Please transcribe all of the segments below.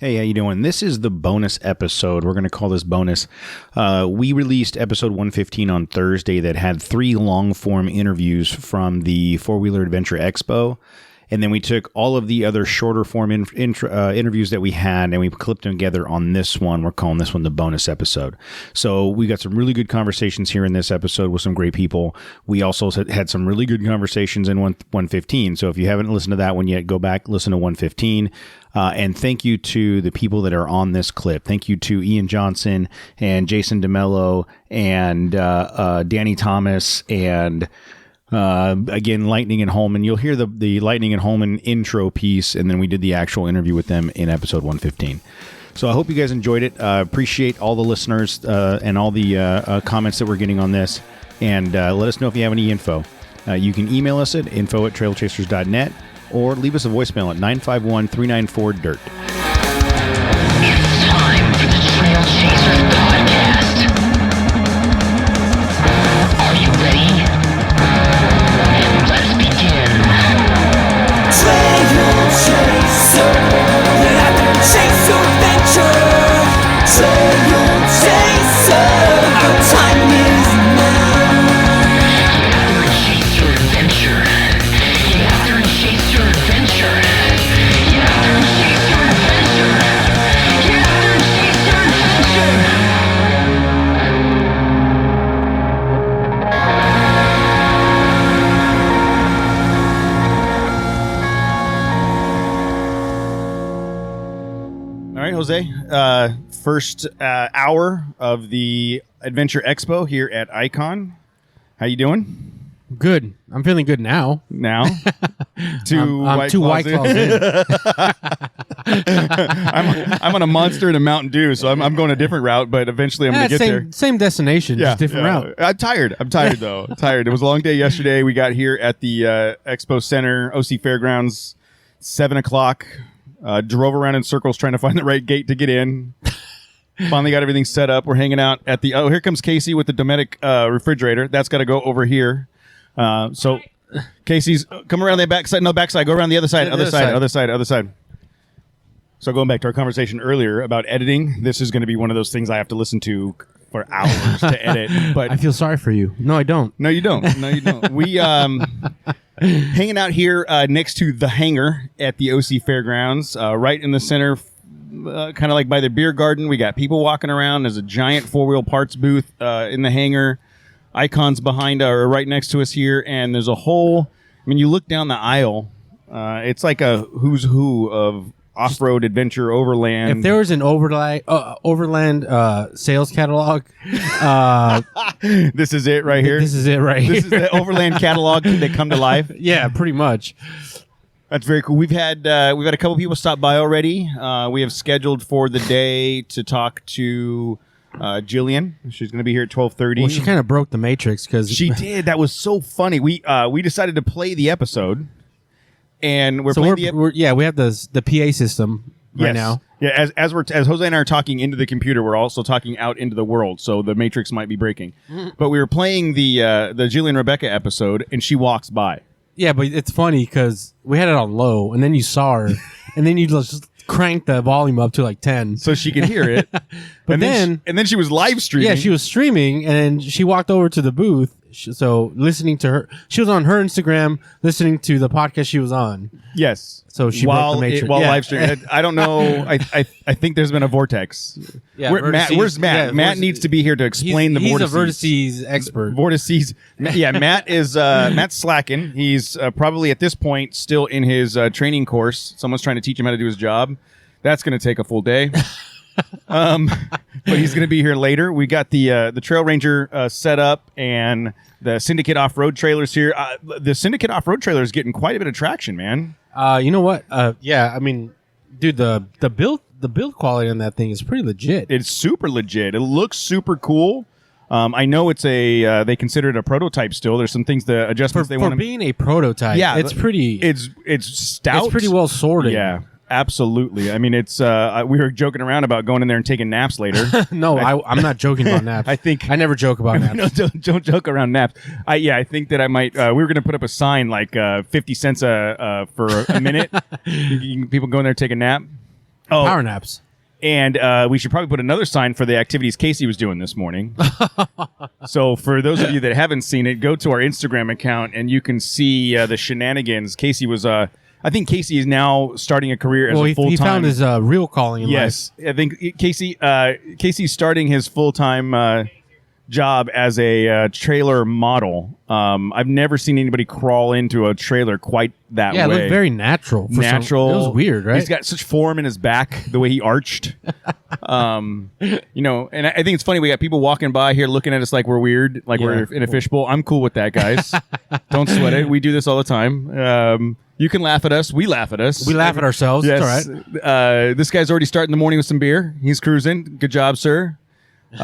Hey, how you doing? This is the bonus episode. We're going to call this bonus. We released episode 115 on Thursday that had 3 long-form interviews from the Four-Wheeler Adventure Expo. And then we took all of the other shorter form interviews that we had and we clipped them together on this one. We're calling this one the bonus episode. So we got some really good conversations here in this episode with some great people. We also had some really good conversations in 115. So if you haven't listened to that one yet, go back, listen to 115. And thank you to the people that are on this clip. Thank you to Ian Johnson and Jason DeMello and Danny Thomas and... again, Lightning and Holman. You'll hear the Lightning and Holman intro piece, and then we did the actual interview with them in episode 115. So I hope you guys enjoyed it. Appreciate all the listeners and all the comments that we're getting on this. And let us know if you have any info. You can email us at info@trailchasers.net or leave us a voicemail at 951-394-DIRT. It's time for the Trailchasers podcast. Are you ready? Let's begin. Trailchaser, get out there and chase your adventure. Trailchaser, our time is now. Get out there and chase your adventure. Get out there and chase your adventure. Get out there and chase your adventure. Get out there and chase your adventure. All right, Jose. First hour of the Adventure Expo here at Icon. How you doing? Good. I'm feeling good now. Now? I'm two White Claws in. I'm on a Monster and a Mountain Dew, so I'm going a different route, but eventually I'm going to get there. Same destination, just different route. I'm tired, though. Tired. It was a long day yesterday. We got here at the Expo Center, OC Fairgrounds, 7 o'clock. Drove around in circles trying to find the right gate to get in. Finally got everything set up. We're hanging out at the... Oh, here comes Casey with the Dometic refrigerator. That's got to go over here. So Casey's... Come around the backside. No, backside. Go around the other side. Other side. So going back to our conversation earlier about editing, this is going to be one of those things I have to listen to for hours to edit. But I feel sorry for you. No, I don't. No, you don't. We... hanging out here next to the hangar at the OC Fairgrounds, right in the center, kind of like by the beer garden. We got people walking around. There's a giant four-wheel parts booth in the hangar. Icons behind or right next to us here, and there's a whole... I mean, you look down the aisle, it's like a who's who of off-road adventure overland. If there was an overland sales catalog, this is it right here. This is it right here. This is the overland catalog that come to life. Yeah, pretty much. That's very cool. We've had a couple people stop by already. We have scheduled for the day to talk to Jillian. She's going to be here at 12:30. Well, she kind of broke the matrix because she did. That was so funny. We decided to play the episode. And we have the PA system right now. Yeah, as Jose and I are talking into the computer, we're also talking out into the world, so the matrix might be breaking. But we were playing the Jillian Rebecca episode, and she walks by. Yeah, but it's funny because we had it on low, and then you saw her, and then you just cranked the volume up to like 10, so she could hear it. But then she was live streaming. Yeah, she was streaming, and she walked over to the booth. So listening to her, she was on her Instagram listening to the podcast she was on. Yes. So she broke the matrix. While live streaming. I don't know. I think there's been a vortex. Yeah, where's Matt? Yeah, Matt needs to be here to explain the vortices. He's a vortices expert. Vortices. Yeah, Matt is Matt's slacking. He's probably at this point still in his training course. Someone's trying to teach him how to do his job. That's going to take a full day. But he's going to be here later. We got the Trail Ranger set up and the Syndicate off-road trailers here. The Syndicate off-road trailer is getting quite a bit of traction, man. You know what? Yeah, I mean, dude, the build quality on that thing is pretty legit. It's super legit. It looks super cool. I know it's they consider it a prototype still. There's some things, the adjustments they want to... For being a prototype, yeah, it's pretty... It's stout. It's pretty well sorted. Yeah. Absolutely. I mean, it's we were joking around about going in there and taking naps later. No, I'm not joking about naps. I never joke about naps. No, don't joke around naps. I think that I might. We were going to put up a sign like 50 cents for a minute. People go in there and take a nap. Power naps. And we should probably put another sign for the activities Casey was doing this morning. So for those of you that haven't seen it, go to our Instagram account and you can see the shenanigans. Casey was, I think Casey is now starting a career as a full-time. He found his real calling in life. Yes, I think Casey's starting his full-time job as a trailer model. I've never seen anybody crawl into a trailer quite that way. Yeah, it looked very natural. It was weird, right? He's got such form in his back, the way he arched. And I think it's funny. We got people walking by here looking at us like we're weird, like we're in a fishbowl. I'm cool with that, guys. Don't sweat it. We do this all the time. You can laugh at us. We laugh at us. We laugh at ourselves. Yes. It's all right. This guy's already starting the morning with some beer. He's cruising. Good job, sir. The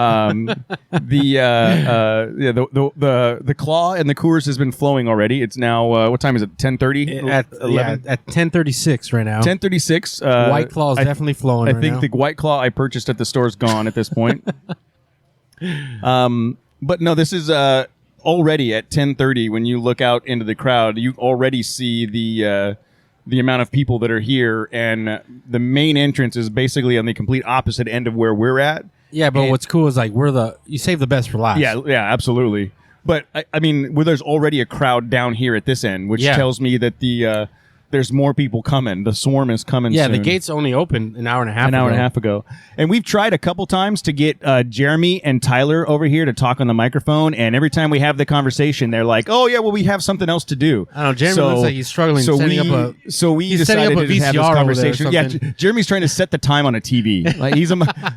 claw and the Coors has been flowing already. It's now what time is it? 10:30 At 10:36 right now. 10:36. White Claw is definitely flowing. I think the White Claw I purchased at the store is gone at this point. But no, this is already at 10:30. When you look out into the crowd, you already see the amount of people that are here, and the main entrance is basically on the complete opposite end of where we're at. Yeah, but what's cool is like you save the best for last. Yeah, absolutely. But I mean, there's already a crowd down here at this end, which tells me that there's more people coming. The swarm is coming. Yeah, soon. the gates only opened an hour and a half ago. And we've tried a couple times to get Jeremy and Tyler over here to talk on the microphone, and every time we have the conversation, they're like, "Oh yeah, well we have something else to do." I don't know. Jeremy looks like he's struggling. So setting we up decided setting up a to just have this VCR conversation. over there or Yeah, something. Jeremy's trying to set the time on a TV. Like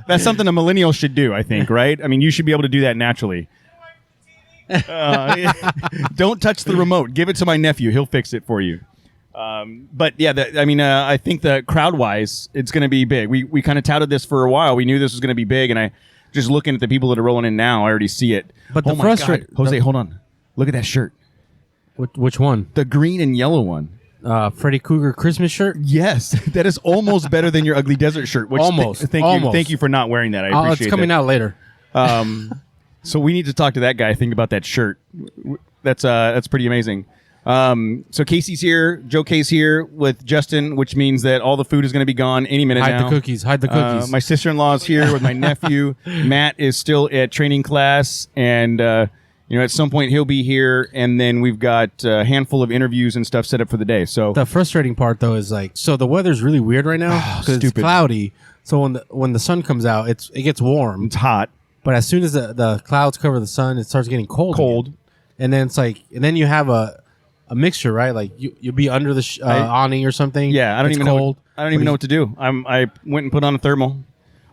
that's something a millennial should do. I think, right? I mean, you should be able to do that naturally. Don't touch the remote. Give it to my nephew. He'll fix it for you. But yeah, I think that crowd-wise, it's going to be big. We kind of touted this for a while. We knew this was going to be big, and I just looking at the people that are rolling in now, I already see it. But oh my God. Jose, hold on. Look at that shirt. Which one? The green and yellow one. Freddy Krueger Christmas shirt. Yes, that is almost better than your Ugly Desert shirt. Which almost. Thank you for not wearing that. I appreciate it. It's coming out later. So we need to talk to that guy. Think about that shirt. That's pretty amazing. So Casey's here, Joe K's here with Justin, which means that all the food is going to be gone any minute now. Hide the cookies. My sister-in-law is here with my nephew. Matt is still at training class, and at some point he'll be here. And then we've got a handful of interviews and stuff set up for the day. So the frustrating part though is the weather's really weird right now because it's cloudy. So when the sun comes out, it gets warm. It's hot, but as soon as the clouds cover the sun, it starts getting cold. Again. And then and then you have a mixture, right? Like you'll be under the awning or something. Yeah, I don't even know what to do. I went and put on a thermal.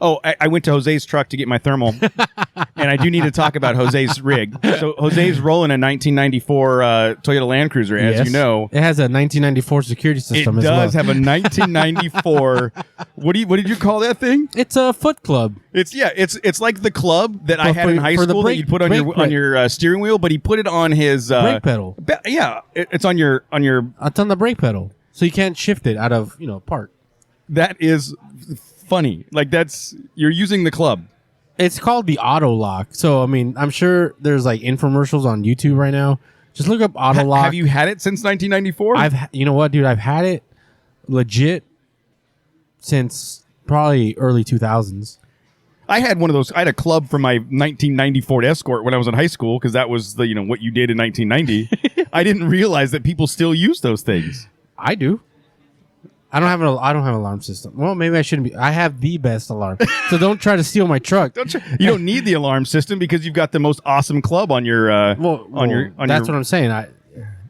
Oh, I went to Jose's truck to get my thermal, and I do need to talk about Jose's rig. So Jose's rolling a 1994 Toyota Land Cruiser, as you know. It has a 1994 security system. It does have a 1994. What did you call that thing? It's a foot club. It's like the club that I had in high school that you put on your steering wheel, but he put it on his brake pedal. It's on your. It's on the brake pedal, so you can't shift it out of park. That is funny. Like you're using the club. It's called the auto lock. So I mean, I'm sure there's like infomercials on YouTube right now. Just look up auto lock. Have you had it since 1994? You know what, dude? I've had it legit since probably early 2000s. I had one of those. I had a club for my 1990 Ford Escort when I was in high school because that was what you did in 1990. I didn't realize that people still use those things. I do. I don't have an alarm system. Well, maybe I shouldn't be. I have the best alarm. So don't try to steal my truck. You don't need the alarm system because you've got the most awesome club on your That's what I'm saying.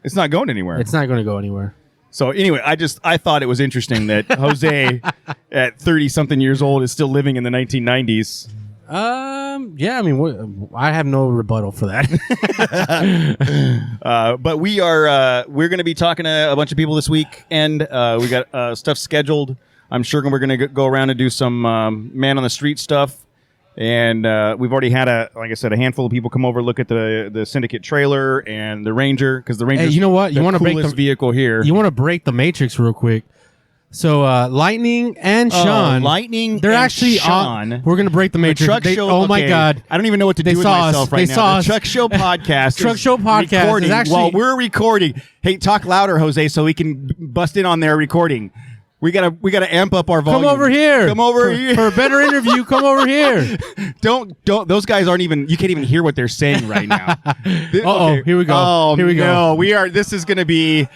It's not going anywhere. It's not going to go anywhere. So anyway, I thought it was interesting that Jose at 30 something years old is still living in the 1990s. Yeah, I mean, I have no rebuttal for that. But we're going to be talking to a bunch of people this week, and we got stuff scheduled. I'm sure we're going to go around and do some man on the street stuff. And we've already had a handful of people come over, look at the Syndicate trailer and the Ranger, because the Ranger. Hey, you know what? You want to break the vehicle here. You want to break the matrix real quick. So Lightning and Sean, they're actually Sean. on. We're gonna break the matrix. Truck show. Oh my God! I don't even know what to do with myself right now. The Truck Show podcast. Truck Show podcast recording is actually while we're recording. Hey, talk louder, Jose, so we can bust in on their recording. We gotta amp up our volume. Come over here. Come over here for a better interview. Come over here. Don't. Those guys aren't even. You can't even hear what they're saying right now. Okay. Here we go. Oh, here we go. No, we are. This is gonna be.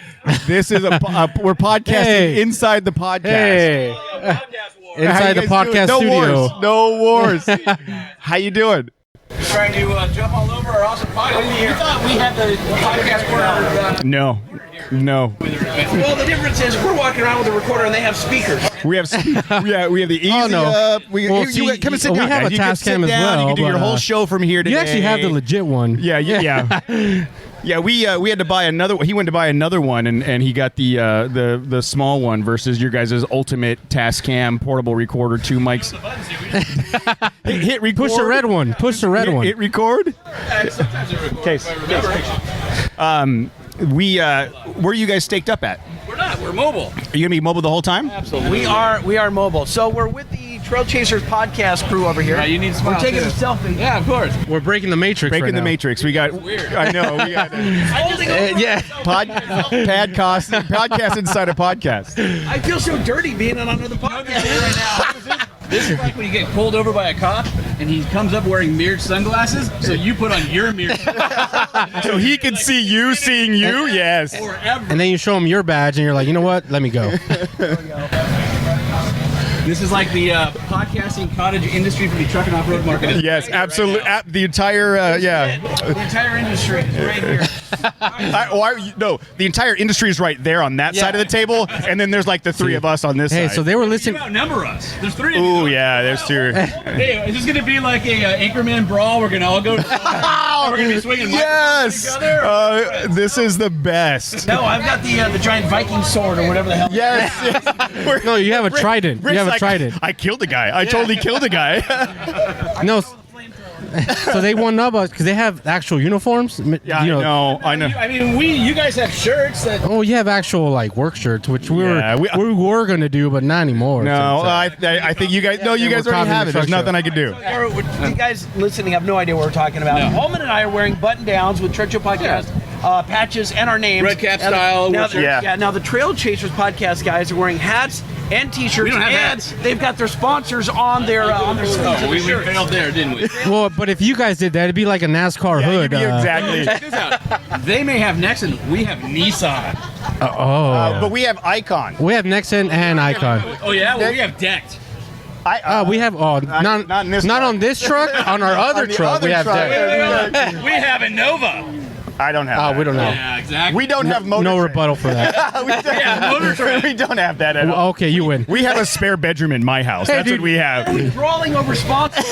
This is we're podcasting inside the podcast. Hey. Inside the podcast no studio. Wars. No wars. How you doing? Trying to jump all over our awesome podcast. You thought we had the podcast corner. No. Well, the difference is we're walking around with a recorder and they have speakers. We have we have the easy Oh, no. up. Well, see, come and sit we down. have guys. a You can task sit cam as down. well, You can do your but, whole show from here today. You actually have the legit one. Yeah. Yeah, we had to buy another. He went to buy another one, and he got the small one versus your guys' ultimate Tascam portable recorder, 2 mics. hit record. Push the red one. Push the red one. Hit record. Case. Where are you guys staked up at? We're not. We're mobile. Are you gonna be mobile the whole time? Absolutely. We are mobile. So we're with the Trailchasers podcast crew over here. Yeah, you need to smile, We're taking too. a selfie. Yeah, of course. We're breaking the matrix Breaking right the now. matrix. We got. weird. I know. We got. Yeah. Podcast inside a podcast. I feel so dirty being on another podcast right now. This is like when you get pulled over by a cop and he comes up wearing mirrored sunglasses, so you put on your mirrored sunglasses So he can see you seeing you. Yes. forever. And then you show them your badge, and you're like, you know what? Let me go. This is like the podcasting cottage industry for the truck and off-road market. Yes. Absolutely. The entire. Yeah. The entire industry is right here. No, the entire industry is right there on that side of the table, and then there's like the 3 of us on this Hey, side. so they were You listening. outnumber us. There's 3 of you. Ooh, yeah, there's 2. Hey, is this going to be like a Anchorman brawl? We're going to all go to we're going to be swinging Yes. microphones at each other? This is the best. No, I've got the giant Viking sword or whatever the hell. Yes. No, you have a trident. Rick's You have a like, trident. I killed a guy. I totally killed a guy. No. So they won up because they have actual uniforms. Yeah, I know. I mean, you guys have shirts that. Oh, you have actual like work shirts, which we Yeah, were gonna do, but not anymore. No, So- I think you guys. No, you we're guys already copying have the it. There's truck nothing I can do. You guys listening have no idea what we're talking about. No. Holman and I are wearing button-downs with Trecho Podcast patches and our names. Red cap And style, Now, with your- now the Trail Chasers podcast guys are wearing hats and T-shirts, We don't have and hats. they've got their sponsors on their sleeves. Oh, of the we shirts. failed there, didn't we? Well, but if you guys did that, it'd be like a NASCAR hood. Exactly. Check this out. They may have Nexon. We have Nissan. But we have Icon. We have Nexon and Icon. Oh, yeah? Well, we have decked. We have not in this truck. on this truck. On our other On the truck, other we have truck. that. We have a Nova. I don't have. that. We don't know. Yeah, exactly. We don't have motor. No trade. rebuttal for that. we, don't, Yeah, motor trade. we don't have that at all. Okay, you win. We have a spare bedroom in my house. That's dude. what we have. Brawling over sponsors.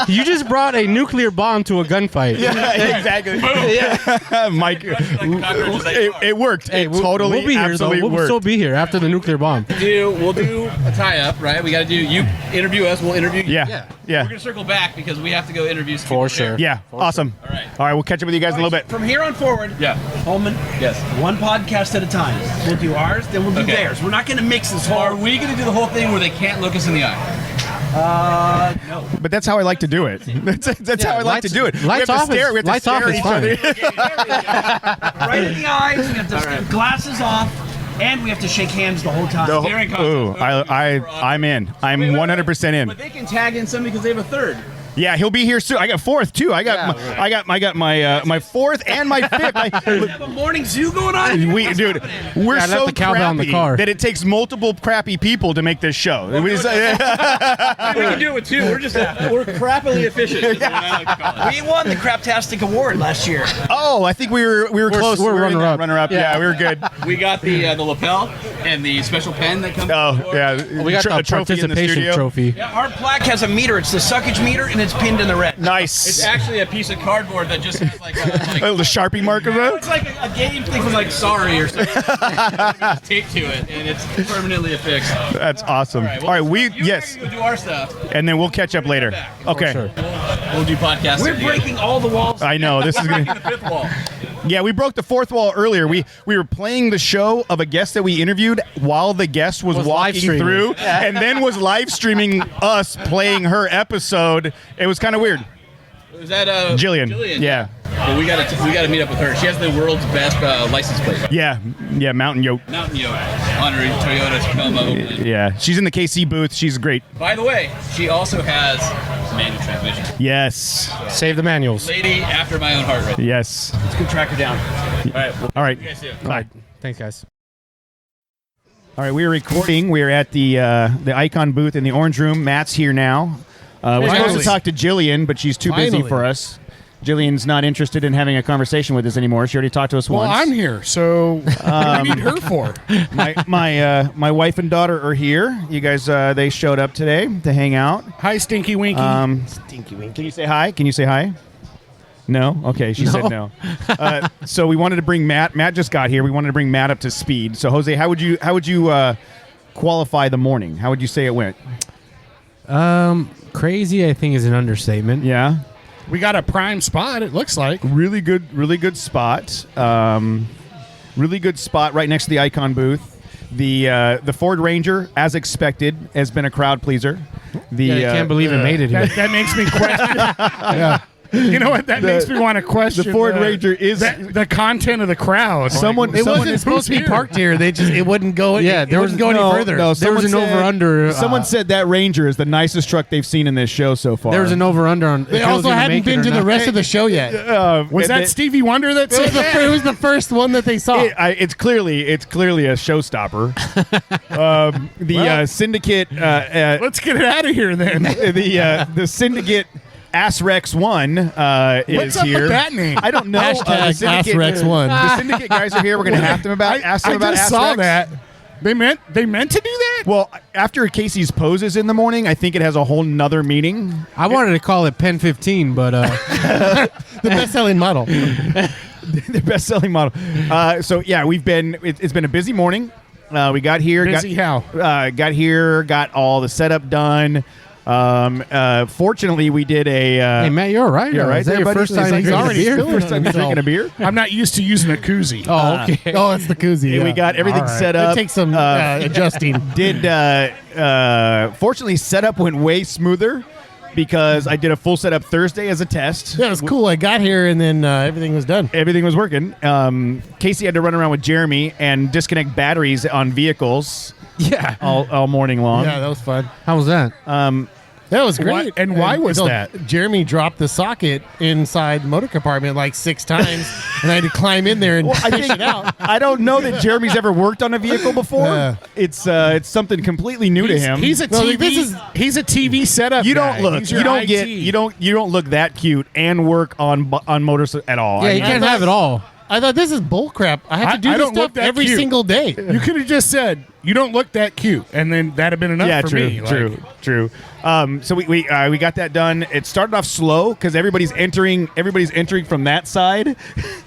You just brought a nuclear bomb to a gunfight. Yeah, exactly. Yeah. Mike, it worked. Hey, It totally, we'll be here though. absolutely We'll worked. still be here after the nuclear bomb. We'll do a tie-up, right? We got to do, you interview us, we'll interview you. Yeah. We're going to circle back because we have to go interview some For people there. sure. Yeah. Awesome. All right. All right. We'll catch up with you guys in a little bit. From here on forward, Yeah. Holman, Yes. one podcast at a time. We'll do ours, then we'll do Okay. theirs. We're not going to mix this Are whole. we going to do the whole thing where they can't look us in the eye? No. But that's how I like to do it. That's how I like to do it. Lights off is- We have to lights stare off at is each fine. other. Right in the eyes. We have to glasses off, and we have to shake hands the whole time. Staring contest. Ooh, I'm in. I'm 100% in. But they can tag in somebody because they have a third. Yeah, he'll be here soon. I got 4th too. I got my 4th and my 5th. We have a morning zoo going on. We're I left so the cowbell in the crappy car. that it takes multiple crappy people to make this show. We can do it with 2. We're crappily efficient. Is what I like to call it. We won the Craptastic Award last year. Oh, I think we were close. we're We were in runner-up. that runner-up. Yeah, we were good. We got the lapel and the special pen that comes. Oh, with the yeah. We got A the trophy in the participation studio. trophy. Yeah, our plaque has a meter. It's the suckage meter, and it's pinned in the red. Nice. It's actually a piece of cardboard that just has like Oh, the Sharpie marker though? it's like a game thing from like Sorry or something. Tape to it, and it's permanently affixed. That's awesome. All right, yes, We'll do our stuff. and then we'll catch up later. Okay. Sure. We'll do podcasts. We're breaking all the walls. I know this is breaking gonna. the 5th wall. Yeah, we broke the 4th wall earlier. We were playing the show of a guest that we interviewed while the guest was live walking streaming. through, and then was live streaming us playing her episode. It was kind of weird. Was that Jillian. Yeah. but we gotta meet up with her. She has the world's best license plate. Yeah, Mountain Yoke. Mountain Yoke on her Toyota Tacoma. Yeah, she's in the KC booth. She's great. By the way, she also has manual transmission. Yes. Save the manuals. Lady after my own heart, right? Yes. Let's go track her down. All right. All right. You guys see it. Bye. Thanks, guys. All right, we are recording. We are at the Icon booth in the Orange Room. Matt's here now. We're supposed Finally. to talk to Jillian, but she's too busy Finally. for us. Jillian's not interested in having a conversation with us anymore. She already talked to us Well, once. I'm here, so what do you need her for? My wife and daughter are here. You guys, they showed up today to hang out. Hi, Stinky Winky. Stinky wink. Can you say hi? Can you say hi? No? Okay, she said no. So we wanted to bring Matt. Matt just got here. We wanted to bring Matt up to speed. So Jose, how would you qualify the morning? How would you say it went? Crazy, I think, is an understatement. Yeah. We got a prime spot, it looks like. Really good spot. Really good spot right next to the Icon booth. The Ford Ranger, as expected, has been a crowd pleaser. I can't believe it made it here. That makes me question. Yeah. You know what? That makes me want to question. the Ford Ranger is- the content of the crowd. Someone- It someone wasn't is supposed to be Be parked here. They just it wouldn't go. Yeah, it there wouldn't was go no- any further. No, There was someone an over-under, Someone said that Ranger is the nicest truck they've seen in this show so far. There was an over-under on. They also hadn't been to the rest of the show yet. Was that Stevie Wonder that said that? It was the first one that they saw. It's clearly a showstopper. The Syndicate. Let's get it out of here then. The Syndicate Asrex 1 is What's up here. with that name? I don't know. Hashtag the Syndicate- Asrex1. The Syndicate guys are here. We're going to ask them about I Asrex. just saw that. They meant to do that? Well, after Casey's poses in the morning, I think it has a whole nother meaning. I wanted to call it Pen 15, but The best-selling model. The best-selling model. So yeah, it's been a busy morning. We got here. Busy how? Got here. Got all the setup done. Fortunately, we did a. hey, Matt, you're all right. You're right Is that there, your buddy? first time He's drinking a already beer? spilling First time you're drinking a beer. I'm not used to using a koozie. Oh, okay. Oh, it's the koozie. And we yeah. got everything All right. set up. It takes some adjusting. Fortunately, setup went way smoother because I did a full setup Thursday as a test. Yeah, it was cool. I got here and then everything was done. Everything was working. Casey had to run around with Jeremy and disconnect batteries on vehicles Yeah. all morning long. Yeah, that was fun. How was that? That was great. Why was until that? Jeremy dropped the socket inside the motor compartment like 6 times, and I had to climb in there and I fish think it out. I don't know that Jeremy's ever worked on a vehicle before. Yeah. It's something completely new to him. He's a Well, TV. He's a TV setup. you guy. don't look. He's your You don't IT. get. You don't look that cute and work on motors at all. Yeah, I you mean, can't have it all. I thought this is bull crap. I have to do I this don't look stuff that every cute. single day. You could have just said you don't look that cute, and then that'd have been enough yeah, for true, me. true. So we got that done. It started off slow because everybody's entering from that side.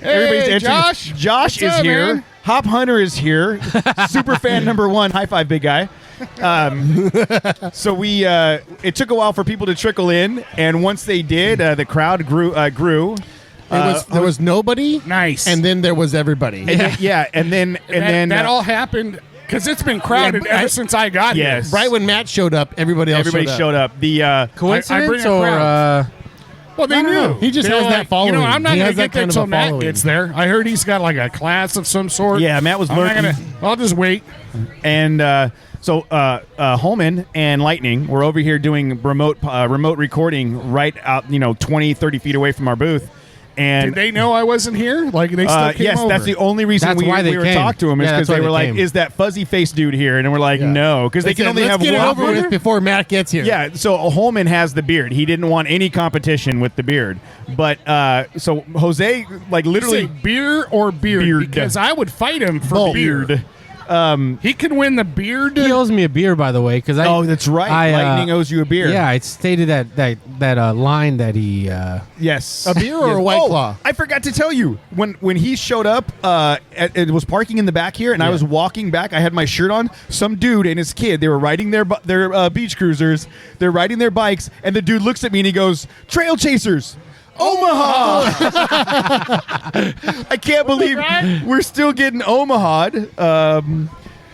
Everybody's entering. Josh. Josh What's is up, here. man? Hop Hunter is here. Super fan number 1. High five, big guy. So we it took a while for people to trickle in, and once they did, the crowd grew. There was nobody. Nice. And then there was everybody. And then that all happened because it's been crowded Yeah, ever since I got Yes. here. Right when Matt showed up, everybody else everybody showed up. The Coincidence a or crowd. Well, they knew. know. He just They're has that following. You know, I'm not He going has to that get there kind of until a Matt following. gets there. I heard he's got like a class of some sort. Yeah, Matt was I'm not lurking. I'll just wait. And so Holman and Lightning were over here doing remote recording right out 20, 30 feet away from our booth. And Did they know I wasn't here? Like they still came yes, over. that's the only reason That's we why they were came. talked to him is Yeah, because that's why they were they like, came. "Is that fuzzy face dude here?" And we're like, "No," because they can said, only let's have get it one. over with before Matt gets here. Yeah, so Holman has the beard. He didn't want any competition with the beard. But so Jose, like Say literally, beer or beard? Beard. Because I would fight him for Both. beard. He can win the beard. He owes me a beer, by the way, because oh, that's right. Lightning owes you a beer. Yeah, I stated that line that he. Yes. A beer or a White Claw? I forgot to tell you when he showed up. It was parking in the back here, and I was walking back. I had my shirt on. Some dude and his kid. They were riding their beach cruisers. They're riding their bikes, and the dude looks at me and he goes, "Trailchasers, Omaha." I can't believe we're still getting Omaha'd.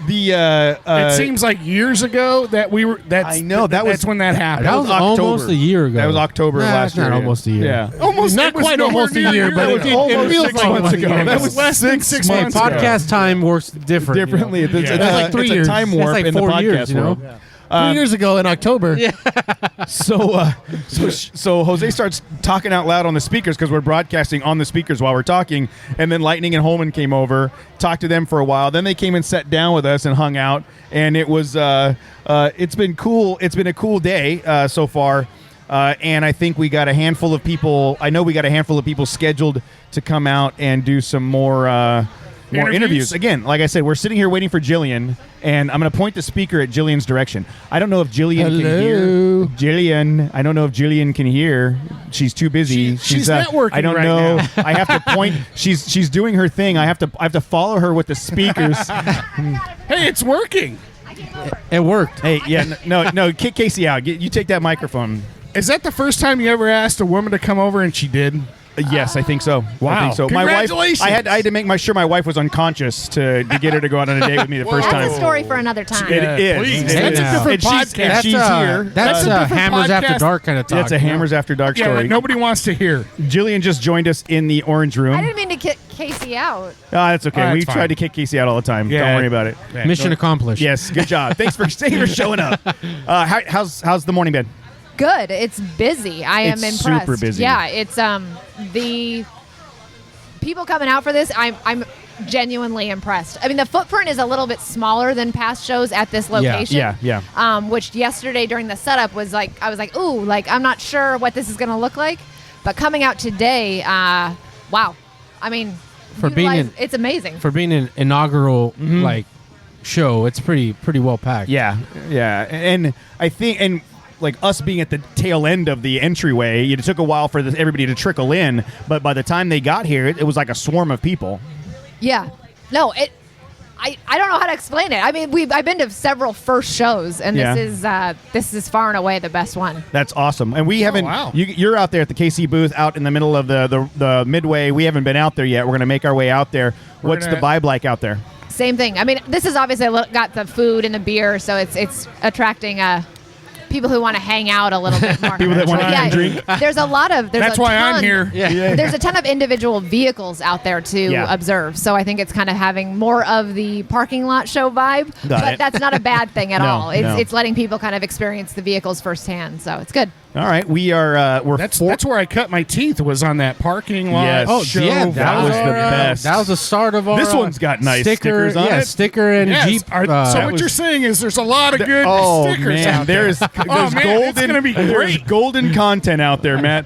It seems like years ago that we were. I know, that's when that happened. That was October. almost a year ago. That was October of last it's not year. almost a year. Yeah. almost Not it was quite nowhere almost a near year, but that. it Almost feels 6 like months one ago. year. That was less than 6 Hey, months ago. podcast time works different. Differently. You know? It's, Yeah. it's, That's like 3 it's a years. time That's warp like in the 4 podcast years, you know? world. 3 years ago in October. So Jose starts talking out loud on the speakers because we're broadcasting on the speakers while we're talking, and then Lightning and Holman came over, talked to them for a while. Then they came and sat down with us and hung out, and it was it's been cool. It's been a cool day so far, and I think we got a handful of people. I know we got a handful of people scheduled to come out and do some more interviews. Again, like I said, we're sitting here waiting for Jillian, and I'm going to point the speaker at Jillian's direction. I don't know if Jillian can hear. Hello. Jillian, I don't know if Jillian can hear. She's too busy. She's networking I don't right know. now. I have to point. She's doing her thing. I have to follow her with the speakers. Hey, it's working. It worked. Hey, yeah, no, kick Casey out. You take that microphone. Is that the first time you ever asked a woman to come over and she did? Yes, I think so. Wow. I think so. Congratulations. My wife. I had to make sure my wife was unconscious to get her to go out on a date with me the first time. That's a story for another time. It is. Please. It That's is. a different And she's- podcast. and she's here. That's a a different Hammers After podcast. Dark kind of talk. That's a Hammers After Dark Yeah, story. that nobody wants to hear. Jillian just joined us in the orange room. I didn't mean to kick Casey out. That's okay. Oh, We that's tried fine. to kick Casey out all the time. Yeah. Don't worry about it. Mission accomplished. Yes, good job. Thanks for showing up. How's the morning been? Good. It's busy. I am It's impressed. super busy. Yeah, it's the people coming out for this. I'm genuinely impressed. I mean, the footprint is a little bit smaller than past shows at this location. Yeah. Which yesterday during the setup was like, I was like, ooh, like I'm not sure what this is going to look like, but coming out today, wow. I mean, For being it's amazing. For being an inaugural like show, it's pretty well packed. Yeah. And I think, and like us being at the tail end of the entryway, it took a while for everybody to trickle in, but by the time they got here, it was like a swarm of people. Yeah. No, I don't know how to explain it. I mean, I've been to several first shows, and Yeah. this is far and away the best one. That's awesome. And we haven't, wow. you're out there at the KC booth out in the middle of the midway. We haven't been out there yet. We're going to make our way out there. What's the vibe like out there? Same thing. I mean, this is obviously got the food and the beer, so it's attracting people who want to hang out a little bit more. People that wanna eat and drink. There's a lot of. That's why I'm here. There's a ton of individual vehicles out there to Yeah. observe. So I think it's kind of having more of the parking lot show vibe. Got but it. that's not a bad thing at No, all. no. It's letting people kind of experience the vehicles firsthand. So it's good. All right. We are, That's where I cut my teeth was on that parking lot. Yes. Oh, show. yeah, that was the best. That was the start of our. This one's got nice stickers on it. sticker and Yes. Jeep. So that what was- you're saying is there's a lot of good stickers man, out there. there's Oh, man, it's gonna be there's great. golden content out there, Matt.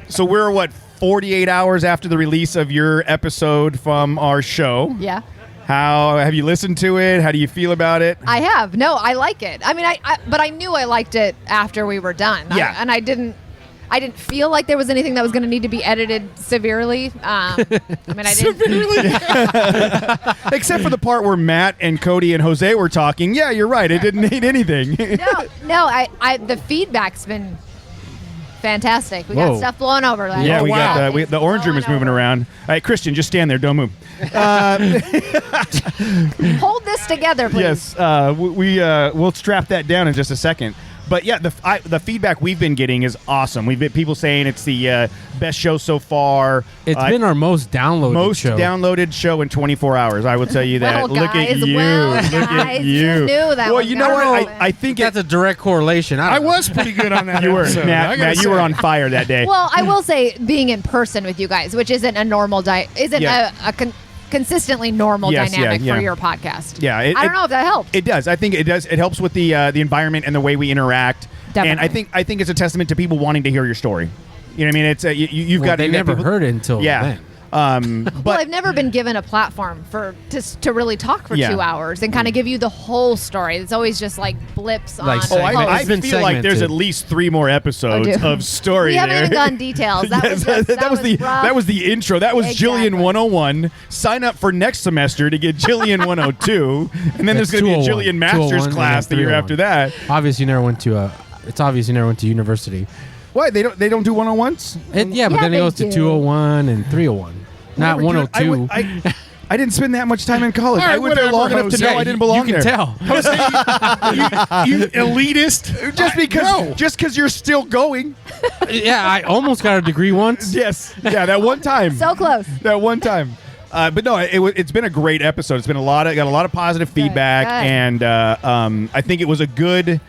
So we're 48 hours after the release of your episode from our show. Yeah. How have you listened to it? How do you feel about it? I have. No, I like it. I mean, but I knew I liked it after we were done. Yeah. And I didn't feel like there was anything that was going to need to be edited severely. I mean, I didn't. Except for the part where Matt and Cody and Jose were talking. Yeah, you're right. It didn't need anything. No. The feedback's been fantastic. We Whoa. got stuff blowing over. Like, Yeah, we wow. got the orange room is moving around. All right, Christian, just stand there. Don't move. Hold this together, please. Yes, we'll strap that down in just a second. But yeah, the feedback we've been getting is awesome. We've been people saying it's the best show so far. It's been our most downloaded show. Downloaded show in 24 hours. I will tell you that. Well, Look at guys, you. well, Look at guys, you. you knew that Well, was you know gonna what? happen. I think That's a direct correlation. I was pretty good on that. you were episode, I Matt. gotta You were say. on fire that day. Well, I will say being in person with you guys, which isn't a normal isn't Yeah. a consistently normal Yes, dynamic yeah. for your podcast. Yeah, I don't know if that helps. It does. I think it does. It helps with the environment and the way we interact. Definitely. And I think it's a testament to people wanting to hear your story. You know what I mean? It's you've got. They you've got never people- heard it until Yeah. then. But Well, I've never been given a platform to really talk for Yeah. 2 hours and kind of give you the whole story. It's always just like blips Like on. oh, I segment. It's been feel like there's segmented. at least 3 more episodes Oh, dude. of story we haven't there. even gone details. That was Yes, just, that was the rough. that was the intro. That was Exactly. Jillian 101. Sign up for next semester to get Jillian 102, and then there's It's going to be a 201, Jillian Masters 201, class and the then year after that. Obviously, you never went to It's obvious you never went to university. Why they don't do 101s? Yeah, but Yeah, then it they goes to do. 201 and 301, not Whatever, dude, 102. I didn't spend that much time in college. All right, I went there whatever, long enough to Jose. know I didn't belong You can there. tell. Jose, you elitist. Just because you're still going. Yeah, I almost got a degree once. Yes. Yeah, that one time. So close. That one time. But no, it's been a great episode. It's been got a lot of positive feedback, good. and I think it was a good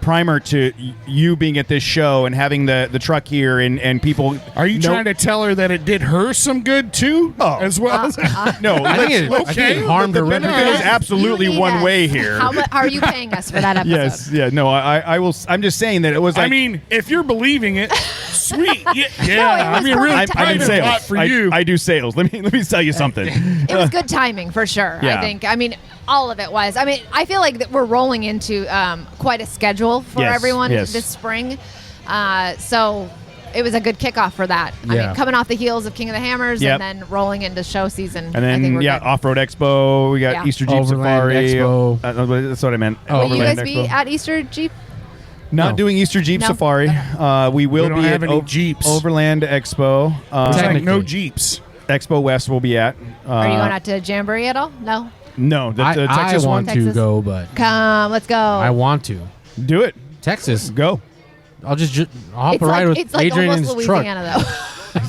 primer to you being at this show and having the truck here and people. Are you know- trying to tell her that it did her some good too? Oh. As well as No, I think it, I think Okay. it harmed the her benefit reputation. is absolutely You need one us. way here. How much are you paying us for that episode? Yes, yeah, no, I will. I'm just saying that it was. Like, I mean, if you're believing it, sweet. Yeah, No, it I was mean, really, perfect I'm in private lot sales. for you. I do sales. Let me tell you something. It was good timing for sure. Yeah. I think. I mean, all of it was. I mean, I feel like that we're rolling into quite a schedule for Yes, everyone yes. this spring. So it was a good kickoff for that. I Yeah. mean, coming off the heels of King of the Hammers Yep. and then rolling into show season. And I think then we're good. Off-road expo. We got Yeah. Easter Jeep Overland Safari. Expo. That's what I meant. Oh, Will you guys Overland be Expo. at Easter Jeep? Not No. doing Easter Jeep No? Safari. We will We don't be have at any Jeeps. Overland Expo. It's like Technically. no Jeeps. Expo West will be at. Are you going out to Jamboree at all? No. No, the Texas I one. want to Texas? go, but Come, let's go. I want to. Do it. Texas. Go. I'll just I'll hop it's a ride like, with it's like Adrian in almost his truck. Louisiana, though.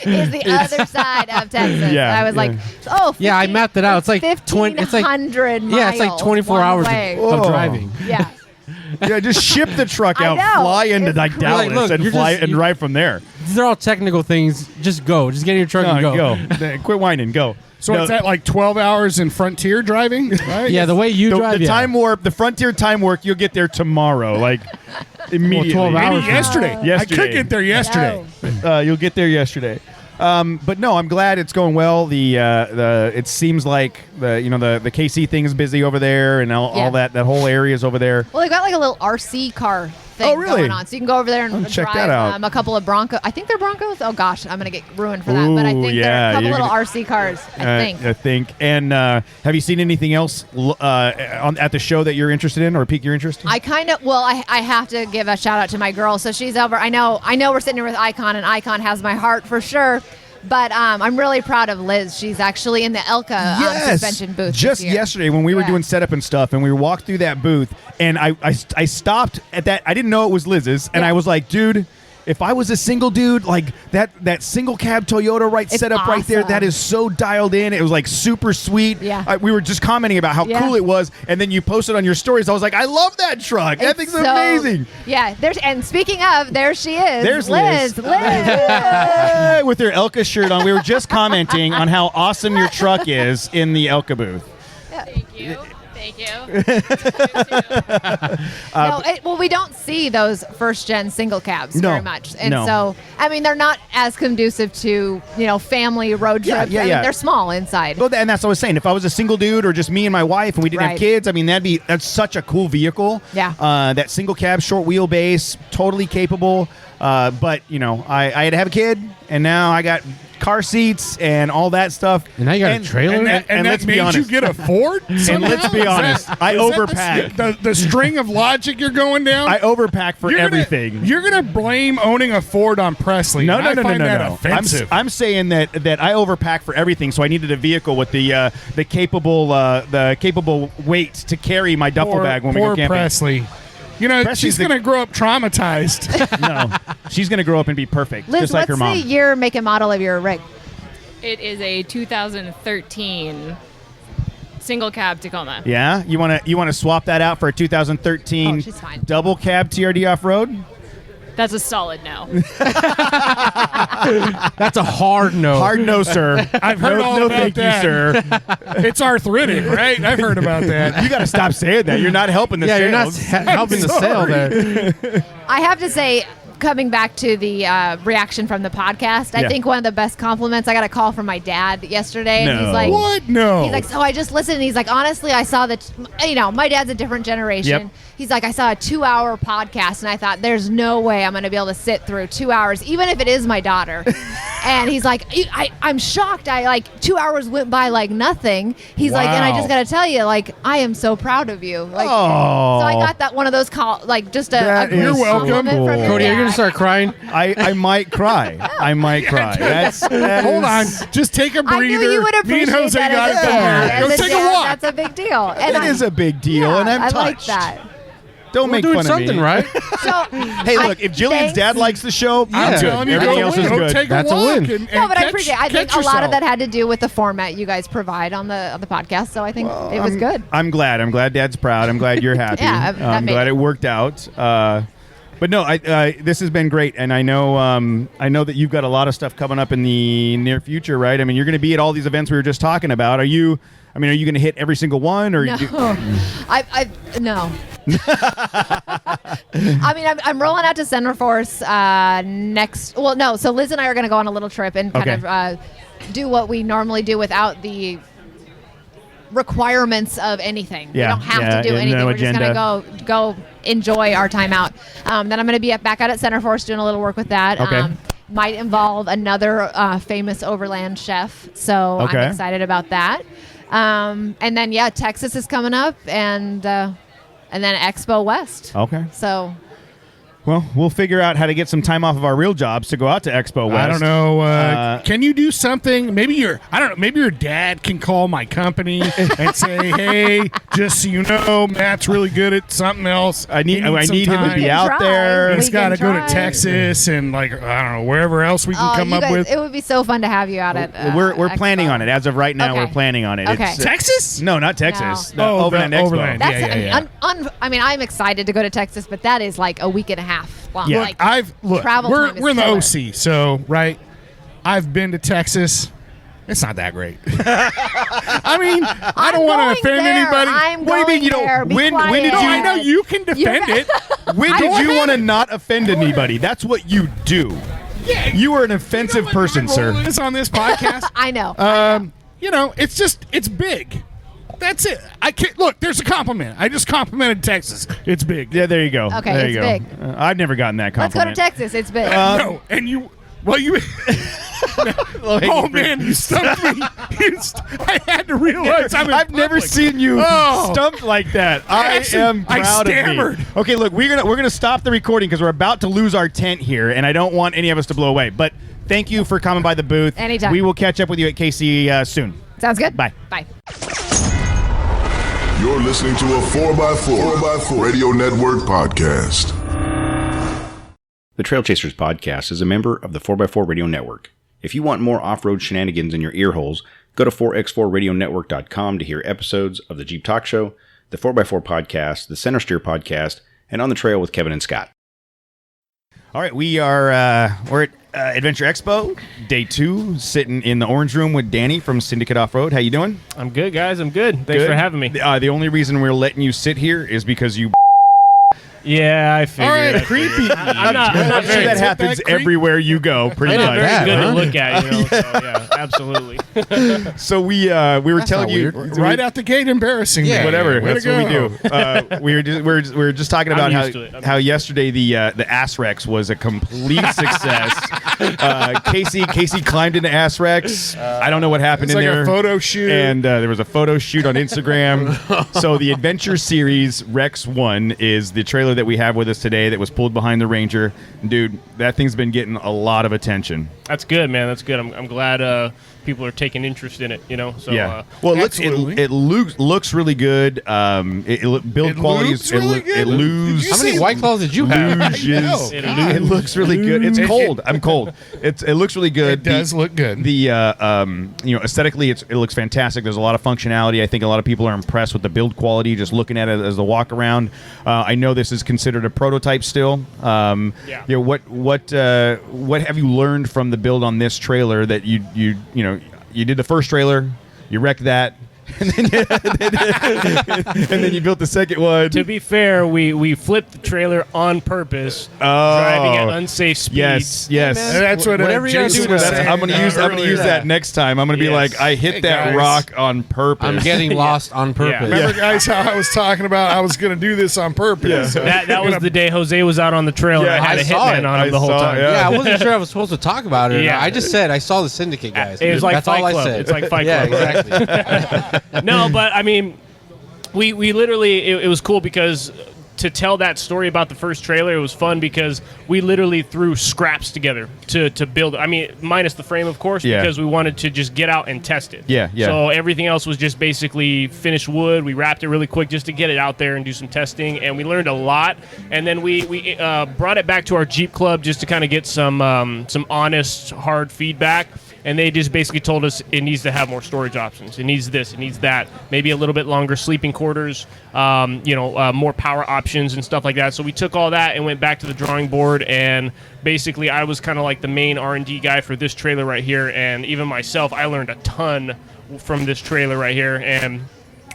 It's the other side of Texas. Yeah, I was like, yeah. oh, 15, Yeah, I mapped it out. It's like 20. It's like 1,500 miles. yeah, it's like 24 one hours way. of Whoa. driving. Yeah. Yeah, just ship the truck I out, know. fly into It's like crazy. Dallas, Like, look, and you're fly just- and you- drive from there. These are all technical things. Just go. Just get in your truck and go. Quit whining. Go. So No, it's at like 12 hours in Frontier driving, right? Yeah, the way you drive. the yeah. time warp, the Frontier time warp. You'll get there tomorrow, like immediately. 12 Maybe hours. yesterday. Yesterday. I could get there yesterday. No. You'll get there yesterday. But no, I'm glad it's going well. The it seems like the KC thing is busy over there, and all Yeah. that whole area is over there. Well, they got like a little RC car thing Oh, really? going on. So you can go over there and Oh, check drive that out. a couple of Broncos. I think they're Broncos. Oh, gosh. I'm going to get ruined for that. But I Ooh, think yeah, they're a couple you're little gonna- RC cars, I think. And have you seen anything else at the show that you're interested in or pique your interest? I kind of, well, I have to give a shout out to my girl. So she's over. I know we're sitting here with Icon, and Icon has my heart for sure. But I'm really proud of Liz. She's actually in the Elka suspension booth Just this year. yesterday when we were Yeah. doing setup and stuff, and we walked through that booth, and I stopped at that. I didn't know it was Liz's, and Yeah. I was like, dude. If I was a single dude, like that single cab Toyota It's set up right there, awesome. that is so dialed in. It was like super sweet. Yeah. We were just commenting about how Yeah. cool it was, and then you posted on your stories. I was like, I love that truck. That thing's So- amazing. Yeah, and speaking of, there she is. There's Liz. Liz. Hey, with her Elka shirt on. We were just commenting on how awesome your truck is in the Elka booth. Thank you. Thank you. Well, we don't see those first-gen single cabs No, very much. And no. so, I mean, they're not as conducive to, family road Yeah, trips. yeah, I mean, yeah. they're small inside. Well, and that's what I was saying. If I was a single dude or just me and my wife and we didn't have Right. kids, I mean, that's such a cool vehicle. Yeah. That single cab, short wheelbase, totally capable. But, I had to have a kid, and now I got car seats and all that stuff. And now you got a trailer? And let's that be made honest. you get a Ford? And let's be honest, I overpack. The string of logic you're going down? I overpack for everything. You're going to blame owning a Ford on Presley. No, and no, I no, find no, that no. offensive. I'm saying that I overpack for everything, so I needed a vehicle with the capable weight to carry my duffel bag when we go poor camping. Presley. Presley's She's going to grow up traumatized. No, she's gonna grow up and be perfect, Liz, just like her what's mom. the year, make, and model of your rig? It is a 2013 single cab Tacoma. Yeah, you wanna swap that out for a 2013 Oh, she's fine. double cab TRD off road? That's a solid no. That's a hard no. Hard no, sir. I've heard all no, about thank that. you, sir. It's arthritic, right? I've heard about that. You got to stop saying that. You're not helping the Yeah, sales. you're not helping the sale there. I have to say, coming back to the reaction from the podcast, I Yeah. think one of the best compliments, I got a call from my dad yesterday, and No. he's like, What? No. He's like, so I just listened. And he's like, honestly, I saw that, my dad's a different generation. Yep. He's like, I saw a 2-hour podcast, and I thought, there's no way I'm going to be able to sit through 2 hours, even if it is my daughter. And he's like, I'm shocked. I like 2 hours went by like nothing. He's like, and I just got to tell you, like, I am so proud of you. Like, Oh. so I got that one of those like just That a great is so compliment cool. from him. Cody, are you Yeah. gonna start crying? I might cry. I might cry. Hold on. Just take a breather. I knew you would Me appreciate and Jose that got as it a from dad. here. Go As a take a dad, walk. That's a big deal. And It is a big deal, yeah, and I'm I touched. like that. Don't We're make doing fun of something me. right. So, Hey, look, if Jillian's dad likes the show, I'm good. telling you, Everything go else is go good. Take That's a a walk win. And no, but I catch- appreciate. I think catch a lot of yourself. that had to do with the format you guys provide on the podcast. So I think it was good. I'm glad. I'm glad Dad's proud. I'm glad you're happy. Yeah, that I'm made glad it. it worked out. But no, this has been great, and I know that you've got a lot of stuff coming up in the near future, right? I mean, you're going to be at all these events we were just talking about. Are you going to hit every single one, or No, no. I mean, I'm rolling out to Centerforce next. Well, no. So Liz and I are going to go on a little trip and kind Okay. of do what we normally do without the requirements of anything. Yeah, We don't have yeah, to do yeah, anything. no We're just agenda. going to go enjoy our time out. Then I'm going to be back out at Centerforce doing a little work with that. Okay. Might involve another famous overland chef. So Okay. I'm excited about that. And then Texas is coming up, and then Expo West. Okay. So Well, we'll figure out how to get some time off of our real jobs to go out to Expo West. I don't know. Uh, Can you do something? Maybe your dad can call my company and say, "Hey, just so you know, Matt's really good at something else. I need He needs some him to time. be can out try. there. He's We got to can go to try. Texas and I don't know, wherever else we can come you up guys, with. it would be so fun to have you out at. We're Expo. planning on it. As of right now, Okay. we're planning on it. Okay. It's, Texas? no, not Texas. No. The Overland Expo. Overland. That's Yeah. I mean, I'm excited to go to Texas, but that is like a week and a half long. Yeah. Like, travel We're time is in the killer. OC, so right. I've been to Texas. It's not that great. I mean, I don't want to going offend there. anybody. I'm What do you mean going you don't- there. Be when quiet. did No, you- I know you can defend it. When I did you wasn't- want to not offend anybody? That's what you do. Yeah, You are an offensive person, my sir. role is on this podcast. I know. It's big. That's it. I can't look. There's a compliment. I just complimented Texas. It's big. Yeah, there you go. Okay, there it's you go. big. I've never gotten that Let's go to compliment. Texas. It's big. No, and you. Well, you. Oh man, you stumped me. I had to realize I've never seen you Oh. stumped like that. I Actually, am I proud of stammered. me. Okay, look, we're gonna stop the recording because we're about to lose our tent here, and I don't want any of us to blow away. But thank you for coming by the booth. Anytime. We will catch up with you at KC soon. Sounds good. Bye. Bye. You're listening to a 4x4 Radio Network podcast. The Trailchasers podcast is a member of the 4x4 Radio Network. If you want more off-road shenanigans in your ear holes, go to 4x4radionetwork.com to hear episodes of the Jeep Talk Show, the 4x4 podcast, the Center Steer podcast, and On the Trail with Kevin and Scott. All right, we're at Adventure Expo, day 2, sitting in the orange room with Danny from Syndicate Off-Road. How you doing? I'm good, guys. I'm good. Thanks Good? for having me. The only reason we're letting you sit here is because you... Yeah, I figured. All right, I figured. creepy. I'm not I'm sure very, that Is it happens that creep? everywhere you go, pretty I'm not much. very bad, good huh? to look at, you know. So yeah, absolutely. So we were telling not you weird. Right out the gate, embarrassing. Yeah, me. whatever. Way That's to what we go. do. We were just talking about I'm used to it. how yesterday the Ass Rex was a complete success. Casey climbed into Ass Rex. I don't know what happened It's in like there. a photo shoot. And there was a photo shoot on Instagram. So the Adventure Series Rex 1 is the trailer that we have with us today that was pulled behind the Ranger. Dude, that thing's been getting a lot of attention. That's good, man. That's good. I'm glad people are taking interest in it. You know. So Yeah. Well, Absolutely. it looks really good. Build quality looks really good. It loses. Did you How many see- White Claws did you have? Luges. It It looks really good. It's cold. I'm cold. It looks really good. It does look good. The aesthetically, it looks fantastic. There's a lot of functionality. I think a lot of people are impressed with the build quality. Just looking at it as the walk around. I know this is considered a prototype still. Yeah. You know, what have you learned from the build on this trailer that you did the first trailer, you wrecked that. and then you built the second one. To be fair, we flipped the trailer on purpose, driving at unsafe speeds. Yes. And that's what Whatever you gotta Jason do was to saying. I'm gonna use that next time. I'm gonna be Yes. like, I hit Hey, that guys. rock on purpose. I'm getting lost on purpose. Remember, guys, how I was talking about I was going to do this on purpose? That was the day Jose was out on the trail and Yeah, I had I a saw hitman it. on him the whole I saw time. it, Yeah, I wasn't sure I was supposed to talk about it. Yeah. I just said I saw the Syndicate guys. It was like That's Fight all I Club. said. It's like Fight Yeah, Club. exactly. No, but I mean, we literally it was cool because to tell that story about the first trailer, it was fun because we literally threw scraps together to build it. I mean, minus the frame, of course, Yeah. because we wanted to just get out and test it. Yeah. So everything else was just basically finished wood. We wrapped it really quick just to get it out there and do some testing, and we learned a lot. And then we brought it back to our Jeep Club just to kind of get some honest, hard feedback. And they just basically told us it needs to have more storage options. It needs this. It needs that. Maybe a little bit longer sleeping quarters. More power options and stuff like that. So we took all that and went back to the drawing board. And basically, I was kind of like the main R&D guy for this trailer right here. And even myself, I learned a ton from this trailer right here. And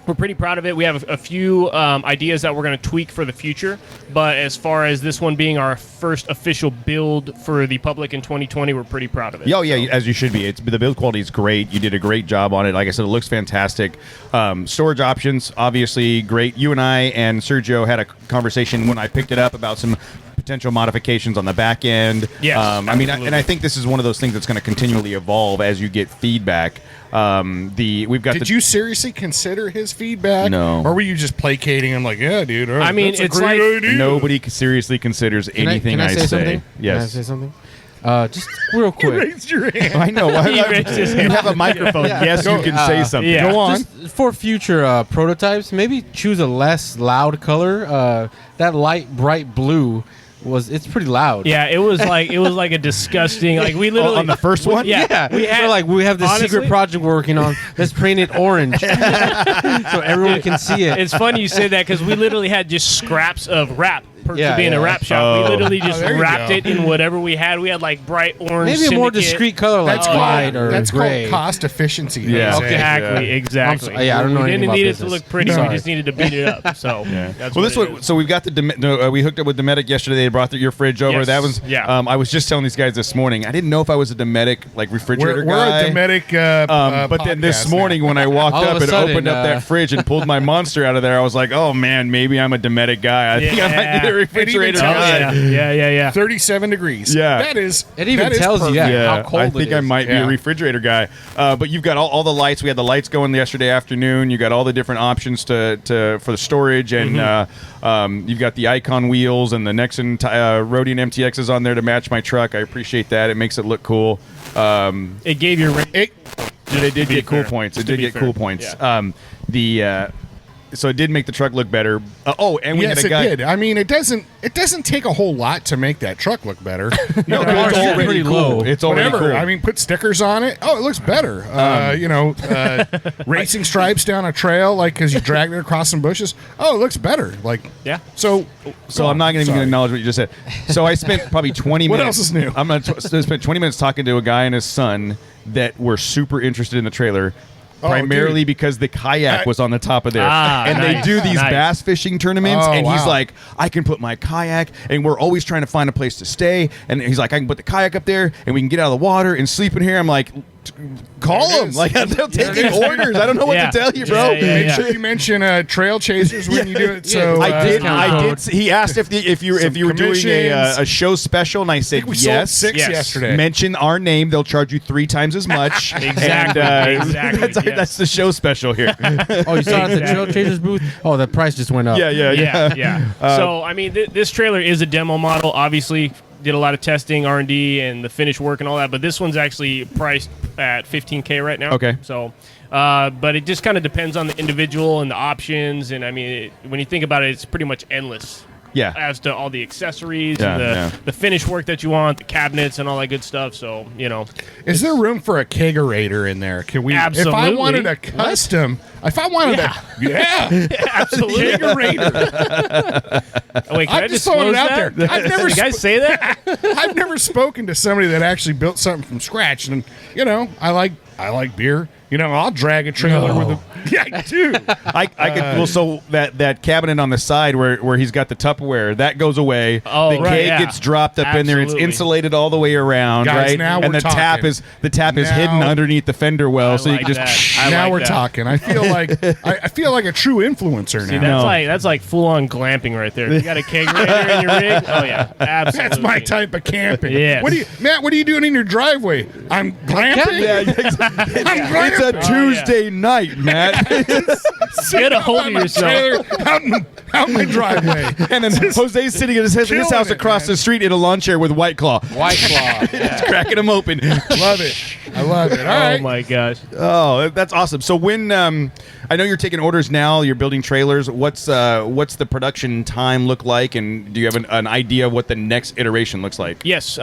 we're pretty proud of it. We have a few ideas that we're going to tweak for the future. But as far as this one being our first official build for the public in 2020, we're pretty proud of it. Yeah, as you should be. The build quality is great. You did a great job on it. Like I said, it looks fantastic. Storage options, obviously great. You and I and Sergio had a conversation when I picked it up about some potential modifications on the back end. Yes, I think this is one of those things that's going to continually evolve as you get feedback. Did you seriously consider his feedback? No. Or were you just placating him like, yeah, dude? I mean, that's it's a great like- idea. Nobody can considers anything Can I say something? Yes. Can I say something? Just real quick. Raise your hand. I know. He raised his You hand. have a microphone. Yes, you can say something. yeah. Go on. Just for future prototypes, maybe choose a less loud color. That light bright blue it's pretty loud. Yeah, it was like a disgusting. Like we literally On the first one? Yeah, we had we have this honestly- secret project we're working on. Let's paint it orange so everyone can see it. It's funny you say that because we literally had just scraps of wrap. Perks Yeah, of being yeah. a wrap shop. Oh. We literally just there you wrapped go. it in whatever we had. We had like bright orange. Maybe a more Syndicate. discreet color like That's white or that's gray. called cost efficiency. Yeah. Jose. Exactly, Yeah. exactly. Yeah, I don't know We anything didn't about need it business. to look pretty. Sorry. We just needed to beat it up. So that's Well, what this it one. is. So we've got we hooked up with Dometic yesterday. They brought your fridge over. Yes. That was I was just telling these guys this morning. I didn't know if I was a Dometic like refrigerator We're guy. a Dometic But then this podcast morning now. when I walked All of up a and sudden, opened up that fridge and pulled my Monster out of there, I was like, oh man, maybe I'm a Dometic guy. I think I might be a refrigerator tells guy. Yeah. 37 degrees. Yeah. That is. It even that is tells you, perfect. how cold I it think I is. might be Yeah. a refrigerator guy. But you've got all the lights. We had the lights going yesterday afternoon. You got all the different options for the storage, and you've got the Icon wheels and the Nexon Rodian MTXs on there to match my truck. I appreciate that. It makes it look cool. It gave you. They did be get cool fair. points. It To did be get fair. cool points. Yeah. So it did make the truck look better. And we Yes, had a it guy. did. I mean, it doesn't take a whole lot to make that truck look better. No, The but bar it's is already pretty cool. low. It's already Whatever. cool. I mean, put stickers on it. Oh, it looks better. Racing stripes down a trail, like because you dragged it across some bushes. Oh, it looks better. Like Yeah. So I'm not going to Sorry. acknowledge what you just said. So I spent probably 20 What minutes. else is new? I'm going to spend 20 minutes talking to a guy and his son that were super interested in the trailer. Primarily dude. because the kayak was on the top of there. And they nice, do these nice. bass fishing tournaments. Oh, And he's wow. like, I can put my kayak, and we're always trying to find a place to stay. And he's like, I can put the kayak up there, and we can get out of the water and sleep in here. I'm like, call There it him. is. Like, they're There it taking is. orders. I don't know what Yeah. to tell you, bro. Yeah. make sure you mention Trailchasers when you do it. So I did. discount code. He asked if you were doing commissions. a show special, and I I said think we yes. sold 6 Yes. yesterday. Mention our name; they'll charge you 3 times as much. Exactly, And, exactly, That's, yes. that's the show special here. Oh, you saw it at the Trailchasers booth? Oh, the price just went up. Yeah. So I mean, this trailer is a demo model. Obviously, did a lot of testing, R&D, and the finish work and all that. But this one's actually priced at $15K right now. Okay. So, but it just kind of depends on the individual and the options. And I mean, when you think about it, it's pretty much endless. Yeah. As to all the accessories Yeah, and yeah. the finish work that you want, the cabinets and all that good stuff. So, Is there room for a kegerator in there? Can we? If I Absolutely. wanted a custom, if I wanted absolutely. kegerator, Wait, can I I'm just throwing it disclose out that? there. I've never Did you guys say that? I've never spoken to somebody that actually built something from scratch, and I like beer. I'll drag a trailer with a. Yeah, dude. I could. Well, so that cabinet on the side where he's got the Tupperware that goes away. Oh, the right, cake yeah. gets dropped up in there. It's Absolutely. insulated all the way around, Guys, right? now and we're the tap talking. is Now- hidden underneath the fender well, so you like can just. that. I Now like we're that. talking. I feel like I feel like a true influencer See, now. that's like full on glamping right there. You got a kegerator in your rig? Oh yeah, absolutely. That's my type of camping. Yes. Matt? What are you doing in your driveway? I'm glamping. Yeah, exactly. It's a Oh, Tuesday night, Matt. Get a hold of yourself. Trailer out in my driveway. And then Jose's sitting at his house killing across it, the street in a lawn chair with White Claw. White Claw. Just cracking them open. Love it. I love it. All right. Oh my gosh. Oh, that's awesome. So when I know you're taking orders now, you're building trailers. What's the production time look like, and do you have an idea of what the next iteration looks like? Yes.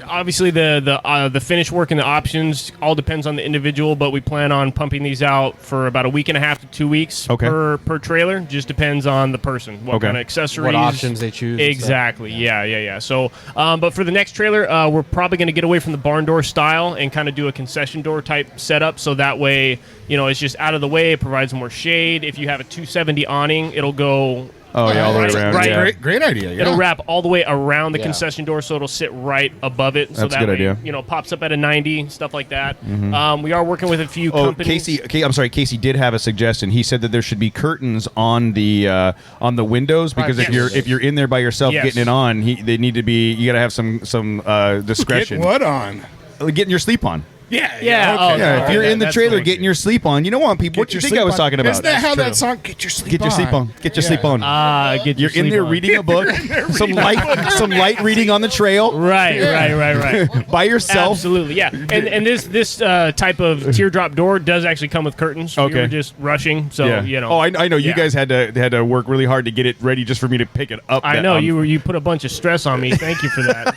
Obviously the finish work and the options all depends on the individual, but we plan on pumping these out for about a week and a half to 2 weeks per trailer. Just depends on the person, what kind of accessories, what options they choose. Exactly. Yeah. So, but for the next trailer, we're probably going to get away from the barn door style and kind of do a concession door type setup. So that way, it's just out of the way. It provides more shade. If you have a 270 awning, it'll go. Oh, yeah, all the way around. Right. Yeah. Great idea. Yeah. It'll wrap all the way around the concession door, so it'll sit right above it. So That's a that good way, idea. Pops up at a 90, stuff like that. We are working with a few companies. Casey did have a suggestion. He said that there should be curtains on the windows because if you're in there by yourself getting it on, they need to be. You got to have some discretion. Get what on? Getting your sleep on. Yeah. Yeah, Okay. Yeah, if you're in the that's trailer the getting your sleep on, you don't want people. What do you think I was talking about? Isn't that how true. that song? Get your sleep Get your sleep on. Get your sleep on. Get You're in there reading a book. Some light reading on the trail. Right. By yourself. Absolutely, yeah. And this type of teardrop door does actually come with curtains. Okay. We were just rushing, so Oh, I know. You Yeah. guys had to work really hard to get it ready just for me to pick it up. I know you put a bunch of stress on me. Thank you for that.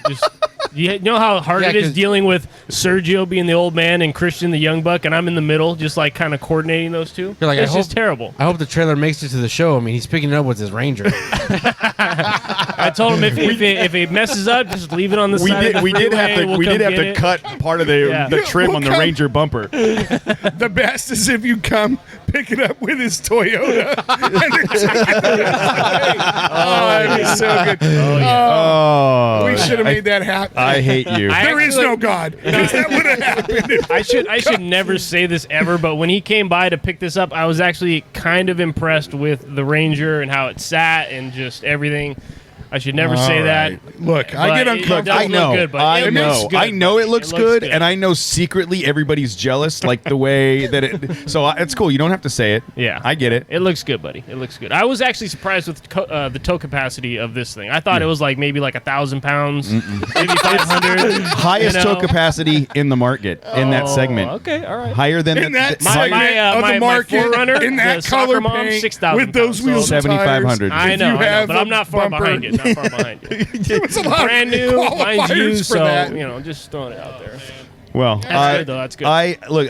You know how hard it is 'cause- dealing with Sergio being the old man and Christian the young buck, and I'm in the middle, just like kind of coordinating those two. You're like, It's just terrible. I hope the trailer makes it to the show. I mean, he's picking it up with his Ranger. I told him if it messes up, just leave it on the side. of the We did freeway, have to we'll we come did have get to it. cut part of the trim on the We'll Ranger bumper. The best is if you come pick it up with his Toyota. That'd be so good. Oh, We should have made that happen. I hate you. There is no God. Because that would have happened. I should never say this ever, but when he came by to pick this up, I was actually kind of impressed with the Ranger and how it sat and just everything. I should never say that. Look, I But get it uncomfortable. does I know. look good, but I it know. looks good, I know it looks good, and I I know secretly everybody's jealous, like the way that it. So it's cool. You don't have to say it. Yeah, I get it. It looks good, buddy. It looks good. I was actually surprised with the tow capacity of this thing. I thought it was like maybe like 1,000 pounds, maybe 500. Highest tow capacity in the market in that segment. Okay, all right. Higher than In that My segment my of the market, Forerunner, in that the soccer color mom, paint 6,000 with those pounds, wheels so- and tires. 7,500. I If know, you have but a I'm not far bumper- behind it. Not far behind it. There was a lot Brand of new, mine's qualifiers used, for so that. just throwing it out there. Well, That's good, though. That's good.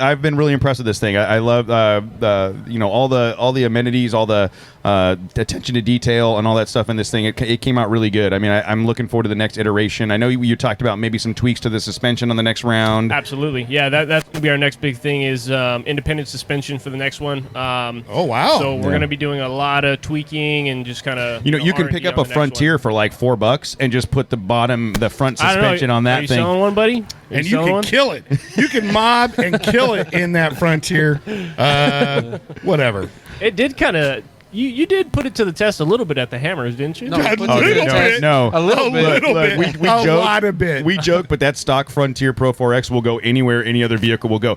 I've been really impressed with this thing. I love all the amenities, all the attention to detail, and all that stuff in this thing. It came out really good. I mean, I'm looking forward to the next iteration. I know you talked about maybe some tweaks to the suspension on the next round. Absolutely, yeah. That's gonna be our next big thing is independent suspension for the next one. Oh wow! So we're gonna be doing a lot of tweaking and just kind of You can pick up a Frontier for like $4 and just put the front suspension on Are that you thing. selling one, buddy? And you can kill it. You can mob and kill it in that Frontier. Whatever. It did kind of. You did put it to the test a little bit at the Hammers, didn't you? No, A put little it- bit. No. A little bit. Little bit. We A joke, lot of bit. We joke, but that stock Frontier Pro 4X will go anywhere any other vehicle will go.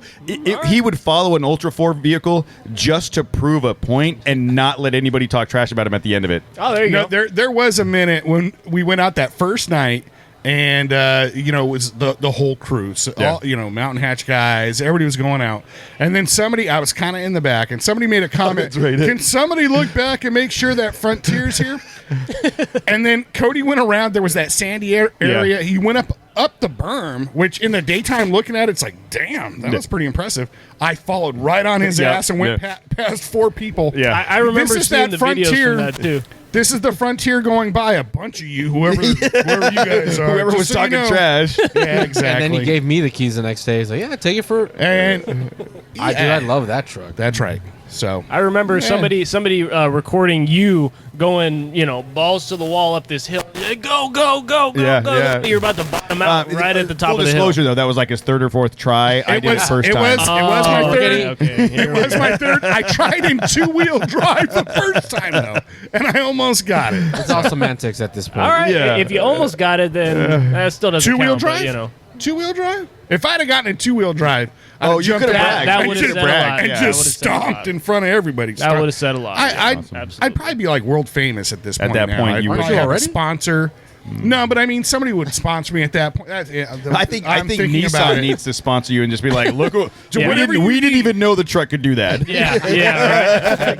He would follow an Ultra 4 vehicle just to prove a point and not let anybody talk trash about him at the end of it. Oh, there you No, go. there was a minute when we went out that first night, and it was the whole crew. So all, Mountain Hatch guys, everybody was going out, and then I was kind of in the back, and somebody made a comment. That's right. Can somebody look back and make sure that Frontier's here? And then Cody went around. There was that sandy area. He went up the berm, which in the daytime looking at it's like, damn, that was pretty impressive. I followed right on his ass and went past 4 people. Yeah. I remember This is seeing that the videos Frontier. from that too. This is the Frontier going by. A bunch of you, whoever you guys are. Whoever just was so you talking know. trash. Yeah, exactly. And then he gave me the keys the next day. He's like, "Yeah, take it for." And I love that truck. That's right. So I remember somebody recording you going, balls to the wall up this hill. Go. Yeah. You're about to bottom out right at the top full of the hill. disclosure, though, that was like his third or fourth try. I did it first time. It was my third. Okay. It was my third. I tried in 2-wheel drive the first time though, and I almost got it. It's all semantics at this point. All right. Yeah. If you almost got it, then that still doesn't 2-wheel count. drive. But, 2-wheel drive. If I'd have gotten in 2-wheel drive, I'd have you jumped could have out bragged. That and would have just- said a lot. and Yeah, just that would've said a lot. stomped in front of everybody. That would have said a lot. I'd probably be like world famous at this At point. that now. point, I'd you would probably be. have a Already? sponsor. No, but I mean, somebody would sponsor me at that point. I think I'm thinking about Nissan it. needs to sponsor you and just be like, look, Yeah. we didn't even know the truck could do that. Yeah.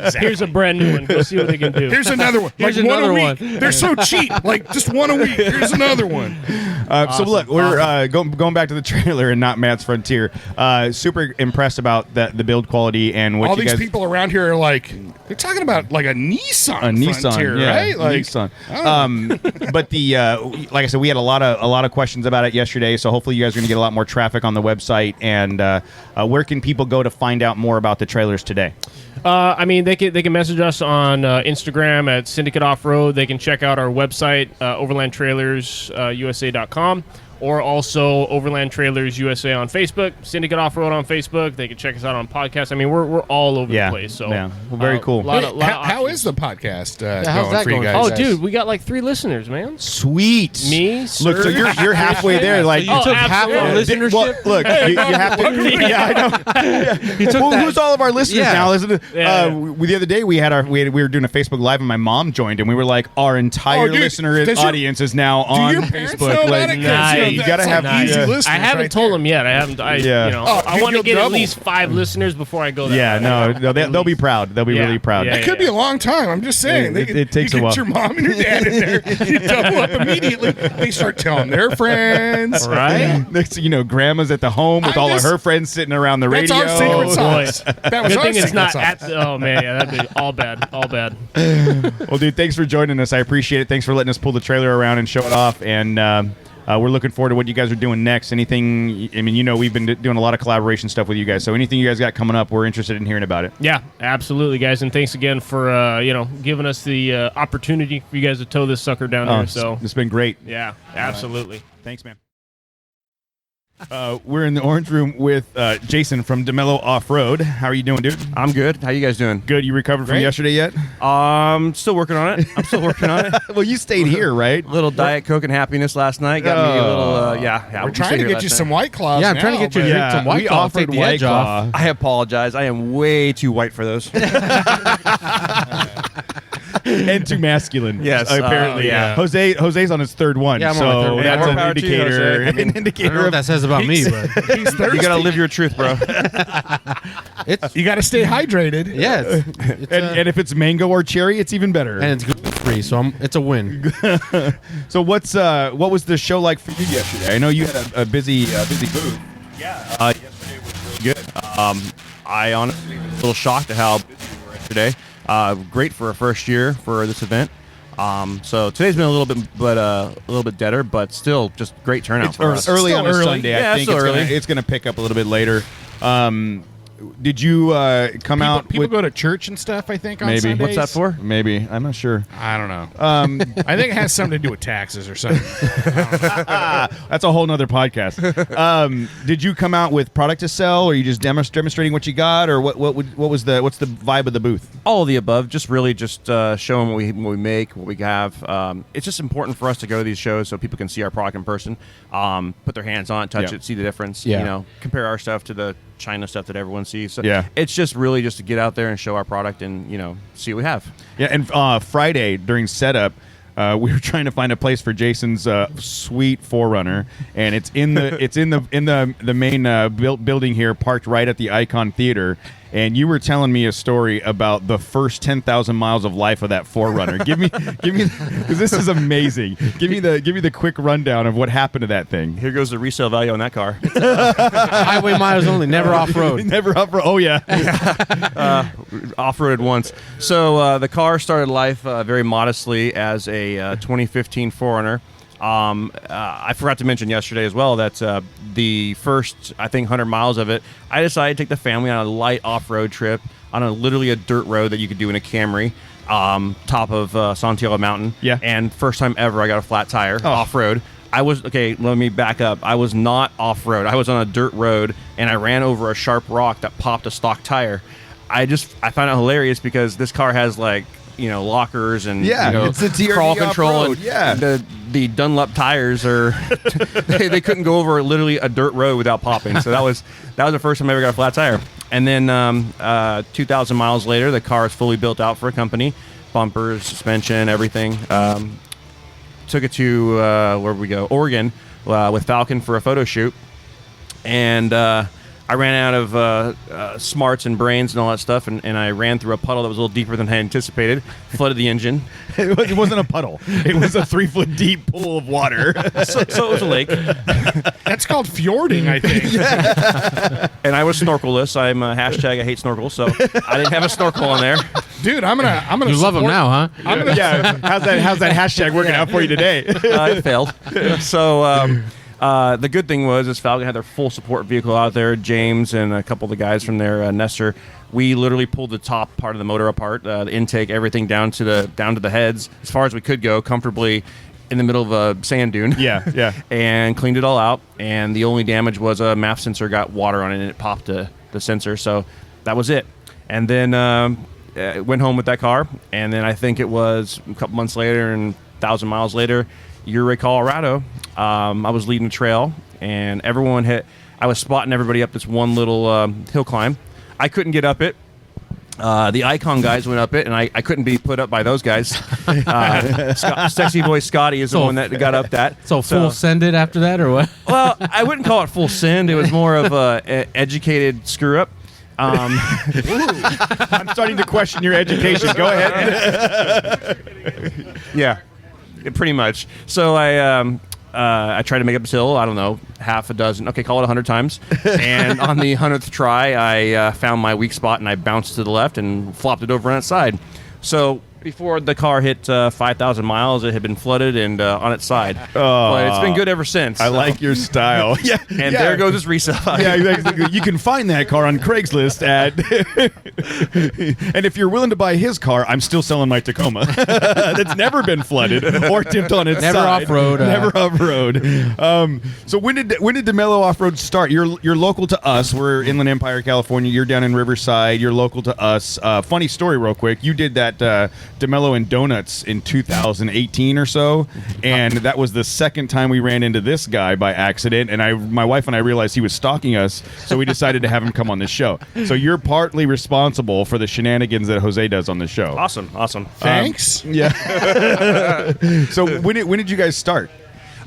Right. Here's a brand new one. Go see what they can do. Here's another one. Here's like another one a week. one. They're so cheap. Like just one a week. Here's another one. So look, we're going back to the trailer and not Matt's Frontier. Super impressed about the build quality and what All you these guys. people around here are like, they're talking about like a Nissan Frontier, yeah, right? Like, Nissan. But the like I said, we had a lot of questions about it yesterday. So hopefully you guys are going to get a lot more traffic on the website. And where can people go to find out more about the trailers today? They can message us on Instagram at Syndicate Off Road. They can check out our website, overlandtrailersusa.com, or also Overland Trailers USA on Facebook, Syndicate Off Road on Facebook. They can check us out on podcasts. I mean, we're all over the place. So well, very cool. how is the podcast how's going that for you going? guys? Oh, guys? dude, we got like 3 listeners, man. Sweet. Me, Look, so sir. you're halfway there. Like you took half our absolutely. listenership. Well, look, you have to. Yeah, I know. Who's all of our listeners Yeah. now? Listen, Yeah. the other day we were doing a Facebook Live and my mom joined and we were like, our entire dude, listener does your- audience is now on your parents Facebook. know Like, about it? 'Cause, Nice. you gotta that's have like easy listeners I haven't right told there. them yet. I haven't. Yeah. I want to you'll get at double. least 5 listeners before I go there. Yeah, no, they'll be proud. They'll be Yeah. really proud. Yeah. It could be a long time. I'm just saying. It takes a you while. get your mom and your dad in there. You double up immediately. They start telling their friends. Right? Next thing you know, grandma's at the home with I'm all just- of her friends sitting around the That's radio. our secret boy. sauce. That was Good our thing it's secret not sauce. at. Oh man, yeah, that'd be all bad. All bad. Well, dude, thanks for joining us. I appreciate it. Thanks for letting us pull the trailer around and show it off. And we're looking forward to what you guys are doing next. Anything, I mean, we've been doing a lot of collaboration stuff with you guys. So anything you guys got coming up, we're interested in hearing about it. Yeah, absolutely, guys, and thanks again for giving us the opportunity for you guys to tow this sucker down here. So It's been great. yeah, absolutely. Thanks, man. We're in the orange room with Jason from DeMello Off-Road. How are you doing, dude? I'm good. How you guys doing? Good. You recovered from yesterday yet? Still working on it. I'm still working on it. Well, you stayed here, right? Little Diet Coke and happiness last night. Got me a little, yeah. We're trying to get you some White Claws. Yeah, I'm trying to get you to now, drink some White we Claw. offered Take the White edge off. Claw. I apologize. I am way too white for those. And too masculine. Yes, apparently. yeah. Jose's on his third one. Yeah, I'm on my third so one. that's More an power to you, indicator. Jose. I mean, An I indicator don't know what of that says about me, but He's thirsty. You gotta live your truth, bro. it's You got to stay hydrated. yeah, it's and if it's mango or cherry, it's even better. and it's gluten free, so it's a win. So what was the show like for you yesterday? I know you had a busy booth. Yesterday was really good. I honestly was a little shocked at how busy we were yesterday. Great for a first year for this event. So today's been a little bit deader, but still just great turnout It's for us. early Still on a early. Sunday. Yeah, I think still it's early. it's gonna pick up a little bit later. Did you come out? People with, go to church and stuff, I think, on maybe. Sundays. What's that for? Maybe, I'm not sure. I don't know. I think it has something to do with taxes or something. That's a whole nother podcast. Did you come out with product to sell, or are you just demonstrating what you got, or what's the vibe of the booth? All of the above. Just really showing what we make, what we have. It's just important for us to go to these shows so people can see our product in person, put their hands on it, touch Yeah. it, see the difference. Yeah. You know, compare our stuff to the China stuff that everyone sees. So Yeah. it's just really just to get out there and show our product and see what we have. Yeah, and Friday during setup, we were trying to find a place for Jason's sweet 4Runner, and it's in the main building here, parked right at the Icon Theater. and you were telling me a story about the first 10,000 miles of life of that 4Runner. give me, because this is amazing. Give me the quick rundown of what happened to that thing. Here goes the resale value on that car. Highway miles only, never off road. Never off road. Oh yeah. Off-roaded once. So the car started life very modestly as a 2015 4Runner. I forgot to mention yesterday as well that the first, I think, 100 miles of it, I decided to take the family on a light off-road trip on literally a dirt road that you could do in a Camry, top of Santiago Mountain. Yeah. And first time ever I got a flat tire off-road. Let me back up. I was not off-road. I was on a dirt road, and I ran over a sharp rock that popped a stock tire. I found it hilarious because this car has lockers and it's a TRD crawl control off-road. and the Dunlop tires are they couldn't go over literally a dirt road without popping. So that was the first time I ever got a flat tire. And then 2,000 miles later, the car is fully built out for a company, bumpers, suspension, everything. Took it to where we go, Oregon, with Falcon for a photo shoot, and I ran out of smarts and brains and all that stuff, and I ran through a puddle that was a little deeper than I anticipated, flooded the engine. It wasn't a puddle. It was a 3-foot deep pool of water. So it was a lake. That's called fjording, I think. And I was snorkelless. I'm a hashtag I hate snorkels, so I didn't have a snorkel on there. Dude, I'm gonna. You love them now, huh? How's that hashtag working out for you today? It failed. So the good thing was Falcon had their full support vehicle out there. James and a couple of the guys from their Nestor. We literally pulled the top part of the motor apart, the intake, everything down to the heads, as far as we could go, comfortably in the middle of a sand dune. Yeah. And cleaned it all out. And the only damage was a MAF sensor got water on it and it popped the sensor. So that was it. And then went home with that car. And then I think it was a couple months later and 1,000 miles later, Ouray, Colorado. I was leading the trail, and I was spotting everybody up this one little hill climb. I couldn't get up it. The Icon guys went up it, and I couldn't be put up by those guys. Sexy Boy Scotty is the one that got up that. So full sended after that, or what? Well, I wouldn't call it full send. It was more of a educated screw up. I'm starting to question your education. Go ahead. Yeah, pretty much. So I tried to make up this hill, I don't know, half a dozen, okay, call it 100 times. And on the 100th try, I found my weak spot and I bounced to the left and flopped it over on its side. So before the car hit 5,000 miles, it had been flooded and on its side. But it's been good ever since. I like your style. Yeah. And there goes its resale value. Yeah, exactly. You can find that car on Craigslist at... And if you're willing to buy his car, I'm still selling my Tacoma. That's never been flooded or tipped on its never side. Off-road. Never off-road. So when did DeMello Off-Road start? You're local to us. We're Inland Empire, California. You're down in Riverside. You're local to us. Funny story real quick. You did that... DeMello and Donuts in 2018 or so, and that was the second time we ran into this guy by accident, and my wife and I realized he was stalking us, so we decided to have him come on this show. So you're partly responsible for the shenanigans that Jose does on the show. Awesome. Thanks. Yeah. So when did you guys start?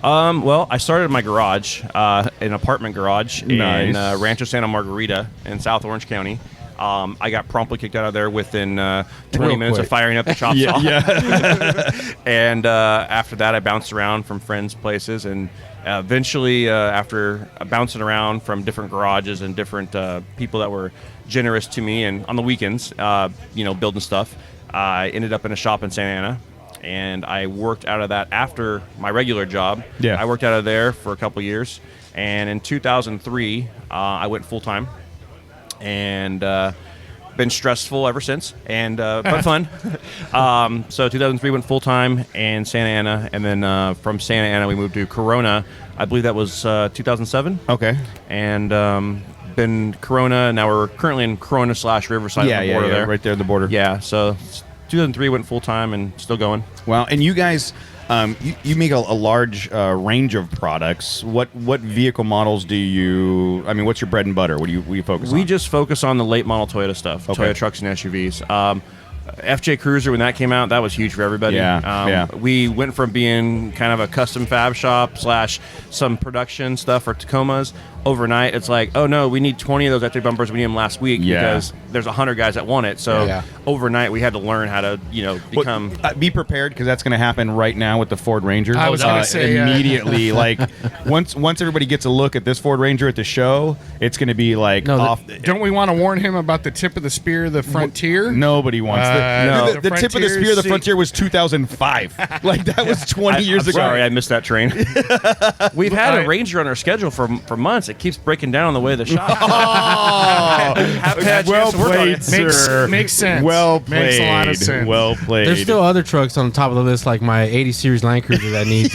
Well, I started in my garage, an apartment garage in Rancho Santa Margarita in South Orange County. I got promptly kicked out of there within 20 minutes of firing up the chop saw. And after that, I bounced around from friends' places, and eventually, after bouncing around from different garages and different people that were generous to me, and on the weekends, building stuff, I ended up in a shop in Santa Ana. And I worked out of that after my regular job. Yeah. I worked out of there for a couple years. And in 2003, I went full-time. And been stressful ever since, and but fun. So 2003 went full-time in Santa Ana, and then from Santa Ana we moved to Corona. I believe that was 2007. Okay. And been Corona. Now we're currently in Corona/Riverside on the border there. Right there at the border. Yeah, so 2003 went full-time and still going. Wow. And you guys... you make a large range of products. What vehicle models do you... I mean, what's your bread and butter? What do you focus on? We just focus on the late model Toyota stuff, Okay. Toyota trucks and SUVs. FJ Cruiser, when that came out, that was huge for everybody. Yeah. We went from being kind of a custom fab shop / some production stuff for Tacomas. Overnight, it's like, oh no, we need 20 of those FJ bumpers. We need them last week because there's 100 guys that want it. So overnight, we had to learn how to, become. Be prepared because that's going to happen right now with the Ford Ranger. I was going to say immediately. Like once everybody gets a look at this Ford Ranger at the show, it's going to be like off. Don't we want to warn him about the tip of the spear, the Frontier? Nobody wants no. The tip of the spear of the Frontier was 2005. Like that was 20 years ago. Sorry, I missed that train. We've had a Ranger on our schedule for months. It keeps breaking down on the way to the shop. Well played, sir. Makes sense. Well played. Makes a lot of sense. Well played. There's still other trucks on top of the list, like my 80 Series Land Cruiser that needs.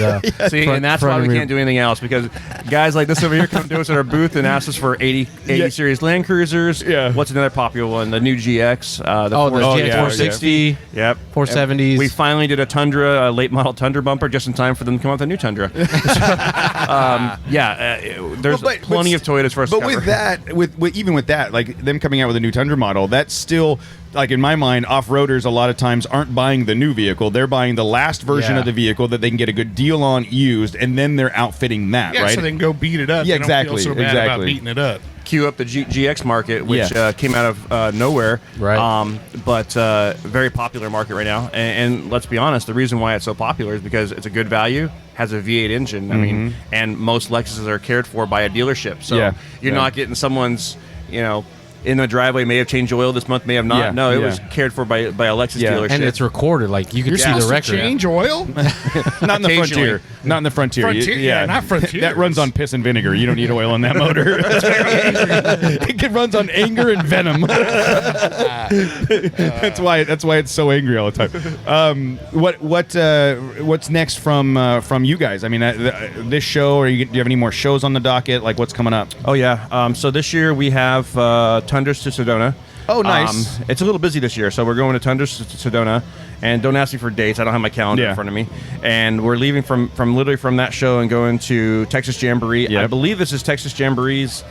See, and that's why we can't do anything else because guys like this over here come to us at our booth and ask us for 80 Series Land Cruisers. Yeah. What's another popular one? The new GX. The GX 460. Yep. 470s. We finally did a Tundra, a late model Tundra bumper, just in time for them to come out with a new Tundra. There's plenty of Toyotas for us. But to cover. with that, even with that, like them coming out with a new Tundra model, that's still like in my mind, off-roaders a lot of times aren't buying the new vehicle; they're buying the last version of the vehicle that they can get a good deal on used, and then they're outfitting that, right? So they can go beat it up. Yeah, They don't feel exactly. so bad about beating it up. Queue up the GX market, which came out of nowhere, right? But very popular market right now. And let's be honest, the reason why it's so popular is because it's a good value, has a V8 engine. I mean, and most Lexuses are cared for by a dealership, so you're not getting someone's, in the driveway, may have changed oil this month, may have not. Yeah, no, it was cared for by a Lexus dealership. And it's recorded. Like you can see the record. Change oil? Not in the Frontier. Not in the Frontier. Frontier, not Frontier. That runs on piss and vinegar. You don't need oil in that motor. It runs on anger and venom. That's why it's so angry all the time. What's next from you guys? I mean, this show, or do you have any more shows on the docket? Like what's coming up? Oh yeah. So this year we have Tundras to Sedona. Oh, nice. It's a little busy this year, so we're going to Tundras to Sedona. And don't ask me for dates. I don't have my calendar in front of me. And we're leaving from literally from that show and going to Texas Jamboree. Yep. I believe this is Texas Jamboree's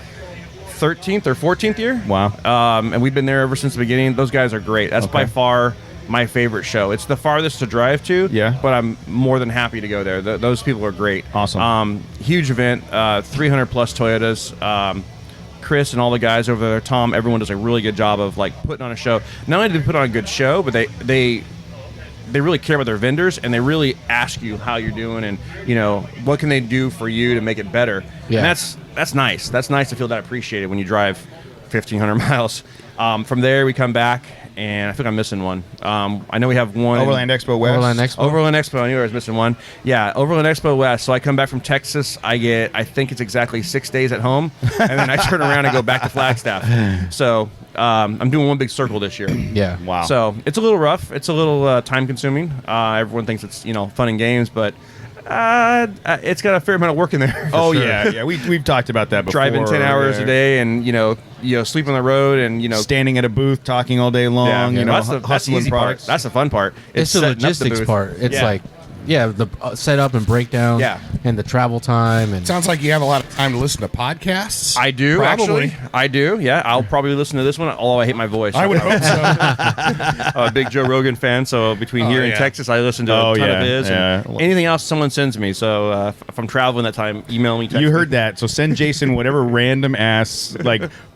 13th or 14th year. Wow. And we've been there ever since the beginning. Those guys are great. That's by far my favorite show. It's the farthest to drive to, but I'm more than happy to go there. Those people are great. Awesome. Huge event, 300 plus Toyotas. Chris and all the guys over there, Tom, everyone does a really good job of like putting on a show. Not only do they put on a good show, but they really care about their vendors, and they really ask you how you're doing and what can they do for you to make it better. And that's nice. That's nice to feel that appreciated when you drive 1,500 miles. From there we come back, and I think I'm missing one. I know we have one. Overland Expo West. Overland Expo. I knew I was missing one. Yeah, Overland Expo West. So I come back from Texas. I think it's exactly 6 days at home, and then I turn around and go back to Flagstaff. So I'm doing one big circle this year. Yeah. Wow. So it's a little rough. It's a little time consuming. Everyone thinks it's fun and games, but it's got a fair amount of work in there. Oh sure. yeah. We've talked about that before. Driving 10 hours a day, and sleep on the road, and standing at a booth talking all day long. That's the easy products. part. That's the fun part. It's the logistics part. It's like the setup and breakdown. And the travel time. And sounds like you have a lot of time to listen to podcasts. I do, probably. actually. I do. Yeah, I'll probably listen to this one. Although I hate my voice. I would hope so. I'm a big Joe Rogan fan, so between here and Texas, I listen to a ton of his. And anything else someone sends me. So if I'm traveling that time, email me. Text you heard me. that. So send Jason whatever random ass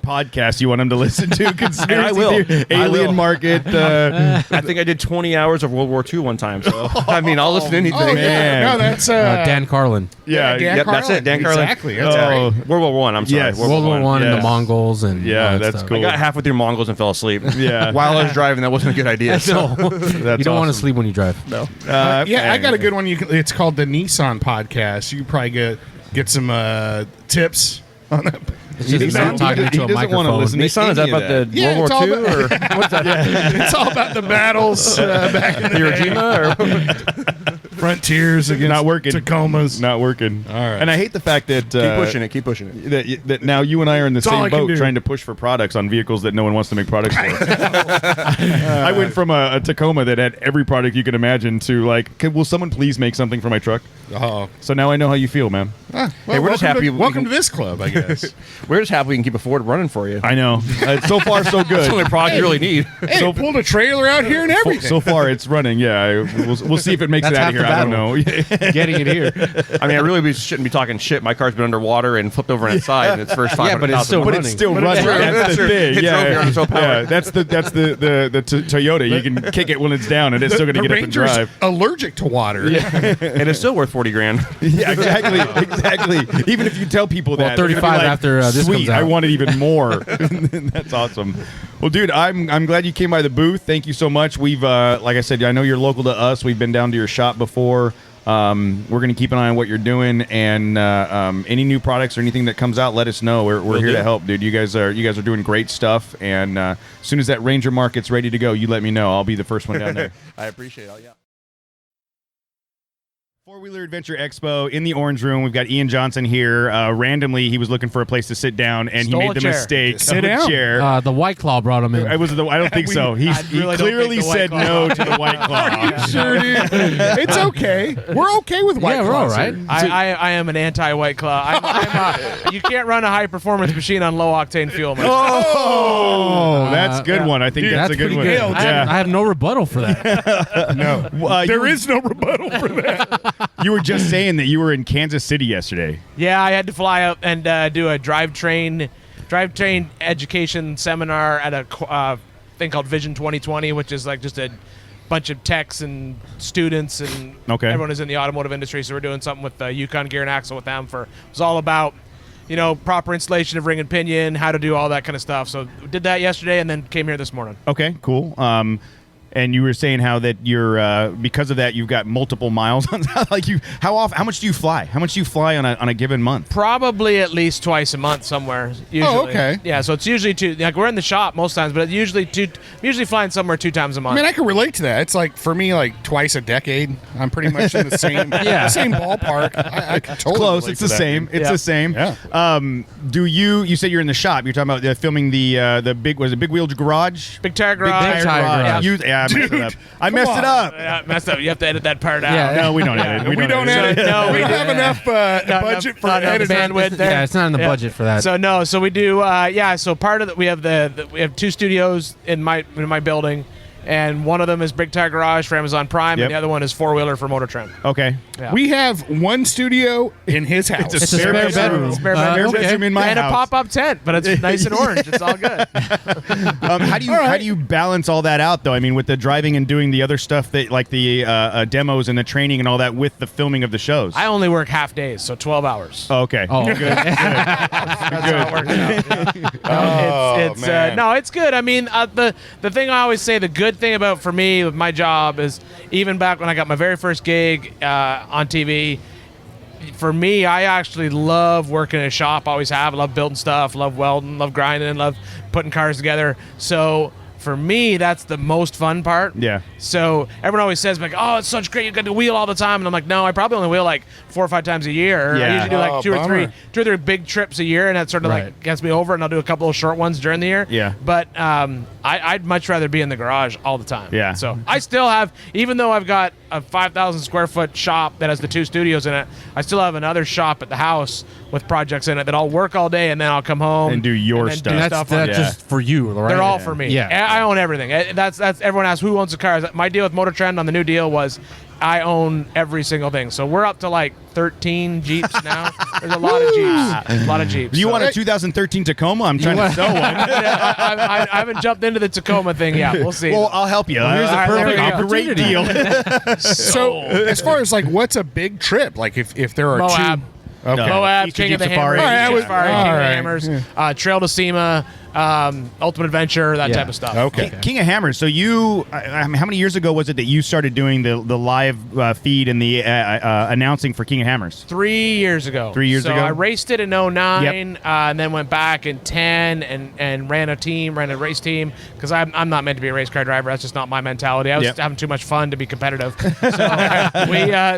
podcast you want him to listen to. And I will. Alien Market. I think I did 20 hours of World War II one time. So I mean, I'll listen to anything. Oh, man. No, that's Dan Carlin. Dan Carlin. That's it. Dan Carlin. Exactly. That's World War I. I'm sorry. Yes. World War I and the Mongols and all that that's stuff. cool. I got halfway through Mongols and fell asleep. Yeah. While I was driving, that wasn't a good idea. So You don't want to sleep when you drive. no. I got a good one. It's called the Nissan Podcast. You could probably get some tips on that. It's just not talking into a microphone. Nissan, is that about the World War II or what's that? It's all about the battles back in Hiroshima or Frontiers against not working. Tacomas. Not working. All right. And I hate the fact that keep pushing it. That now you and I are in the That's all same I can boat do. trying to push for products on vehicles that no one wants to make products for. I went from a Tacoma that had every product you could imagine to will someone please make something for my truck? Oh. So now I know how you feel, man. Well, Hey, we're just happy. Welcome to this club, I guess. We're just happy we can keep a Ford running for you. I know. So far, so good. That's the only product you really need. Hey, so pulled a trailer out here and everything. So far, it's running. Yeah, we'll see if it makes it out of here. I don't know. Getting it here. I mean, I really shouldn't be talking shit. My car's been underwater and flipped over on its side in its first 500,000. But it's still running. That's the thing. It's over here on its own power. Yeah, that's the Toyota. You can kick it when it's down, and it's still going to get up and Ranger's drive. allergic to water. And it's still worth $40,000. Yeah, exactly. Even if you tell people Well, that, they're gonna be 35 like, after this sweet, comes out. I want it even more. That's awesome. Well, dude, I'm glad you came by the booth. Thank you so much. We've like I said, I know you're local to us. We've been down to your shop before. We're going to keep an eye on what you're doing, and any new products or anything that comes out, let us know. We're here to help, dude. You guys are doing great stuff, and as soon as that Ranger market's ready to go, you let me know. I'll be the first one down there. I appreciate it. Yeah. Four-Wheeler Adventure Expo in the Orange Room. We've got Ian Johnson here. Randomly, he was looking for a place to sit down, and Stole he made a the chair. mistake Sit of a down. chair. The White Claw brought him in. I don't think so. He really don't clearly think the White said Claw. no to the White Claw. Sure, dude. It's okay. We're okay with White Yeah, we're all Claws. right. I am an anti-White Claw. You can't run a high-performance machine on low-octane fuel. My friend. Oh, that's a good yeah. one. I think Dude, that's a good pretty one. good. Yeah. I have no rebuttal for that. No, there is no rebuttal for that. You were just saying that you were in Kansas City yesterday. Yeah, I had to fly up and do a drivetrain education seminar at a thing called Vision 2020, which is like just a bunch of techs and students and everyone is in the automotive industry. So we're doing something with Yukon Gear and Axle with them. It was all about proper installation of ring and pinion, how to do all that kind of stuff. So we did that yesterday and then came here this morning. Okay, cool. And you were saying how that you're because of that you've got multiple miles on how much do you fly? How much do you fly on a given month? Probably at least twice a month somewhere. Usually. Oh, okay. Yeah, so it's usually two. Like we're in the shop most times, but usually flying somewhere 2 times a I month. mean, I can relate to that. It's like for me, like twice a decade. I'm pretty much in the same same ballpark. I can totally Close. relate It's to the that, same. dude. It's the same. Yeah. Do you said you're in the shop? You're talking about filming the big Big Wheel Garage? Big Tire Garage. Big Tire Garage. I messed it up. I come messed it on. up. Yeah, messed up. You have to edit that part out. Yeah. No, we don't edit. We don't edit. No, we we don't do. have enough budget for Not enough editing. bandwidth there. Yeah, it's not in the budget for that. So we do. So part of that we have 2 studios in my building, and one of them is Big Tire Garage for Amazon Prime, Yep. and the other one is 4-Wheeler for Motor Trend. Okay. Yeah. We have one studio in his house. It's a spare bedroom. Spare okay. bedroom in my and house. a pop-up tent, but it's nice and orange. It's all good. How do you balance all that out though? I mean, with the driving and doing the other stuff that like the demos and the training and all that with the filming of the shows. I only work half days, so 12 hours. Oh, okay. Oh, Good. That's how it works out. man. No, it's good. I mean, the thing I always say, the good thing about for me with my job is even back when I got my very first gig on TV, for me, I actually love working in a shop. Always have. I love building stuff. Love welding. Love grinding. Love putting cars together. So for me, that's the most fun part. Yeah. So everyone always says like, "Oh, it's such great. You get to wheel all the time," and I'm like, "No, I probably only wheel like 4 or 5 times a year. Yeah. I usually do like Oh, two or bummer. three big trips a year, and that sort of Right. like gets me over. And I'll do a couple of short ones during the year. Yeah. But I'd much rather be in the garage all the time. Yeah. So I still have, even though I've got a 5,000 square foot shop that has the 2 studios in it, I still have another shop at the house with projects in it that I'll work all day and then I'll come home And do your then stuff. do That's on that's it. just for you, right? They're all for me. Yeah. I own everything. That's everyone asks who owns the cars. My deal with Motor Trend on the new deal was I own every single thing. So we're up to like 13 Jeeps now. There's a lot of Jeeps. A lot of Jeeps. You So- want a 2013 Tacoma? I'm trying to sell one. I haven't jumped into the Tacoma thing yet. We'll see. Well, I'll help you. here's the All right, perfect there we go. Great deal. So as far as like what's a big trip? Like if there are Moab. two. Okay. Moab, Easter King of Jeep the Safari. Hammers, All right, Jeep Safari, King of all the right. Hammers, Trail to SEMA, Ultimate Adventure, that Yeah. type of stuff. Okay. King of Hammers. So you, how many years ago was it that you started doing the live feed and the announcing for King of Hammers? 3 years ago. 3 years so ago? I raced it in 09, Yep. and then went back in 10 and ran a race team because I'm not meant to be a race car driver. That's just not my mentality. I was Yep. having too much fun to be competitive.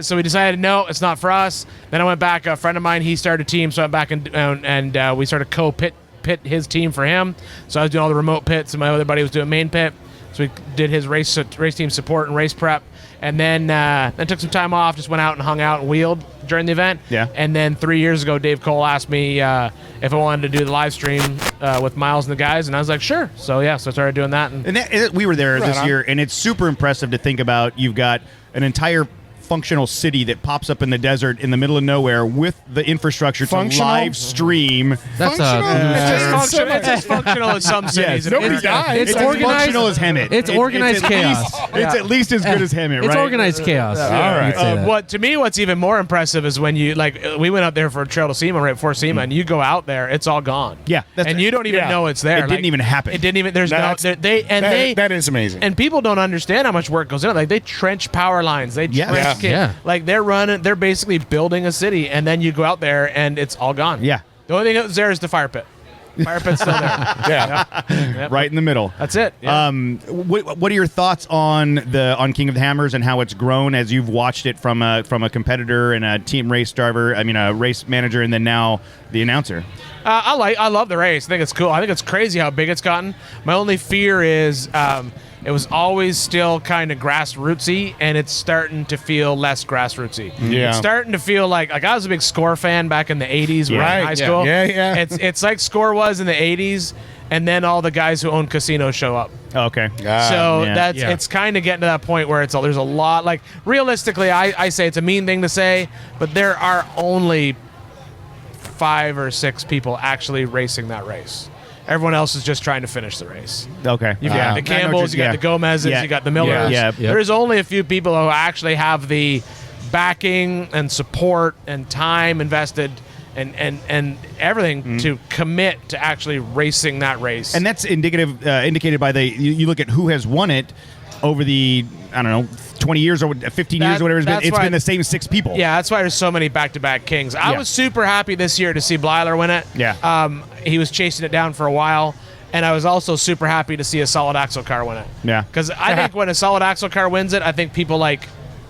So we decided, no, it's not for us. Then I went back. A friend of mine, he started a team, so I went back and we started pit his team for him. So I was doing all the remote pits, and my other buddy was doing main pit. So we did his race team support and race prep, and then took some time off, just went out and hung out and wheeled. during the event. Yeah. And then 3 years ago, Dave Cole asked me if I wanted to do the live stream with Miles and the guys, and I was like, sure. So yeah, so I started doing that. And we were there this year, and it's super impressive to think about. You've got an entire functional city that pops up in the desert in the middle of nowhere with the infrastructure to live stream. That's It's as functional as some cities. Yes, Nobody dies. It's as organized- functional as Hemet. It's organized at chaos. least- it's at least as good as Hemet, right? It's organized chaos. All right. What's even more impressive is when you we went out there for Trail to SEMA right before SEMA, and you go out there, it's all gone. Yeah, and you don't even know it's there. It didn't even happen. It didn't even. There's that is amazing. And people don't understand how much work goes into it. Like they trench power lines. They trench. Like they're basically building a city, and then you go out there and it's all gone. Yeah. The only thing that's there is the fire pit. Fire pit's still there. Yep. Right in the middle. That's it. Yeah. What are your thoughts on King of the Hammers and how it's grown as you've watched it from a competitor and a team race driver? I mean, a race manager, and then now the announcer. I love the race. I think it's cool. I think it's crazy how big it's gotten. My only fear is it was always still kind of grassrootsy, and it's starting to feel less grassrootsy. Yeah. It's starting to feel like I was a big Score fan back in the 80s when I was in high school. Yeah. It's like Score was in the 80s, and then all the guys who own casinos show up. Okay. It's kind of getting to that point where there's a lot. Like, realistically, I say it's a mean thing to say, but there are only 5 or 6 people actually racing that race. Everyone else is just trying to finish the race. Okay. You've got the Campbells, you got the Gomez's, you got the Millers. There's only a few people who actually have the backing and support and time invested and everything to commit to actually racing that race. And that's indicated by you look at who has won it over the, I don't know, 20 years or 15 years or whatever. It's been the same 6 people. Yeah, that's why there's so many back-to-back kings. I was super happy this year to see Blyler win it. Yeah. He was chasing it down for a while. And I was also super happy to see a solid axle car win it. Yeah. Because I think when a solid axle car wins it, I think people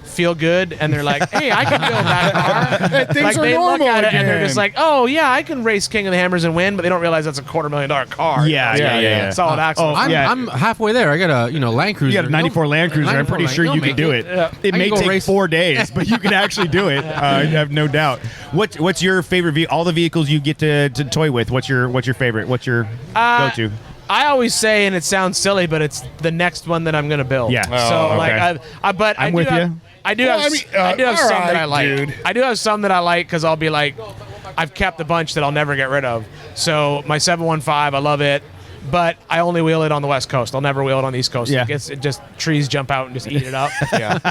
feel good, and they're like, hey, I can build that car. Things are they normal look at it and again. they're just like, oh yeah, I can race King of the Hammers and win, but they don't realize that's a $250,000 car. Yeah. Solid axle. I'm halfway there. I got a Land Cruiser. You got a 94 Land Cruiser. I'm pretty sure you could do it. It may take 4 days, but you can actually do it. I have no doubt. What's your favorite all the vehicles you get to toy with? What's your favorite? What's your go-to? I always say, and it sounds silly, but it's the next one that I'm going to build. Yeah. But I'm with you. I do have some that I like. Dude. I do have some that I like because I'll be like, I've kept a bunch that I'll never get rid of. So my 715, I love it, but I only wheel it on the West Coast. I'll never wheel it on the East Coast. Yeah. It just trees jump out and just eat it up.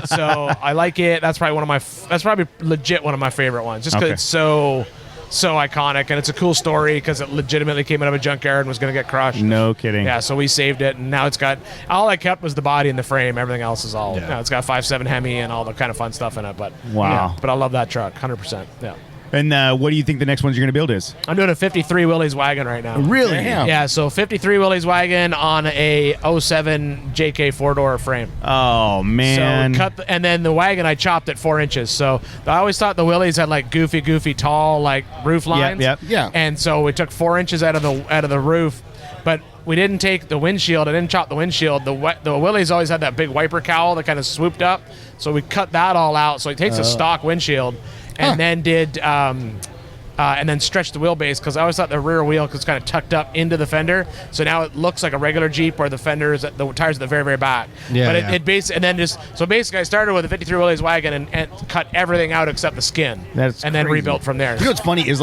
So I like it. That's probably that's probably legit one of my favorite ones, just because it's so iconic, and it's a cool story because it legitimately came out of a junkyard and was going to get crushed. No kidding. Yeah, so we saved it, and now it's got all I kept was the body and the frame. Everything else is all. It's got 5.7 Hemi and all the kind of fun stuff in it. But wow, but I love that truck, 100%. Yeah. And what do you think the next ones you're going to build is? I'm doing a 53 Willys wagon right now. Really? Damn. Yeah, so 53 Willys wagon on a 07 JK 4-door frame. Oh, man. So and then the wagon, I chopped it 4 inches. So I always thought the Willys had goofy, tall roof lines. Yeah. And so we took 4 inches out of the roof, but we didn't take the windshield. I didn't chop the windshield. The Willys always had that big wiper cowl that kind of swooped up. So we cut that all out. So he takes a stock windshield. And then and then stretched the wheelbase because I always thought the rear wheel was kind of tucked up into the fender. So now it looks like a regular Jeep where the fenders, the tires at the very, very back. So basically I started with a 53 Willys wagon and cut everything out except the skin. Then rebuilt from there. You know what's funny is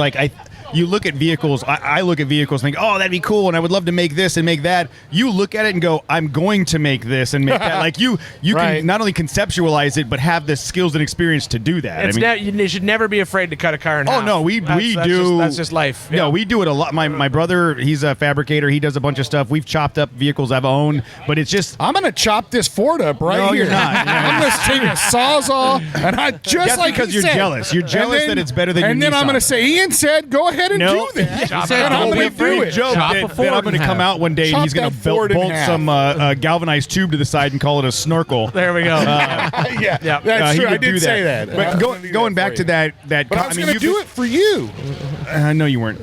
you look at vehicles, I look at vehicles and think, oh, that'd be cool, and I would love to make this and make that. You look at it and go, I'm going to make this and make that. You can not only conceptualize it, but have the skills and experience to do that. You should never be afraid to cut a car in half. Oh, no, we do. That's just life. Yeah. No, we do it a lot. My brother, he's a fabricator. He does a bunch of stuff. We've chopped up vehicles I've owned, but it's just... I'm going to chop this Ford up right no, here. You're not. I'm going to take a Sawzall, and That's because you're jealous. You're jealous that it's better than your And then I'm going to say, Ian said, go ahead and do that. Chop And it. I'm going to do it. Joke that I'm going to come out one day and Chop he's going that to Ford in bolt half. some galvanized tube to the side and call it a snorkel. There we go. Yeah, Yep. that's He true. I would do did say that. But going back to that, But I was going to do it for you. No, you weren't.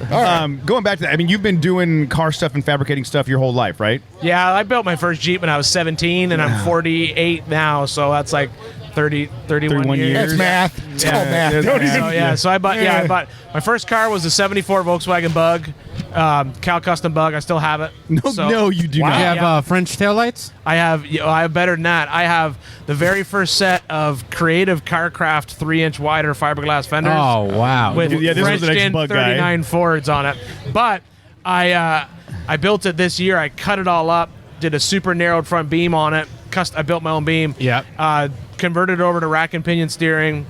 Going back to that, you've been doing car stuff and fabricating stuff your whole life, right? Yeah, I built my first Jeep when I was 17, and I'm 48 now, so that's 31 years. That's math. It's called math. Don't even. So I bought my first car was a '74 Volkswagen Bug, Cal Custom Bug. I still have it. No, you do Do not. you have French taillights? I have better than that. I have the very first set of Creative Carcraft 3-inch wider fiberglass fenders. Oh, wow. With Yeah, this was Frenched the next in Bug guy. 39 Fords on it. But I built it this year. I cut it all up, did a super narrowed front beam on it. I built my own beam. Yep. Converted it over to rack and pinion steering.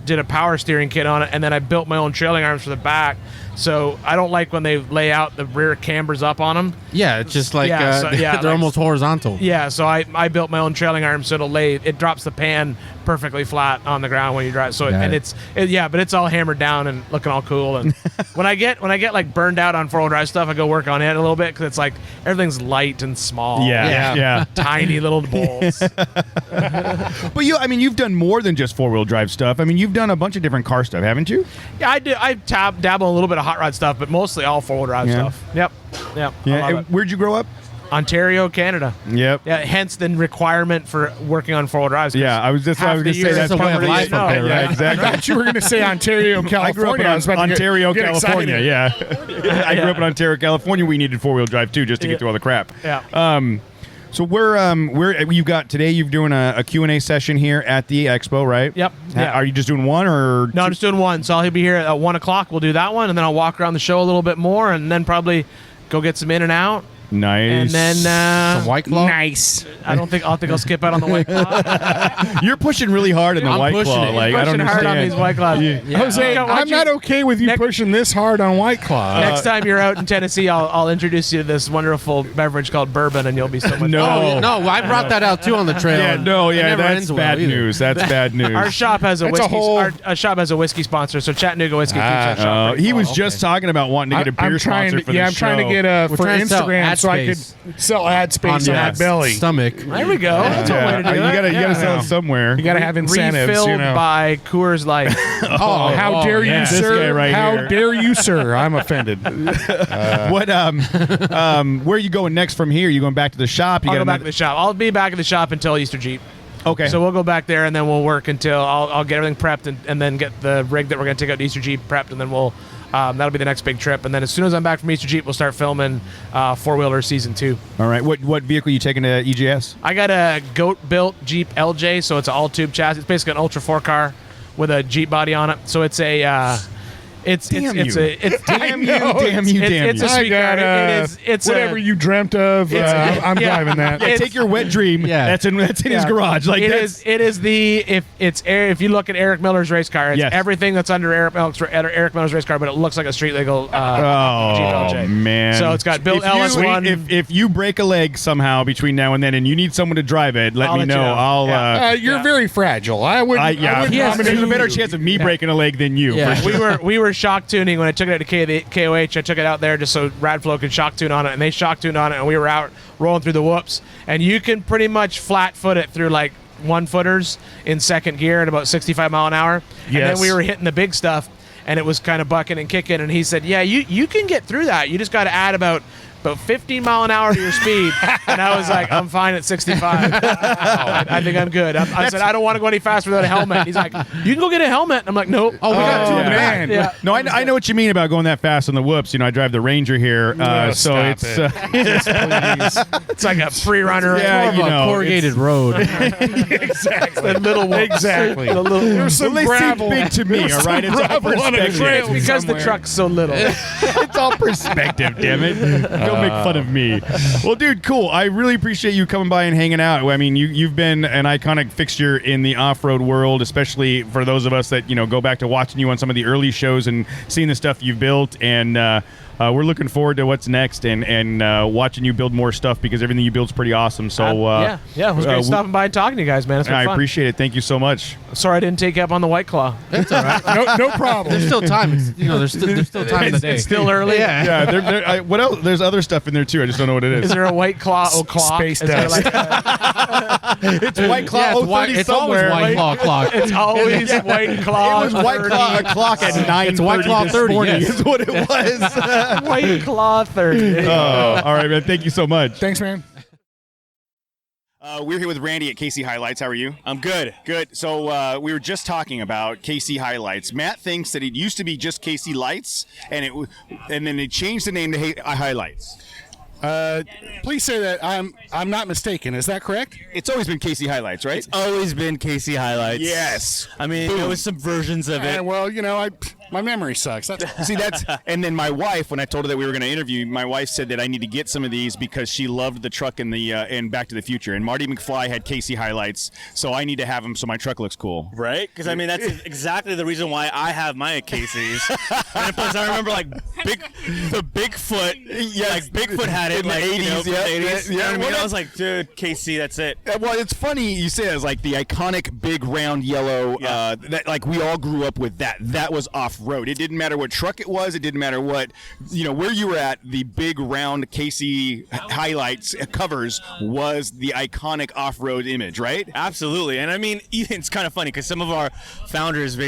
Did a power steering kit on it, and then I built my own trailing arms for the back. So I don't like when they lay out the rear cambers up on them. Yeah, it's just like they're like- almost horizontal. Yeah, so I built my own trailing arm, so it drops the pan perfectly flat on the ground when you drive. So Got but it's all hammered down and looking all cool. And when I get like burned out on 4-wheel drive stuff, I go work on it a little bit because it's like everything's light and small. Yeah. Tiny little bolts. But you've done more than just 4-wheel drive stuff. I mean, you've done a bunch of different car stuff, haven't you? Yeah, I do. I dabble a little bit of hot rod stuff, but mostly all 4-wheel drive stuff. Yep. I love it. Where'd you grow up? Ontario, Canada. Yep. Yeah, hence the requirement for working on 4-whole drives. Yeah, that's what I was going to say. That's a way of probably life up there, Yeah, right? exactly. I thought you were going to say Ontario, California. I grew up in was about to Ontario, get California. excited. Yeah, I grew up in Ontario, California. We needed 4-wheel drive too, just to get through all the crap. Yeah. So you've got today. You're doing a Q&A session here at the Expo, right? Yep. Yeah. Are you just doing one or? No, I'm just doing one. So I'll be here at 1 o'clock. We'll do that one, and then I'll walk around the show a little bit more, and then probably go get some in and out. Nice. And then Some White Claw? Nice. I think I'll skip out on the White Claw. You're pushing really hard in the I'm White pushing Claw. it. Like I don't Pushing hard understand. on these White Claws. Jose, I'm not okay with you pushing this hard on White Claw. Next time you're out in Tennessee, I'll introduce you to this wonderful beverage called bourbon, and you'll be so much. No. Oh, no, I brought that out too on the trail. Yeah, no, It yeah, never that's ends well bad either. news. That's bad news. Our shop has a That's a whiskey. whole- Our shop has a whiskey sponsor, so Chattanooga Whiskey keeps our shop. He was just talking about wanting to get a beer I'm trying sponsor to, for the I'm trying to show. get We're for trying to sell Instagram ad so I could space sell ad space on that that belly. stomach. There we go. That's one way to do you it. gotta sell it somewhere. You got to have incentives. Refilled You know. by Coors Light. Oh, how dare you, yeah. This sir? guy right How here. dare you, sir? I'm offended. What where are you going next from here? You going back to the shop? You I'll got go back to another- the shop. I'll be back at the shop until Easter Jeep. Okay. So we'll go back there, and then we'll work until I'll get everything prepped, and then get the rig that we're going to take out to Easter Jeep prepped, and then we'll that'll be the next big trip. And then as soon as I'm back from Easter Jeep, we'll start filming 4-wheeler season 2. All right. What vehicle are you taking to EGS? I got a goat-built Jeep LJ, so it's an all-tube chassis. It's basically an Ultra 4 car with a Jeep body on it. So it's a Damn you. It's Damn you, know. damn you, damn it's you. a sweet car. It's whatever you dreamt of. I'm driving that. Yeah, take your wet dream. Yeah. That's in his garage. Like It that's, is. It is the if you look at Eric Miller's race car, it's Yes. everything that's under Eric Miller's race car, but it looks like a street legal Jeep LJ. man. So it's got Bill If Ellis you- one. If you break a leg somehow between now and then, and you need someone to drive it, let I'll me let you know. know. I'll. Yeah. You're very fragile. I wouldn't. I wouldn't Yes. nominate There's a better you. chance of me breaking a leg than you. Yeah. For sure. we were shock tuning when I took it out to KOH. I took it out there just so Radflow could shock tune on it, and they shock tuned on it, and we were out rolling through the whoops, and you can pretty much flat foot it through like 1-footers in second gear at about 65 mile an hour. And Yes. then we were hitting the big stuff, and it was kind of bucking and kicking, and he said, yeah, you can get through that. You just got to add about 15 mile an hour to your speed. And I was like, I'm fine at 65. I think I'm good. I said, I don't want to go any faster without a helmet. He's like, you can go get a helmet. And I'm like, nope. Oh, we got two in the back. man. Yeah. No, I know what you mean about going that fast on the whoops. You know, I drive the Ranger here, so stop it's it. It's like a pre-runner. Yeah, More of you a know, corrugated road. Exactly. The little whoops. Exactly. The little, There's some they seem gravel. big to me. All right, it's all gravel on a perspective. trail. it's because somewhere. the truck's so little. It's all perspective, damn it. Don't make fun of me. Well, dude, cool. I really appreciate you coming by and hanging out. I mean, you've been an iconic fixture in the off-road world, especially for those of us that, go back to watching you on some of the early shows and seeing the stuff you've built. And we're looking forward to what's next and watching you build more stuff because everything you build is pretty awesome. So yeah, it was great stopping by and talking to you guys, man. It's been I fun. appreciate it. Thank you so much. Sorry I didn't take you up on the White Claw. That's all right. No problem. There's still time. It's, there's still time in the day. It's still early. Yeah. Yeah. What else? There's other stuff in there too. I just don't know what it Is is. there a White Claw o'clock? Space Is there dust. It's White Claw. Yeah, it's always White Claw clock. It's always White Claw. It was White Claw 30. o'clock at 9:30 It's White Claw this 30, morning yes. is what it was. White Claw 30. Oh, all right, man. Thank you so much. Thanks, man. We're here with Randy at KC Highlights. How are you? I'm good. Good. So we were just talking about KC Highlights. Matt thinks that it used to be just KC Lights, and then they changed the name to Highlights. Please say that I'm not mistaken. Is that correct? It's always been KC Highlights, right? It's always been KC Highlights. Yes. I mean, there was some versions of it. Well, my memory sucks. See, and then my wife, when I told her that we were going to interview, my wife said that I need to get some of these because she loved the truck in Back to the Future, and Marty McFly had KC Highlights, so I need to have them so my truck looks cool. Right? Because I mean, that's exactly the reason why I have my KCs. And plus, I remember the Bigfoot. Yeah, like Bigfoot had it in the 80s. Yeah. I mean, I was like, dude, KC, that's it. Well, it's funny you say it as like the iconic big round yellow. That like we all grew up with that. That was off-road. It didn't matter what truck it was. It didn't matter what where you were at. The big round KC Highlights covers was the iconic off-road image, right? Absolutely. And I mean, it's kind of funny because some of our founders,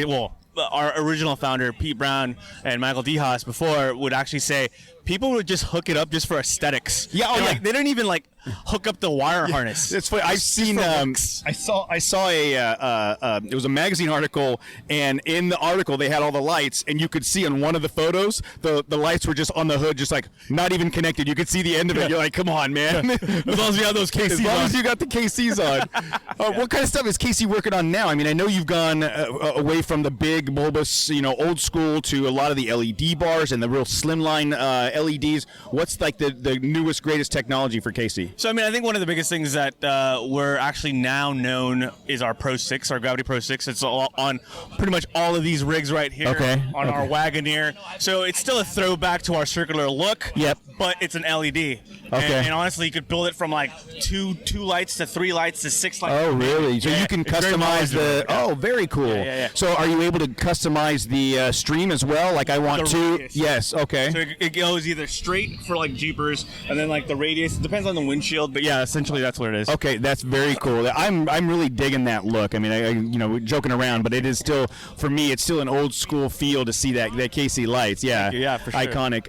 our original founder, Pete Brown and Michael DeHaas before, would actually say people would just hook it up just for aesthetics. Yeah, like they didn't even like hook up the wire harness. It's funny. I've seen. I saw it was a magazine article, and in the article they had all the lights, and you could see on one of the photos the lights were just on the hood, just like not even connected. You could see the end of it. You're like, come on, man. As long as you have those KCs as long as you got the KCs on. What kind of stuff is KC working on now? I mean, I know you've gone away from the big bulbous, old school to a lot of the LED bars and the real slimline LEDs. What's like the newest, greatest technology for KC? So, I mean, I think one of the biggest things that we're actually now known is our Pro 6, our Gravity Pro 6. It's on pretty much all of these rigs right here on our Wagoneer. So it's still a throwback to our circular look. Yep. But it's an LED. Okay. And honestly, you could build it from like two lights to 3 lights to 6 lights. Oh, really? So you can customize the. Oh, very cool. Yeah. So are you able to customize the stream as well? Like I want The to. radius. Yes. Okay. So it goes either straight for like Jeepers, and then like the radius. It depends on the windshield, but yeah, essentially that's what it is. Okay, that's very cool. I'm really digging that look. I mean, I joking around, but it is still, for me, it's still an old school feel to see that KC lights. Yeah. Yeah, for sure. Iconic.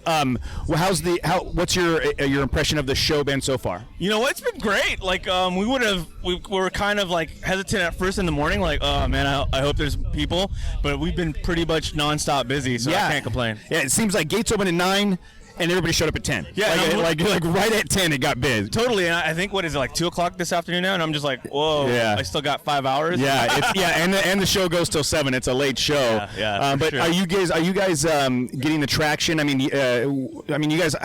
Well, what's your impression of the show been so far? It's been great. Like we were kind of like hesitant at first in the morning, like, oh man, I hope there's people, but we've been pretty much nonstop busy, so I can't complain. Yeah, it seems like gates open at 9. And everybody showed up at 10. Yeah, like right at 10, it got busy. Totally, and I think, what is it, like 2 o'clock this afternoon now? And I'm just like, whoa, Yeah. I still got 5 hours. Yeah, and the show goes till 7. It's a late show. Yeah, but sure. are you guys getting the traction? I mean, you guys.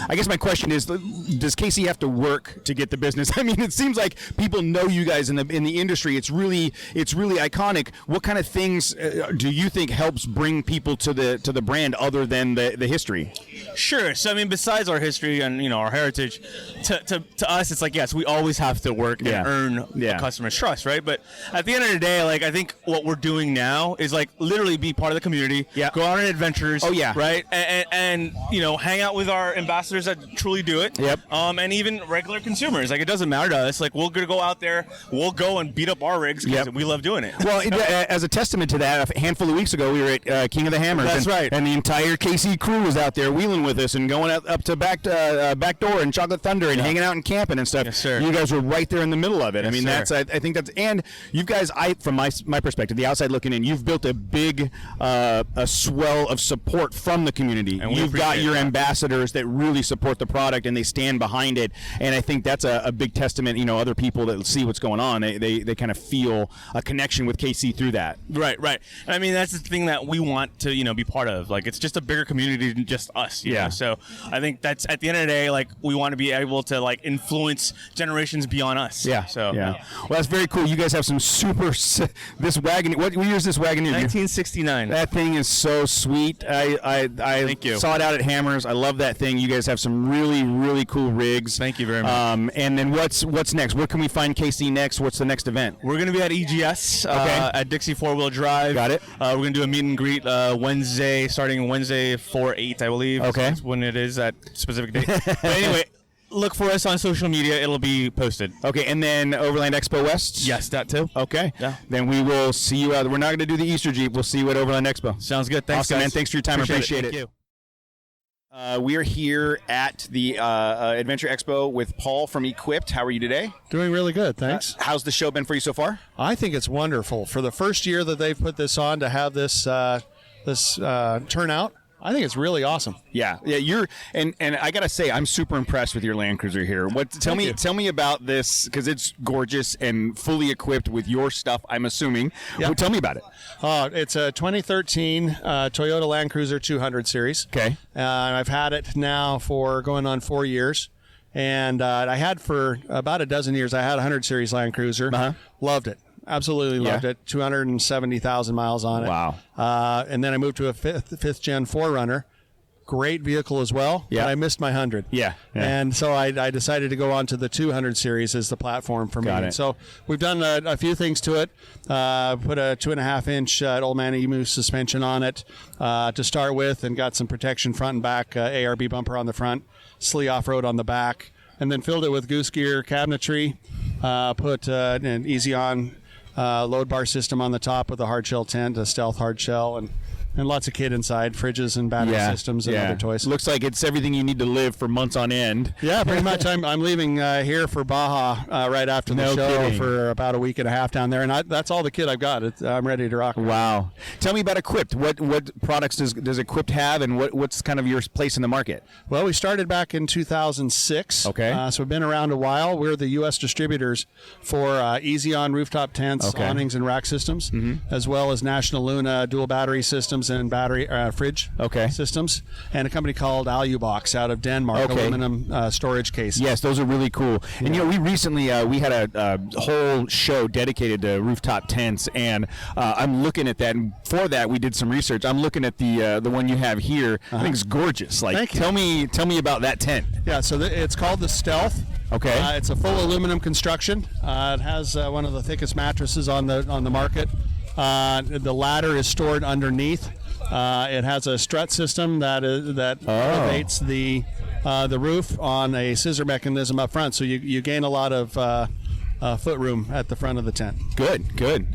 I guess my question is, does KC have to work to get the business? I mean, it seems like people know you guys in the industry. It's really iconic. What kind of things do you think helps bring people to the brand other than the history? Sure. So I mean, besides our history and our heritage, to us, it's like, yes, we always have to work and earn the customer's trust, right? But at the end of the day, like, I think what we're doing now is like literally be part of the community. Yeah. Go on adventures. Oh yeah. Right. And hang out with our ambassadors that truly do it. Yep. And even regular consumers. Like, it doesn't matter to us. Like, we're gonna go out there. We'll go and beat up our rigs because we love doing it. Well, as a testament to that, a handful of weeks ago, we were at King of the Hammers. That's right. And the entire KC crew was out there wheeling with us and going up to back door and Chocolate Thunder and hanging out and camping and stuff. Yes, sir. You guys were right there in the middle of it. Yes, I mean, sir. I think that's, and you guys, from my perspective, the outside looking in, you've built a big a swell of support from the community. And you've got your ambassadors that really support the product and they stand behind it. And I think that's a big testament. Other people that see what's going on, they kind of feel a connection with KC through that. Right. And I mean, that's the thing that we want to be part of. Like, it's just a bigger community than just us. You know? So I think that's, at the end of the day, like, we want to be able to like influence generations beyond us. Yeah. So Well, that's very cool. You guys have some this wagon. What year is this wagon? 1969. That thing is so sweet. I Thank you. saw it out at Hammers. I love that thing. You guys have some really, really cool rigs. Thank you very much. And then what's next? Where can we find KC next? What's the next event? We're going to be at EGS at Dixie 4-Wheel Drive. Got it. We're going to do a meet and greet Wednesday, starting Wednesday 4/8, I believe. Okay. That's when it is, that specific date. But anyway, look for us on social media. It'll be posted. Okay, and then Overland Expo West? Yes, that too. Okay. Yeah. Then we will see you out. We're not going to do the Easter Jeep. We'll see you at Overland Expo. Sounds good. Thanks, awesome, guys. man. Thanks for your time. Appreciate it. Thank you. We are here at the Adventure Expo with Paul from Equipped. How are you today? Doing really good, thanks. How's the show been for you so far? I think it's wonderful. For the first year that they've put this on, to have this turnout, I think it's really awesome. Yeah. You're and I gotta say, I'm super impressed with your Land Cruiser here. Tell me about this, because it's gorgeous and fully equipped with your stuff, I'm assuming. Yep. Well, tell me about it. It's a 2013 Toyota Land Cruiser 200 series. Okay. I've had it now for going on 4 years. And I had for about a dozen years, I had a 100 series Land Cruiser. Uh-huh. Loved it. Absolutely loved it. 270,000 miles on it. Wow. And then I moved to a fifth gen 4Runner. Great vehicle as well. Yeah. But I missed my 100. Yeah. And so I decided to go on to the 200 series as the platform for me. Got it. And so we've done a few things to it. Put a 2.5-inch Old Man Emu suspension on it to start with, and got some protection front and back, ARB bumper on the front, SLE off-road on the back, and then filled it with goose gear cabinetry, put an easy-on load bar system on the top with a hard shell tent, a stealth hard shell, and lots of kit inside, fridges and battery systems and other toys. Looks like it's everything you need to live for months on end. Yeah, pretty much. I'm leaving here for Baja right after the show kidding. for about a week and a half down there, and that's all the kit I've got. I'm ready to rock. Wow. Tell me about Equipped. What products does Equipped have, and what's kind of your place in the market? Well, we started back in 2006. Okay. So we've been around a while. We're the U.S. distributors for Easy On rooftop tents, awnings, and rack systems, as well as National Luna dual battery systems and battery fridge systems, and a company called Alubox out of Denmark, aluminum storage cases. Yes, those are really cool. And we recently we had a whole show dedicated to rooftop tents, and I'm looking at that. And for that, we did some research. I'm looking at the one you have here. I think it's gorgeous. Like, tell me about that tent. Yeah, so it's called the Stealth. Okay. It's a full aluminum construction. It has one of the thickest mattresses on the market. The ladder is stored underneath. It has a strut system that elevates the roof on a scissor mechanism up front, so you gain a lot of foot room at the front of the tent. Good.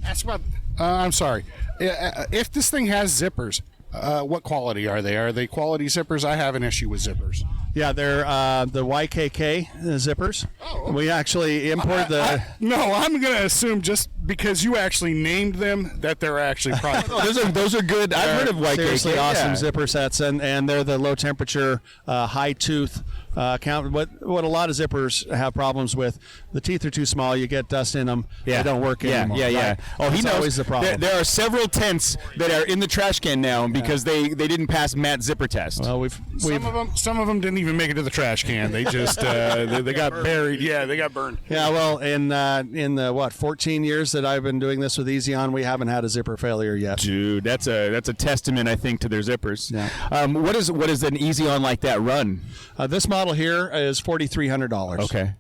Ask about. I'm sorry. If this thing has zippers, what quality are they? Are they quality zippers? I have an issue with zippers. Yeah, they're the YKK zippers. Oh. We actually import the. No, I'm going to assume just because you actually named them that they're actually probably. those are good. I've heard of YKK. Seriously awesome zipper sets, and they're the low temperature, high tooth. Count what a lot of zippers have problems with. The teeth are too small. You get dust in them. They don't work anymore. Yeah. Right? Oh, he knows. Always the problem. There are several tents that are in the trash can now because they didn't pass Matt's zipper test. Well, some of them didn't even make it to the trash can. They just they got buried. Yeah, they got burned. Yeah, well, in the 14 years that I've been doing this with Easy On, we haven't had a zipper failure yet. Dude, that's a testament, I think, to their zippers. Yeah. What is an Easy On like that run? This model here is $4,300. Okay.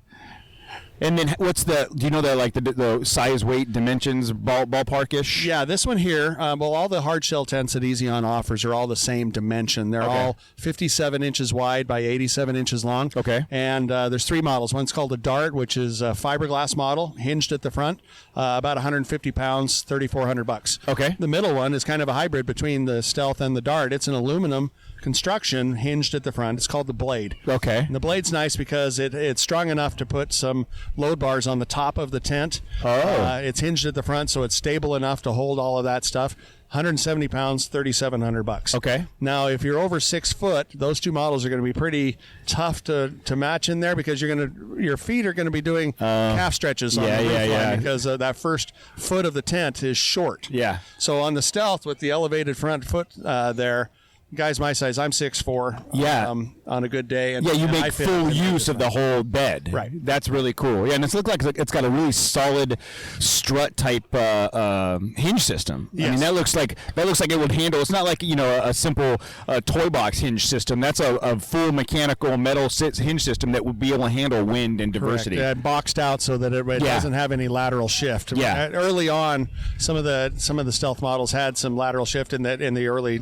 And then what's do you know the size, weight, dimensions, ballparkish? Yeah, this one here, all the hard shell tents that Easy On offers are all the same dimension. They're all 57 inches wide by 87 inches long. Okay. And there's 3 models. One's called a Dart, which is a fiberglass model, hinged at the front, about 150 pounds, $3,400. Okay. The middle one is kind of a hybrid between the Stealth and the Dart. It's an aluminum construction hinged at the front. It's called the Blade. Okay. And the Blade's nice because it's strong enough to put some load bars on the top of the tent. It's hinged at the front, so it's stable enough to hold all of that stuff. 170 pounds, $3,700. Okay. Now, if you're over 6 foot, those 2 models are going to be pretty tough to match in there because your feet are going to be doing calf stretches on the roof line because that first foot of the tent is short. Yeah. So on the Stealth with the elevated front foot there, guys my size, I'm 6'4". Yeah. On a good day. And, you and I make fit full in use of the whole bed. Right. That's really cool. Yeah, and it's like it's got a really solid strut type hinge system. Yes. I mean, that looks like it would handle. It's not like a simple toy box hinge system. That's a full mechanical metal hinge system that would be able to handle wind and diversity. Correct. Boxed out so that it doesn't have any lateral shift. Yeah. Early on, some of the Stealth models had some lateral shift in the early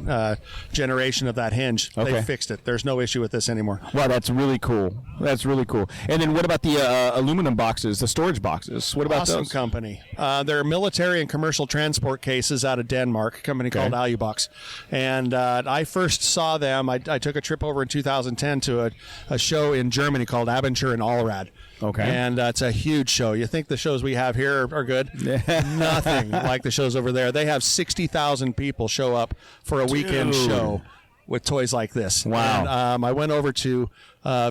generation. generation of that hinge. Okay. They fixed it. There's no issue with this anymore. Wow, that's really cool. That's really cool. And then what about the aluminum boxes, the storage boxes? What about Awesome those? company. They're military and commercial transport cases out of Denmark, a company called Alubox. And I first saw them, I took a trip over in 2010 to a show in Germany called Abenture in Allrad. Okay. And it's a huge show. You think the shows we have here are good? Nothing like the shows over there. They have 60,000 people show up for a weekend show with toys like this. Wow. And, I went over to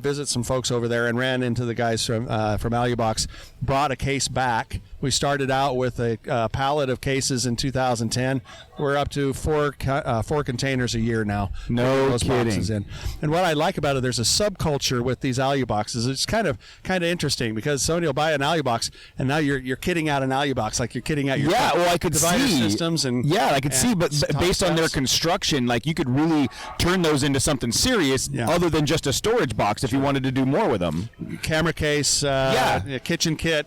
visit some folks over there and ran into the guys from Alubox, brought a case back. We started out with a pallet of cases in 2010. We're up to four containers a year now. No those kidding. boxes in. And what I like about it, there's a subculture with these Aluboxes. It's kind of interesting because somebody will buy an Alubox and now you're kitting out an Alubox, like you're kitting out your well, I could divider see systems and I could see, but based on their construction, like you could really turn those into something serious, other than just a storage box. If you wanted to do more with them, camera case, kitchen kit,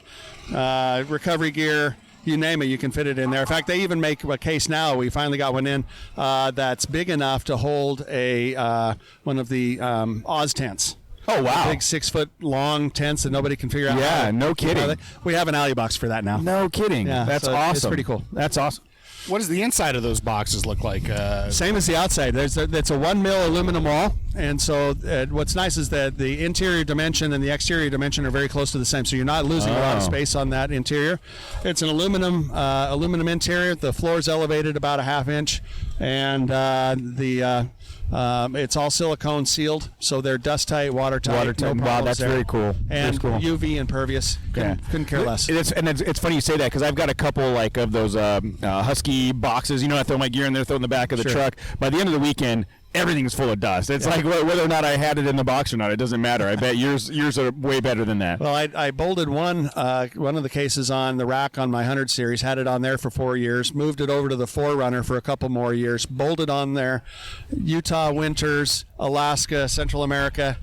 recovery gear. You name it, you can fit it in there. In fact, they even make a case now. We finally got one in that's big enough to hold a one of the Oz tents. Oh, wow. Big 6 foot long tents that nobody can figure out. Yeah, no kidding. We have an Alubox for that now. No kidding. Yeah, That's so awesome. It's pretty cool. That's awesome. What does the inside of those boxes look like? Same as the outside. It's a 1 mil aluminum wall, and so what's nice is that the interior dimension and the exterior dimension are very close to the same. So you're not losing a lot of space on that interior. It's an aluminum interior. The floor is elevated about a half inch, and it's all silicone sealed, so they're dust tight, watertight. No Wow, that's there. very cool. And That's cool. UV impervious. Couldn't care less. It's funny you say that because I've got a couple like of those Husky boxes. You know, I throw my gear in there, throw in the back of the truck. By the end of the weekend, everything's full of dust. It's like whether or not I had it in the box or not, it doesn't matter. I bet yours are way better than that. Well, I bolted one of the cases on the rack on my 100 series, had it on there for 4 years, moved it over to the Forerunner for a couple more years, bolted on there, Utah winters, Alaska, Central America,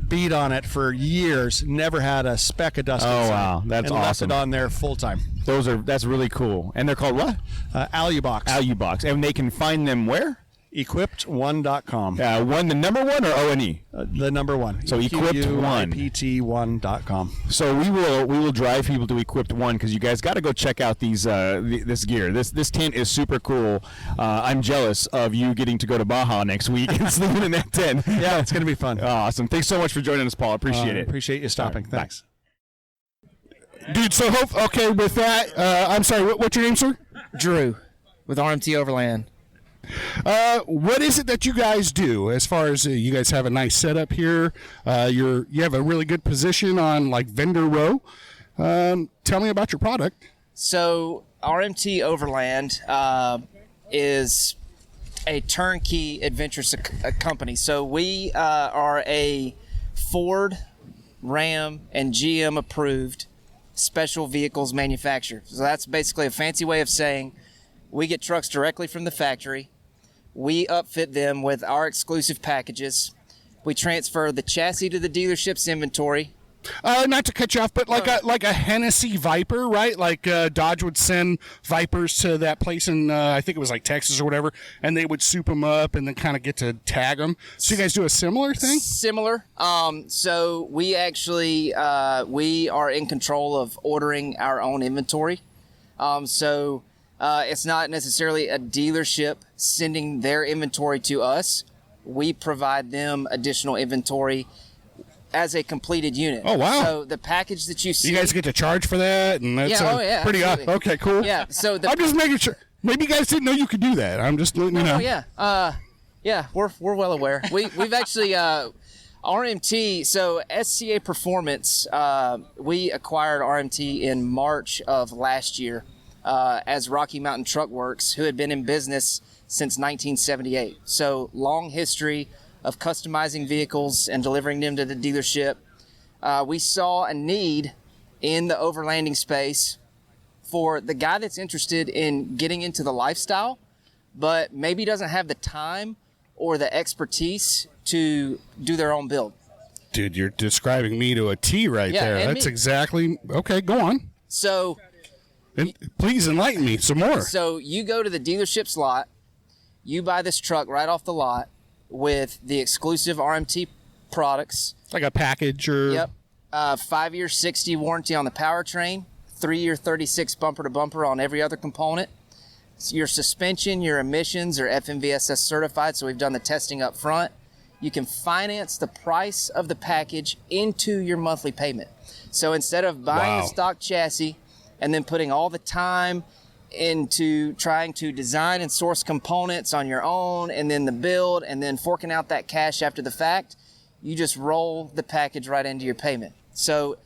beat on it for years, never had a speck of dust. Oh, wow. That's and awesome. left it on there full time. That's really cool. And they're called what? Alubox. Alubox. And they can find them where? Equipped1.com. One, the number one, or O-N-E? The number one. So Equipped1. EQUIPT1.com. So we will drive people to Equipped1 because you guys got to go check out this gear. This tent is super cool. I'm jealous of you getting to go to Baja next week and sleeping in that tent. Yeah, it's going to be fun. Awesome. Thanks so much for joining us, Paul. Appreciate it. Appreciate you stopping. Right, Thanks. Dude, so with that, I'm sorry, what's your name, sir? Drew with RMT Overland. What is it that you guys do as far as you guys have a nice setup here? You have a really good position on like vendor row. Tell me about your product. So RMT Overland is a turnkey adventure company. So we are a Ford, Ram, and GM approved special vehicles manufacturer. So that's basically a fancy way of saying we get trucks directly from the factory. We upfit them with our exclusive packages. We transfer the chassis to the dealership's inventory. Not to cut you off, but like a Hennessy Viper, right? Like Dodge would send Vipers to that place in I think it was like Texas or whatever, and they would soup them up and then kind of get to tag them. So you guys do a similar thing? Similar. So we actually we are in control of ordering our own inventory. So it's not necessarily a dealership sending their inventory to us. We provide them additional inventory as a completed unit. Oh, wow. So the package that you see... You guys get to charge for that? And that's pretty absolutely. okay, cool. Yeah, so... I'm just making sure. Maybe you guys didn't know you could do that. I'm just letting you know. Oh, yeah. Yeah, we're well aware. We've actually... RMT, so SCA Performance, we acquired RMT in March of last year as Rocky Mountain Truck Works, who had been in business since 1978. So long history of customizing vehicles and delivering them to the dealership. We saw a need in the overlanding space for the guy that's interested in getting into the lifestyle, but maybe doesn't have the time or the expertise to do their own build. Dude, you're describing me to a T right there. That's exactly... Okay, go on. So... please enlighten me some more. So you go to the dealership's lot, you buy this truck right off the lot, with the exclusive RMT products. Like a package or... Yep. 5-year 60 warranty on the powertrain, 3-year 36 bumper to bumper on every other component. Your suspension, your emissions are FMVSS certified, so we've done the testing up front. You can finance the price of the package into your monthly payment. So instead of buying the stock chassis and then putting all the time into trying to design and source components on your own and then the build and then forking out that cash after the fact, you just roll the package right into your payment. So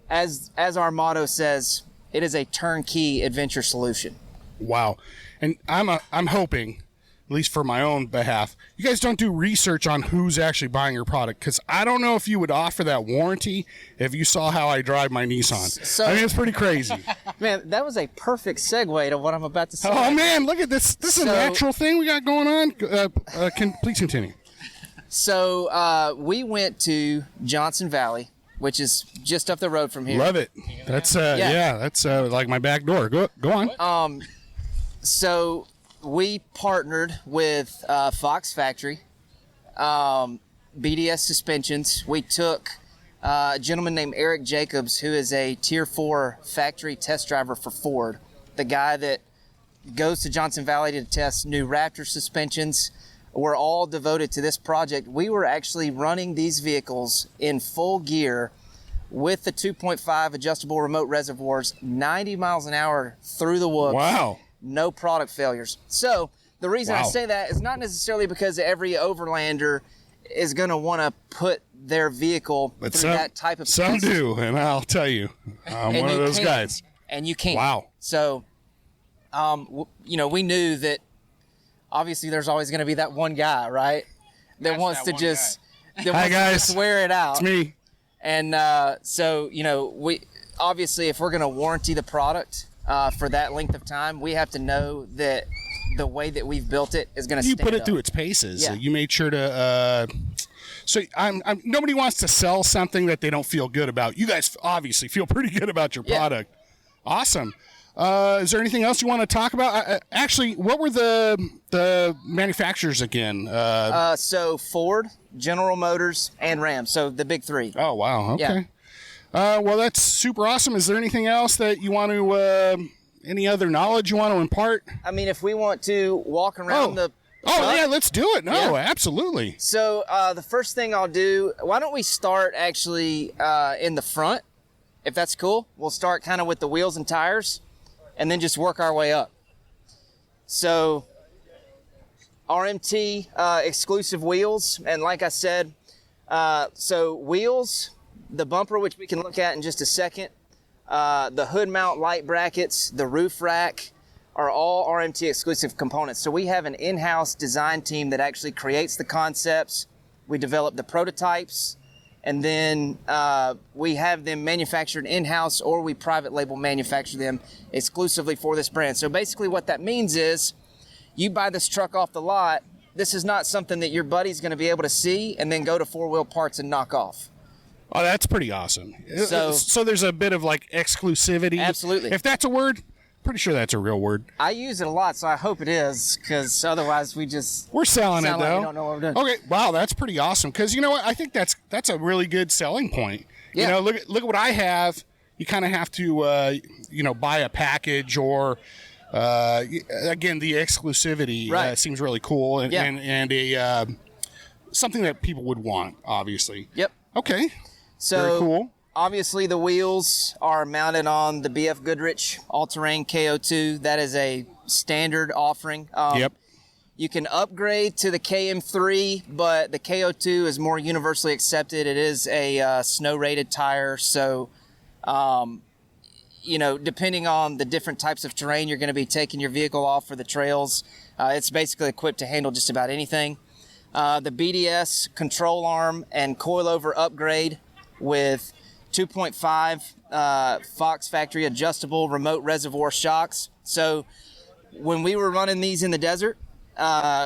as our motto says, it is a turnkey adventure solution. Wow. And I'm hoping, at least for my own behalf, you guys don't do research on who's actually buying your product, because I don't know if you would offer that warranty if you saw how I drive my Nissan. So, I mean, it's pretty crazy. Man, that was a perfect segue to what I'm about to say. Oh, man, look at this. This is a natural thing we got going on. Please continue. So we went to Johnson Valley, which is just up the road from here. Love it. That's that's like my back door. Go on. So we partnered with Fox Factory, BDS Suspensions. We took a gentleman named Eric Jacobs, who is a Tier 4 factory test driver for Ford, the guy that goes to Johnson Valley to test new Raptor suspensions. We're all devoted to this project. We were actually running these vehicles in full gear with the 2.5 adjustable remote reservoirs, 90 miles an hour through the woods. Wow. No product failures. So the reason I say that is not necessarily because every overlander is going to want to put their vehicle through that type of some test. do, and I'll tell you, I'm one of those guys. And you can't. Wow. So, we knew that obviously there's always going to be that one guy, right, that wants to just wear it out. It's me. And so, we obviously, if we're going to warranty the product for that length of time, we have to know that the way that we've built it is going to stand up. You put it through its paces. Yeah. You made sure to. So nobody wants to sell something that they don't feel good about. You guys obviously feel pretty good about your product. Awesome. Is there anything else you want to talk about? Actually, what were the manufacturers again? So Ford, General Motors, and Ram. So the big three. Oh, wow. Okay. Yeah. Well, that's super awesome. Is there anything else that you want to, any other knowledge you want to impart? I mean, if we want to walk around the... Oh, yeah, let's do it. No, absolutely. So the first thing I'll do, why don't we start actually in the front, if that's cool. We'll start kind of with the wheels and tires, and then just work our way up. So RMT exclusive wheels, and like I said, so wheels, the bumper, which we can look at in just a second, the hood mount light brackets, the roof rack, are all RMT exclusive components. So we have an in-house design team that actually creates the concepts. We develop the prototypes, and then we have them manufactured in-house, or we private label manufacture them exclusively for this brand. So basically what that means is you buy this truck off the lot, this is not something that your buddy's going to be able to see and then go to 4-wheel parts and knock off. Oh, that's pretty awesome. So there's a bit of like exclusivity. Absolutely. If that's a word, pretty sure that's a real word. I use it a lot, so I hope it is, because otherwise we're selling it though. Like we don't know what we're doing. Okay, wow, that's pretty awesome. Because you know what, I think that's a really good selling point. Yeah. Look at what I have. You kind of have to buy a package, or again, the exclusivity seems really cool, and a something that people would want, obviously. Yep. Okay. So very cool. Obviously, the wheels are mounted on the BF Goodrich All-Terrain KO2. That is a standard offering. Yep. You can upgrade to the KM3, but the KO2 is more universally accepted. It is a snow-rated tire, so depending on the different types of terrain you're going to be taking your vehicle off for the trails, it's basically equipped to handle just about anything. The BDS control arm and coilover upgrade with 2.5 Fox Factory adjustable remote reservoir shocks. So when we were running these in the desert,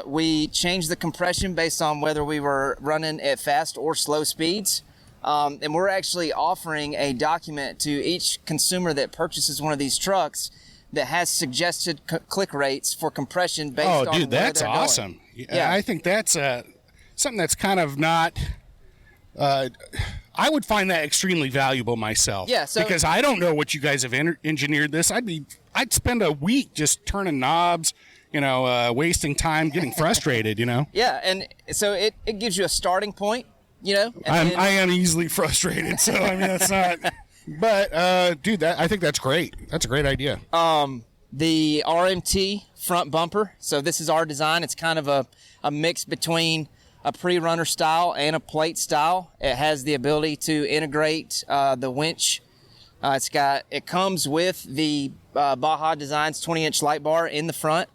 we changed the compression based on whether we were running at fast or slow speeds. And we're actually offering a document to each consumer that purchases one of these trucks that has suggested click rates for compression based on where that's they're awesome. going. Yeah. I think that's something that's kind of not. I would find that extremely valuable myself. Yeah, so- because I don't know what you guys have engineered this. I'd spend a week just turning knobs, wasting time, getting frustrated. Yeah, and so it gives you a starting point. I am easily frustrated, so I mean that's not. But dude, I think that's great. That's a great idea. The RMT front bumper. So this is our design. It's kind of a mix between a pre-runner style and a plate style. It has the ability to integrate the winch. It comes with the Baja Designs 20-inch light bar in the front.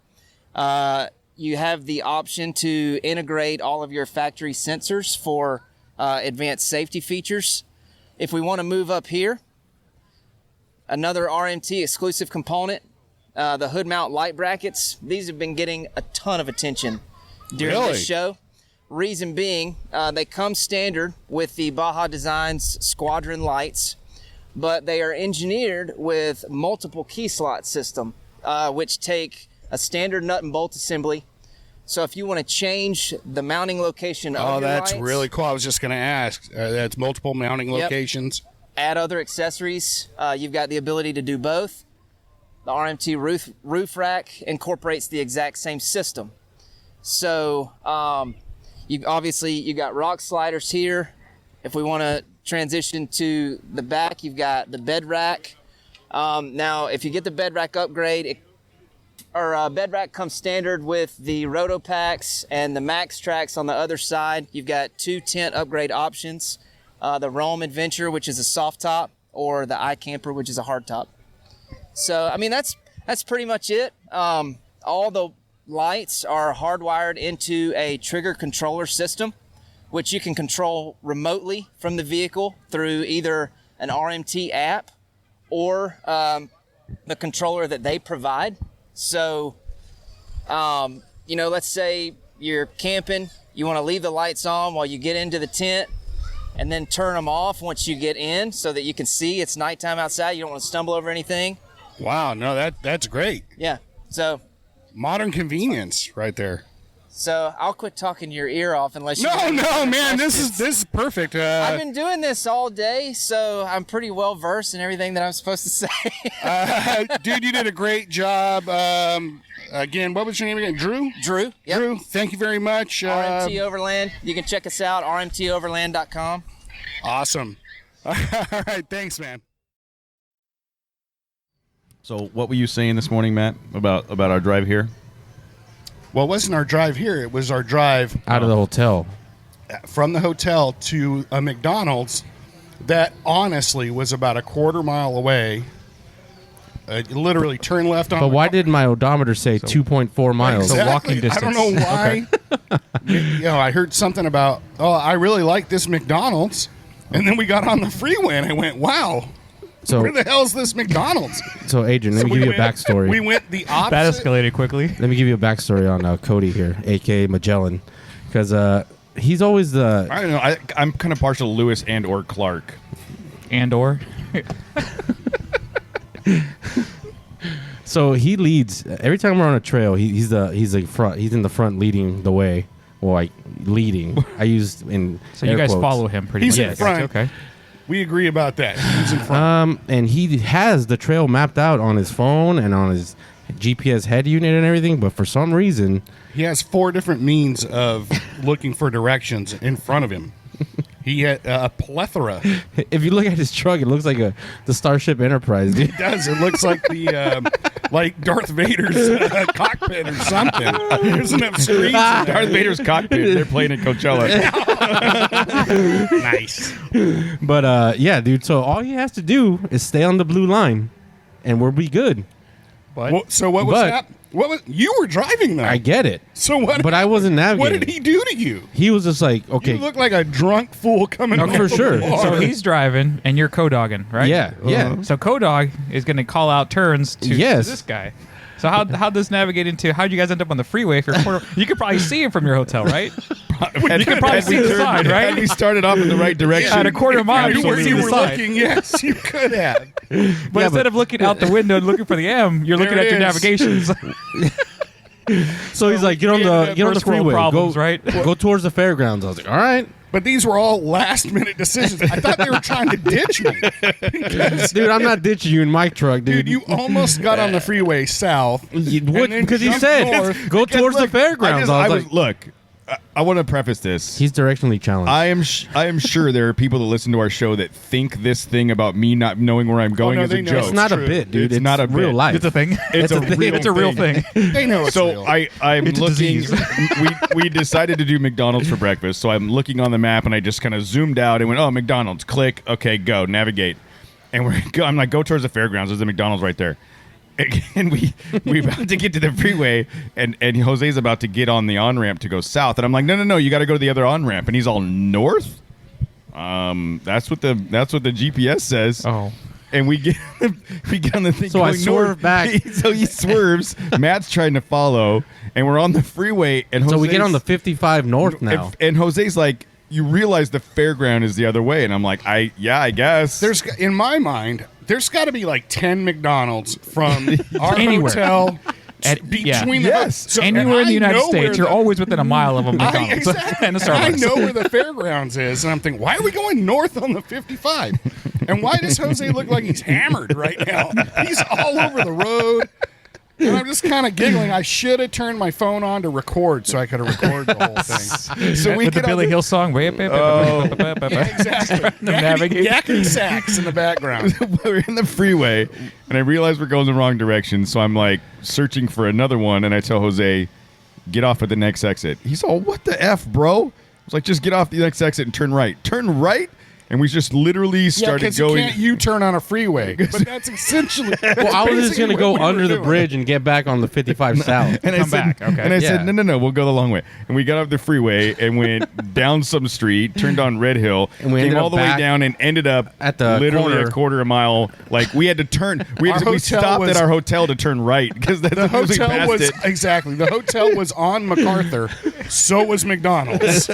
You have the option to integrate all of your factory sensors for advanced safety features. If we want to move up here, another RMT exclusive component, the hood mount light brackets. These have been getting a ton of attention during this show. Reason being, they come standard with the Baja Designs Squadron lights, but they are engineered with multiple key slot system, which take a standard nut and bolt assembly. So if you want to change the mounting location of your that's lights, really cool. I was just going to ask. That's multiple mounting locations. Add other accessories. You've got the ability to do both. The RMT roof rack incorporates the exact same system. So you got rock sliders here. If we want to transition to the back, you've got the bed rack. Now, if you get the bed rack upgrade, bed rack comes standard with the Roto Packs and the Max Tracks on the other side. You've got 2 tent upgrade options. The Rome Adventure, which is a soft top, or the iCamper, which is a hard top. So, I mean, that's pretty much it. All the lights are hardwired into a trigger controller system, which you can control remotely from the vehicle through either an RMT app or the controller that they provide. So, let's say you're camping, you want to leave the lights on while you get into the tent, and then turn them off once you get in so that you can see it's nighttime outside. You don't want to stumble over anything. Wow, no, that's great. Yeah, so. Modern convenience right there. So I'll quit talking your ear off unless you. No, man, this is perfect. I've been doing this all day, so I'm pretty well versed in everything that I'm supposed to say. Dude, you did a great job. Again, what was your name again? Drew? Drew. Yep. Drew, thank you very much. RMT Overland. You can check us out, rmtoverland.com. Awesome. All right, thanks, man. So what were you saying this morning, Matt, about our drive here? Well, it wasn't our drive here. It was our drive out of the hotel. From the hotel to a McDonald's that honestly was about a quarter mile away. Literally turn left on. But why did my odometer say 2.4 miles? Exactly. Walking distance. I don't know why. Okay. I heard something about, I really like this McDonald's. And then we got on the freeway and I went, wow. So, where the hell is this McDonald's? So, Adrian, let me give you a backstory. We went the opposite. That escalated quickly. Let me give you a backstory on Cody here, a.k.a. Magellan. Because he's always the... I don't know. I'm kind of partial to Lewis and or Clark. And or? So, he leads. Every time we're on a trail, he's in the front leading the way. Well, like, leading. I used in So you guys quotes. Follow him pretty much. He's in front. Okay. We agree about that. He's in front. And he has the trail mapped out on his phone and on his GPS head unit and everything, but for some reason... He has 4 different means of looking for directions in front of him. He had a plethora. If you look at his truck, it looks like the Starship Enterprise. Dude. It does. It looks like the like Darth Vader's cockpit or something. There's enough screens in there. Darth Vader's cockpit. They're playing at Coachella. Nice. But yeah, dude. So all he has to do is stay on the blue line, and we'll be good. But so what was that? What was you were driving though? I get it. So what? But I wasn't navigating. What did he do to you? He was just like, okay. You look like a drunk fool coming. No, for sure. So he's driving, and you're co-dogging, right? Yeah, yeah. So co-dog is going to call out turns to this guy. So how'd this navigate into? How'd you guys end up on the freeway? If you're you could probably see him from your hotel, right? You could probably see the side, right? Had we started off in the right direction. At a quarter mile, you would see the side. Yes, you could have. But instead of looking out the window and looking for the M, you're looking at your navigations. So he's like, get on the First world freeway, problems, go right? go towards the fairgrounds. I was like, all right, But these were all last minute decisions. I thought they were trying to ditch me. dude, I'm not ditching you in my truck, dude. Dude, you almost got on the freeway south. Because he said go towards the fairgrounds. I was like, look. I want to preface this. He's directionally challenged. I am sure there are people that listen to our show that think this thing about me not knowing where I'm going is a joke. It's not a bit, dude. It's not a real bit. life. It's a thing. It's a real thing. They know it's real. So I'm It's a looking. disease. we decided to do McDonald's for breakfast. So I'm looking on the map and I just kind of zoomed out and went, oh, McDonald's. Click. Okay, go. Navigate. And I'm like, go towards the fairgrounds. There's a McDonald's right there. And we about to get to the freeway, and Jose's about to get on the on ramp to go south, and I'm like, no, you got to go to the other on ramp, and he's all north. That's what the GPS says. Oh. And we get on the thing. So I going swerve north. back. So he swerves. Matt's trying to follow, and we're on the freeway. And so we get Jose's- on the 55 north now. and Jose's like, you realize the fairground is the other way, and I'm like, I guess. There's in my mind, there's got to be like 10 McDonald's from our Anywhere. hotel Yeah. between the Yes. so, Anywhere and in the I United know where States, you're the- always within a mile of a McDonald's exactly. and a And I Starbucks. know where the fairgrounds is, and I'm thinking, why are we going north on the 55? And why does Jose look like he's hammered right now? He's all over the road. And I'm just kind of giggling. I should have turned my phone on to record so I could have recorded the whole thing. So we With the get on Billy the- Hill song. Yeah, exactly. Navigate. Yakking sacks in the background. We're in the freeway, and I realize we're going the wrong direction. So I'm like searching for another one, and I tell Jose, "Get off at the next exit." He's all, "What the f, bro?" I was like, "Just get off the next exit and turn right." Turn right, and we just literally started you going. can't U-turn on a freeway. But that's essentially. Well, I was just going to basically go what we under were the doing. bridge and get back on the 55 south. And I Come said, back, okay. and I Yeah. said, no, we'll go the long way. And we got up the freeway and went down some street, turned on Red Hill, And we came ended all up the way back down and ended up at the literally corner. a quarter of a mile. Like we had to turn. We Our hotel stopped was- at our hotel to turn right because The hotel was it. exactly. The hotel was on MacArthur. So was McDonald's.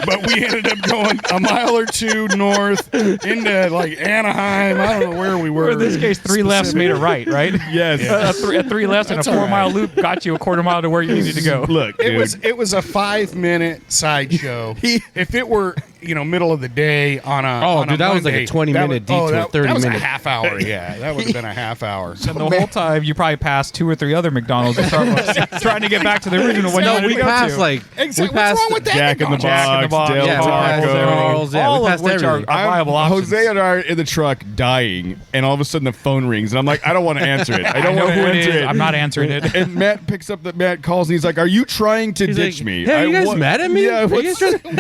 But we ended up going a mile or two north into like Anaheim. I don't know where we were. Or in this case, three lefts made a right, right? Yes. A three lefts and a That's all 4-mile right. loop got you a quarter mile to where you needed to go. Look, It dude. was a 5-minute sideshow. If it were middle of the day on a Oh, on dude, that was like a Monday, 20-minute that would- detour, 30 that was minutes. a half hour. Yeah, that would have been a half hour. And the whole time, you probably passed 2 or 3 other McDonald's and Starbucks trying to get back to the original one. you No, wanted we to go passed to. like Exactly. we passed What's wrong with that? Jack in the McDonald's? Jack in the Box, Box, Del yeah, Taco. Carl's, yeah, we all of passed which are everything. viable options. Jose and I are in the truck dying, and all of a sudden the phone rings, and I'm like, I don't want to answer it. I don't know want to who it answer is. it. I'm not answering it. And Matt picks up Matt calls, and he's like, "Are you trying to He's ditch like, me? Hey, are you guys wa- mad at me? Yeah. Are you What's, guys trying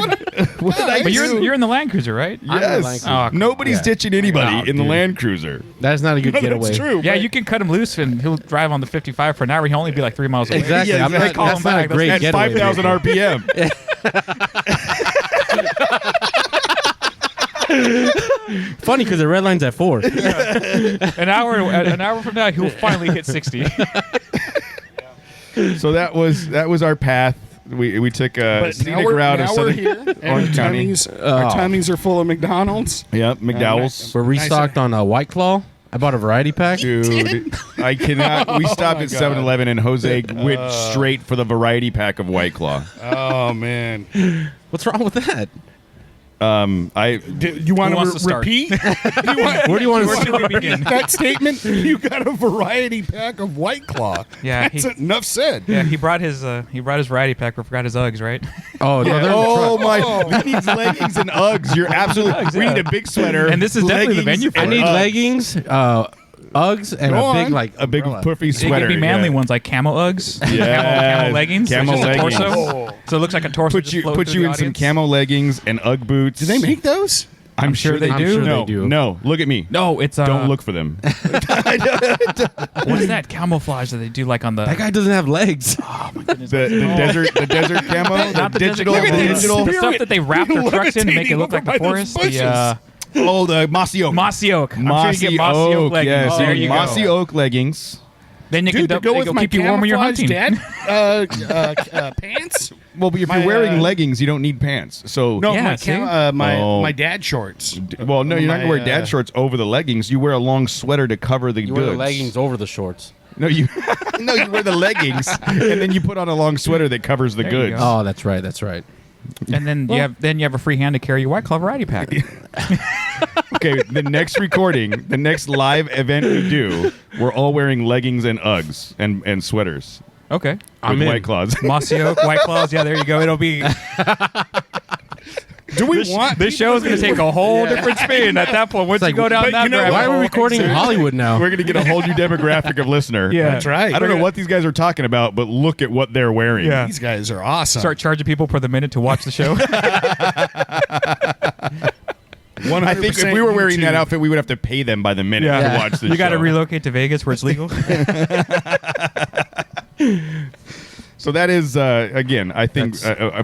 what did I But do? you're in the Land Cruiser, right? I'm the Land Yes. Cruiser. Oh, Nobody's Yeah. ditching anybody No, in the dude. Land Cruiser. That's not a good No, getaway. that's true. Yeah, but- you can cut him loose and he'll drive on the 55 for an hour. He'll only be like 3 miles away. Exactly. Yeah, I'm not, exactly. Call that's him not back. a great At getaway. 5,000 RPM. Funny because the red line's at 4. An hour from now, he'll finally hit 60. So that was our path. We took a But scenic route of now we're Southern here, and Orange County. our tummies are full of McDonald's. Yep, McDowell's. We're restocked on White Claw. I bought a variety pack. Dude, I cannot. We stopped my at God. 7-Eleven, and Jose went straight for the variety pack of White Claw. Oh man, What's wrong with that? you want wants to to start? repeat? Where do you want to Where start? should we begin? that statement? You got a variety pack of White Claw. Yeah, That's enough said. Yeah, he brought his variety pack, but forgot his Uggs, right? Oh, no, Yeah. they're in the Oh truck. my! We need leggings and Uggs. You're absolutely. We need a big sweater. And this is definitely the leggings, venue for I and need Uggs. leggings, Uggs, and Go a big on. like A big umbrella. puffy They sweater. could be manly yeah. ones like camo Uggs, Yes. camo leggings, Camo so it's just a leggings. torso. So it looks like a torso. Put just you floating put through you the in some audience. camo leggings and Ugg boots. Do they make those? I'm sure they I'm do. sure no, they do. no. Look at me. No, it's Don't look for them. What is that camouflage that they do like on the? That guy doesn't have legs. Oh my goodness! the desert camo, Not the digital, desert camo, digital. the stuff that they wrap their trucks in to make it look like the forest. Oh, the mossy oak. Mossy oak. I'm sure you Mossy get mossy oak leggings. Yes, There you mossy go. oak leggings. Then you Dude, can to go with my keep you warm when you're hunting. Dad pants. Well, but if My, you're wearing leggings, you don't need pants. So No, Yeah, my see? my dad shorts. Well, no, you're not gonna My, wear dad shorts over the leggings. You wear a long sweater to cover the You goods. wear the leggings over the shorts. No, you no, you wear the leggings, and then you put on a long sweater that covers the There you goods. go. Oh, that's right. That's right. And then you have a free hand to carry your White Claw variety pack. Okay, the next recording, the next live event we do, we're all wearing leggings and Uggs and sweaters. Okay. With White Claws. Mossy Oak, White Claws. Yeah, there you go. It'll be. Do we want this show is going to take a whole different spin at that point? Once you go down that rabbit why are we hole. recording in Hollywood now? We're going to get a whole new demographic of listener. Yeah. That's right. I don't know what these guys are talking about, but look at what they're wearing. Yeah. These guys are awesome. Start charging people per the minute to watch the show. I think if we were wearing that outfit, we would have to pay them by the minute to watch the show. You got to relocate to Vegas where it's legal. So that is again, I think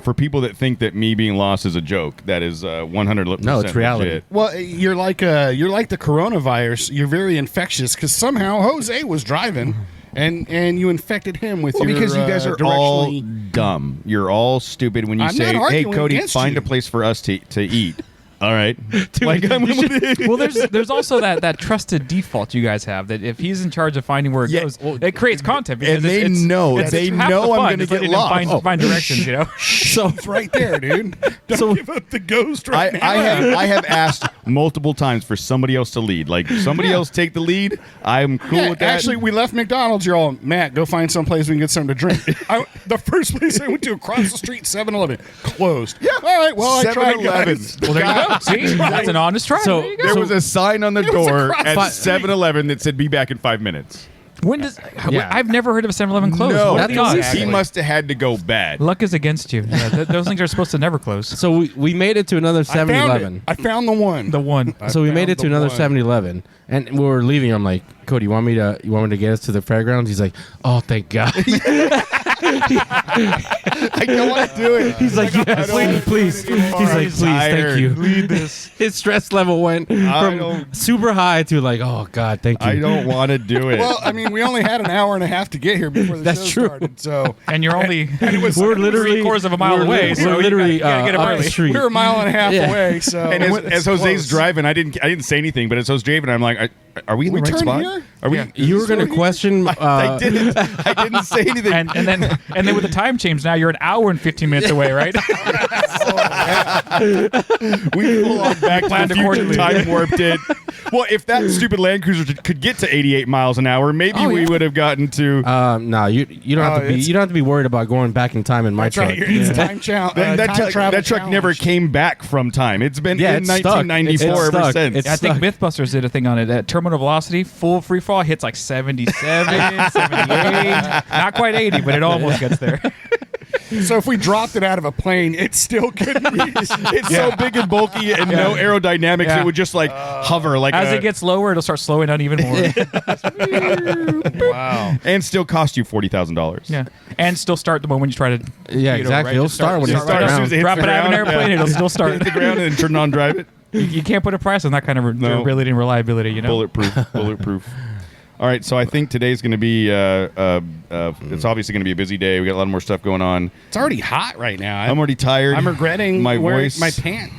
for people that think that me being lost is a joke, that is 100%. No, it's reality. legit. Well, you're like the coronavirus. You're very infectious because somehow Jose was driving, and you infected him with your. Because you guys are all dumb. You're all stupid when you I'm say, not "Hey, arguing Cody, against find you." a place for us to eat." All right. Well, there's also that trusted default you guys have that if he's in charge of finding where it goes, it creates content. Because And they it's know. it's They half know the I'm fun gonna is get letting them lost. find directions, you know. So it's right there, dude. Don't give up the ghost right now. I have asked multiple times for somebody else to lead. Like somebody else take the lead. I'm cool with that. Actually, we left McDonald's. You're all, Matt, go find some place we can get something to drink. The first place I went to across the street, 7-Eleven, closed. Yeah. All right, well, I tried, 7-Eleven. guys. Well, there you go. See, that's an honest try. So- There you go. There was a sign on the was door across at the 7-Eleven that said, "Be back in 5 minutes." When does? Yeah. I've never heard of a 7-Eleven close. No, What are the odds? he must have had to go bad. Luck is against you. Yeah, those things are supposed to never close. So we made it to another 7-Eleven. I found the one. The one. So we made it to found the another one. 7-Eleven, and we were leaving. I'm like, Cody, you want me to get us to the fairgrounds? He's like, oh, thank God. I don't want to do it. He's like, yes, please. He's like, please, thank you. Lead this. His stress level went from super high to like, oh God, thank you. I don't want to do it. Well, I mean, we only had an hour and a half to get here before the That's show true. started. So, And you're only we're literally 3/4 of a mile we're away. li- So we're literally you gotta get up up early. the street. we're a mile and a half Yeah. away. So, and as Jose's close. driving, I didn't say anything, but as Jose's driving, I'm like, "Are we in the right turn spot? here? Are we?" Yeah. You were going to question. I didn't. I didn't say anything. and then with the time change now, you're an hour and 15 minutes away, right? We pull on back to Planned the future, accordingly. time warped it. Well, if that stupid Land Cruiser could get to 88 miles an hour, maybe we would have gotten to. No, you don't have to be. You don't have to be worried about going back in time in my That's truck. right. It's time that truck never came back from time. It's been in it's stuck. 1994 It's ever stuck. since. It's I think stuck. Mythbusters did a thing on it. At terminal velocity, full free fall hits like 77, 78. Not quite 80, but it almost gets there. So if we dropped it out of a plane, it still couldn't reach. It's so big and bulky and no aerodynamics. Yeah. It would just like hover like As it gets lower, it'll start slowing down even more. Wow. and still cost you $40,000. Yeah, and still start the moment you try to. Yeah, exactly. It'll start when you start start right around. as soon as it Drop hits it the out of an ground, airplane, it'll still start. Hit the ground and then turn on drive it. You can't put a price on that kind of durability and reliability. You know, Bulletproof. All right, so I think today's going to be. It's obviously going to be a busy day. We got a lot more stuff going on. It's already hot right now. I'm already tired. I'm regretting my wearing voice. my pant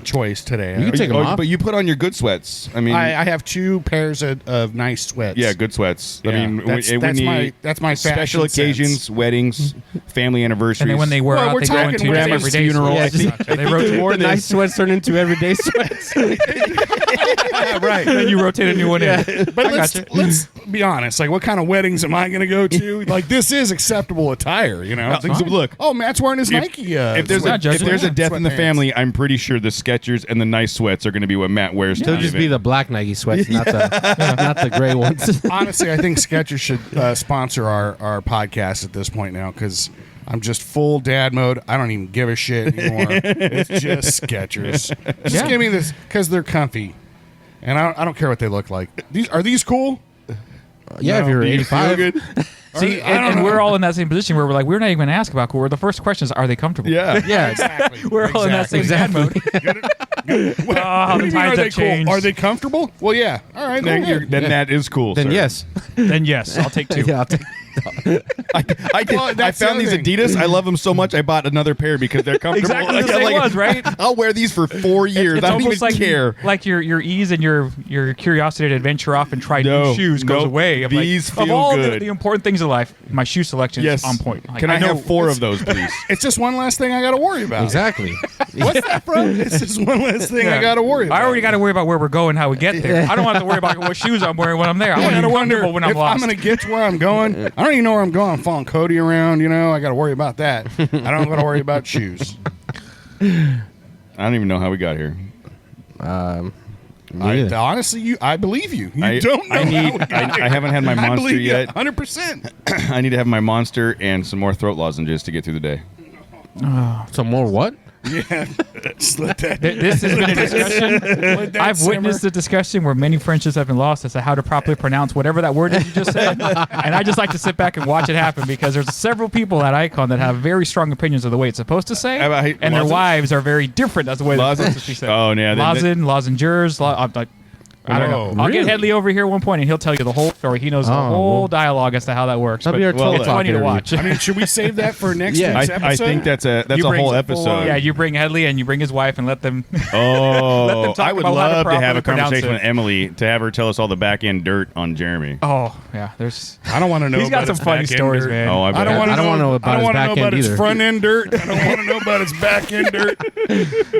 choice today. You can take them off. But you put on your good sweats. I mean, I have 2 pairs of nice sweats. yeah, good sweats. Yeah, I mean, that's my special fashion occasions, sense. weddings, family anniversaries. and then when they wear Well, out, we're they go talking into grandma's everyday funeral. sweats. I think- Gotcha. They I think rotate. more The than- nice sweats turn into everyday sweats. yeah, right. Then you rotate a new one in. But I let's be honest. Like, what kind of weddings am I going to go to? Like, this is acceptable attire, you know? So look, Oh, Matt's wearing his Nike. if there's not a judging. death in the Sweatpants. family, I'm pretty sure the Skechers and the nice sweats are going to be what Matt wears. to They'll the just be event. the black Nike sweats, not the gray ones. Honestly, I think Skechers should sponsor our podcast at this point now because I'm just full dad mode. I don't even give a shit anymore. It's just Skechers. Just give me this because they're comfy, and I don't care what they look like. Are these cool? Yeah, if you're 85. See, and we're all in that same position where we're like, we're not even going to ask about cool. The first question is, are they comfortable? Yeah. Yeah, Exactly. We're all in that same dad mode. What how do the you mean, times are have they changed. cool? Are they comfortable? Well, yeah. All right. Then, go ahead. that is cool. then sir. yes. Then yes, I'll take 2. Yeah, I'll take. I found these Adidas. I love them so much. I bought another pair because they're comfortable. Exactly the same ones, right? I'll wear these for 4 years. It's I don't almost even like care. Like your ease and your curiosity to adventure off and try new shoes goes away. I'm these like, feel of all good. the important things in life, my shoe selection is on point. Like, Can I have 4 of those, please? It's just one less thing I got to worry about. Exactly. What's that from? It's just one less thing I got to worry about. I already got to worry about where we're going, how we get there. I don't have to worry about what shoes I'm wearing when I'm there. I want to be wonderful when I'm if lost. I'm going to get to where I'm going. I don't even know where I'm going. I'm following Cody around. I got to worry about that. I don't got to worry about shoes. I don't even know how we got here. Honestly, I believe you. You don't know. I haven't had my I Monster believe yet. 100%. I need to have my Monster and some more throat lozenges to get through the day. Some more what? Yeah. This has been a discussion. I've witnessed a discussion where many friendships have been lost as to how to properly pronounce whatever that word is you just said. And I just like to sit back and watch it happen because there's several people at Icon that have very strong opinions of the way it's supposed to say, and their wives are very different as the way that's supposed to say. Oh, yeah. Lozengers. I don't know. I'll get Headley over here at one point, and he'll tell you the whole story. He knows the whole dialogue as to how that works. That'll be our It's funny to watch. I mean, should we save that for next week's episode? I think that's a whole episode. Yeah, you bring Headley and you bring his wife and let them. Oh, let them talk I would about love how to have a conversation it. with Emily to have her tell us all the back end dirt on Jeremy. Oh yeah, there's. I don't want to know. He's got some funny stories, man. Oh, I don't want to know about his back end his either. front end dirt. I don't want to know about his back end dirt.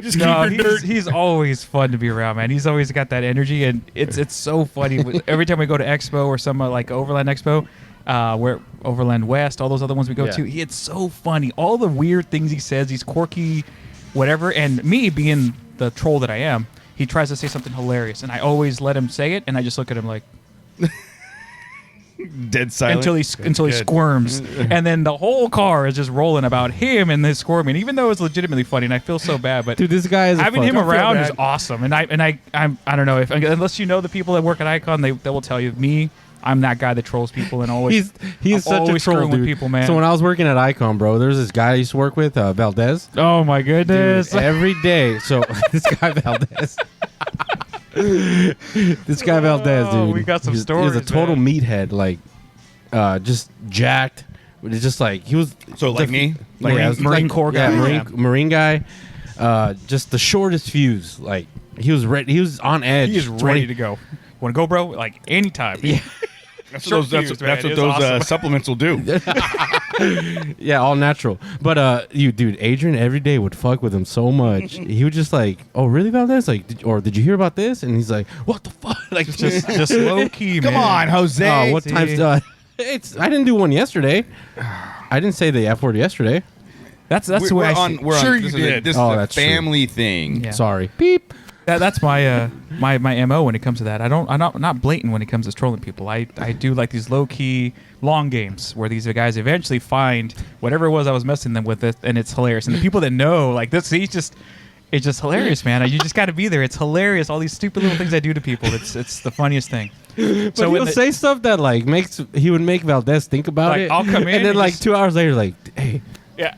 Just keep your dirt. He's always fun to be around, man. He's always got that energy, and it's so funny. Every time we go to Expo or some like Overland Expo, where Overland West, all those other ones we go to, it's so funny. All the weird things he says, he's quirky, whatever. And me being the troll that I am, he tries to say something hilarious, and I always let him say it, and I just look at him like. Dead silent until he squirms, and then the whole car is just rolling about him and this squirming. Even though it's legitimately funny, and I feel so bad, but dude, this guy is having him around is awesome. And I don't know if unless you know the people that work at Icon, they will tell you. Me, I'm that guy that trolls people and always he's such a troll, dude. With people, man. So when I was working at Icon, bro, there's this guy I used to work with, Valdez. Oh my goodness! Dude, every day. So this guy Valdez. This guy Valdez, dude. We got some stories. He's a total meathead, like, just jacked. It's just like he was. So like me, like Marine Corps guy, Marine guy. Just the shortest fuse. Like he was ready. He was on edge. He is ready to go. Want to go, bro? Like anytime. Yeah. That's what those supplements will do. Yeah, all natural. But dude, Adrian every day would fuck with him so much. He would just like, oh really, Valdez? Like, did you hear about this? And he's like, what the fuck? Like just low key, man. Come on, Jose. What time's I didn't do one yesterday. I didn't say the F word yesterday. That's the way I see. Sure, you did. This is a family thing. Yeah. Sorry. Beep. That's my my MO when it comes to that. I'm not blatant when it comes to trolling people. I do like these low key long games where these guys eventually find whatever it was I was messing them with, and it's hilarious. And the people that know like this, it's just hilarious, man. You just got to be there. It's hilarious. All these stupid little things I do to people. It's the funniest thing. But so he'll say stuff that like he would make Valdez think about like, it. I'll come in and then like 2 hours later, like, hey. Yeah.